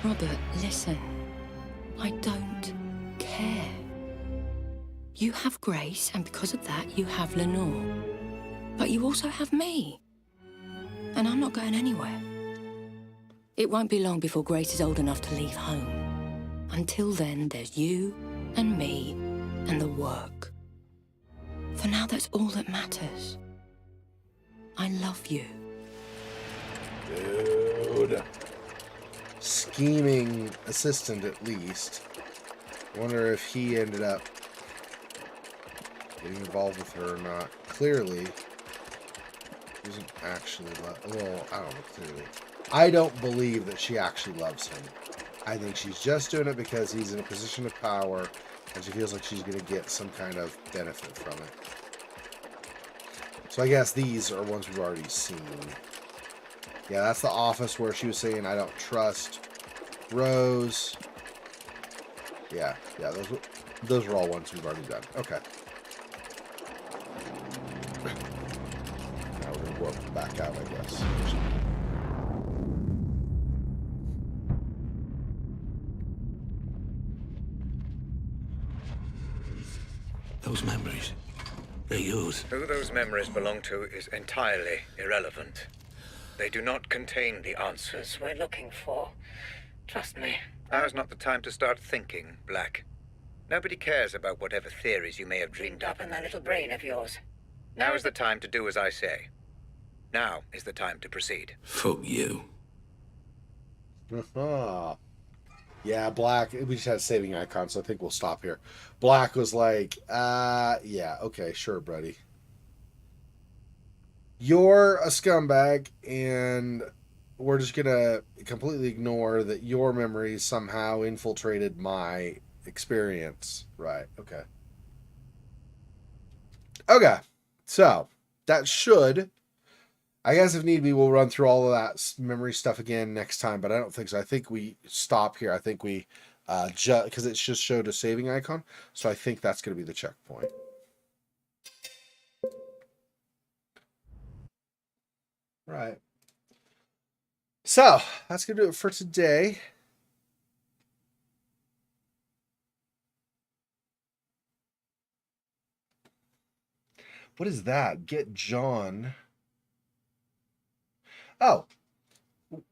Robert, listen. I don't care. You have Grace, and because of that, you have Lenore. But you also have me. And I'm not going anywhere. It won't be long before Grace is old enough to leave home. Until then, there's you and me and the work. For now, that's all that matters. I love you. Dude. Scheming assistant, at least. I wonder if he ended up getting involved with her or not. Clearly, he doesn't actually love... Well, I don't know, clearly. I don't believe that she actually loves him. I think she's just doing it because he's in a position of power and she feels like she's going to get some kind of benefit from it. So I guess these are ones we've already seen. Yeah, that's the office where she was saying, I don't trust Rose. Yeah, those were all ones we've already done. Okay. Now we're going to go back out, I guess. Those memories, they're yours. Who those memories belong to is entirely irrelevant. They do not contain the answers we're looking for. Trust me. Now's not the time to start thinking, Black. Nobody cares about whatever theories you may have dreamed up in that little brain of yours. Now is the time to do as I say. Now is the time to proceed. Fuck you. Yeah, Black, we just had a saving icon, so I think we'll stop here. Black was like, yeah, okay, sure, buddy. You're a scumbag, and we're just gonna completely ignore that your memories somehow infiltrated my experience. Right, okay. Okay, so that should... I guess if need be, we'll run through all of that memory stuff again next time, but I don't think so. I think we stop here. I think we, because it just showed a saving icon, so I think that's going to be the checkpoint. Right. So, that's going to do it for today. What is that? Get John... Oh,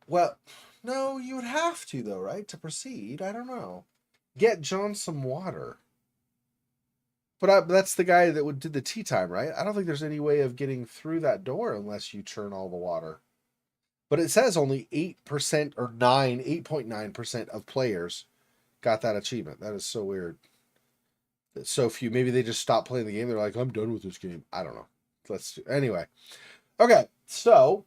well, no, you would have to, though, right? To proceed. I don't know. Get John some water. But that's the guy that would do the tea time, right? I don't think there's any way of getting through that door unless you churn all the water. But it says only 8% or 8.9% of players got that achievement. That is so weird. It's so few. Maybe they just stopped playing the game. They're like, I'm done with this game. I don't know. Let's do anyway. Okay, so...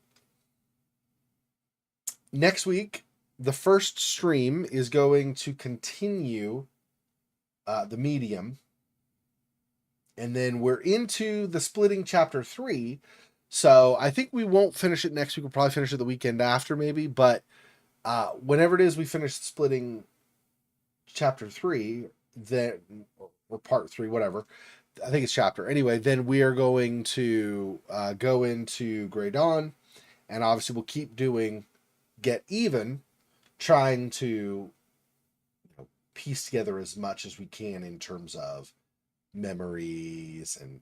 Next week, the first stream is going to continue the medium. And then we're into the splitting chapter 3. So I think we won't finish it next week. We'll probably finish it the weekend after maybe. But whenever it is we finish splitting chapter 3, then, or part 3, whatever. I think it's chapter. Anyway, then we are going to go into Grey Dawn. And obviously we'll keep doing... Get Even, trying to piece together as much as we can in terms of memories and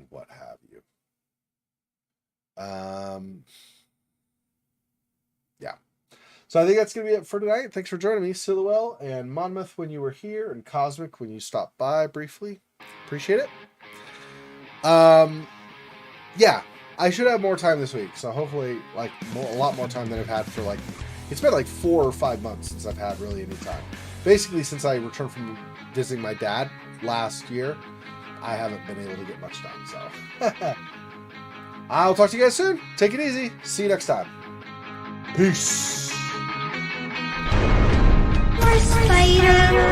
what have you. Yeah. So I think that's going to be it for tonight. Thanks for joining me, Silwell and Monmouth when you were here, and Cosmic when you stopped by briefly. Appreciate it. Yeah. I should have more time this week, so hopefully, like, a lot more time than I've had for, like, it's been like 4 or 5 months since I've had really any time. Basically, since I returned from visiting my dad last year, I haven't been able to get much done, so. I'll talk to you guys soon. Take it easy. See you next time. Peace. Poor Spider.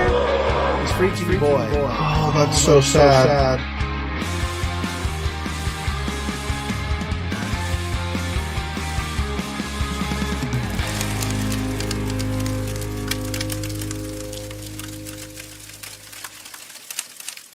He's freaky boy. Oh, that's so sad.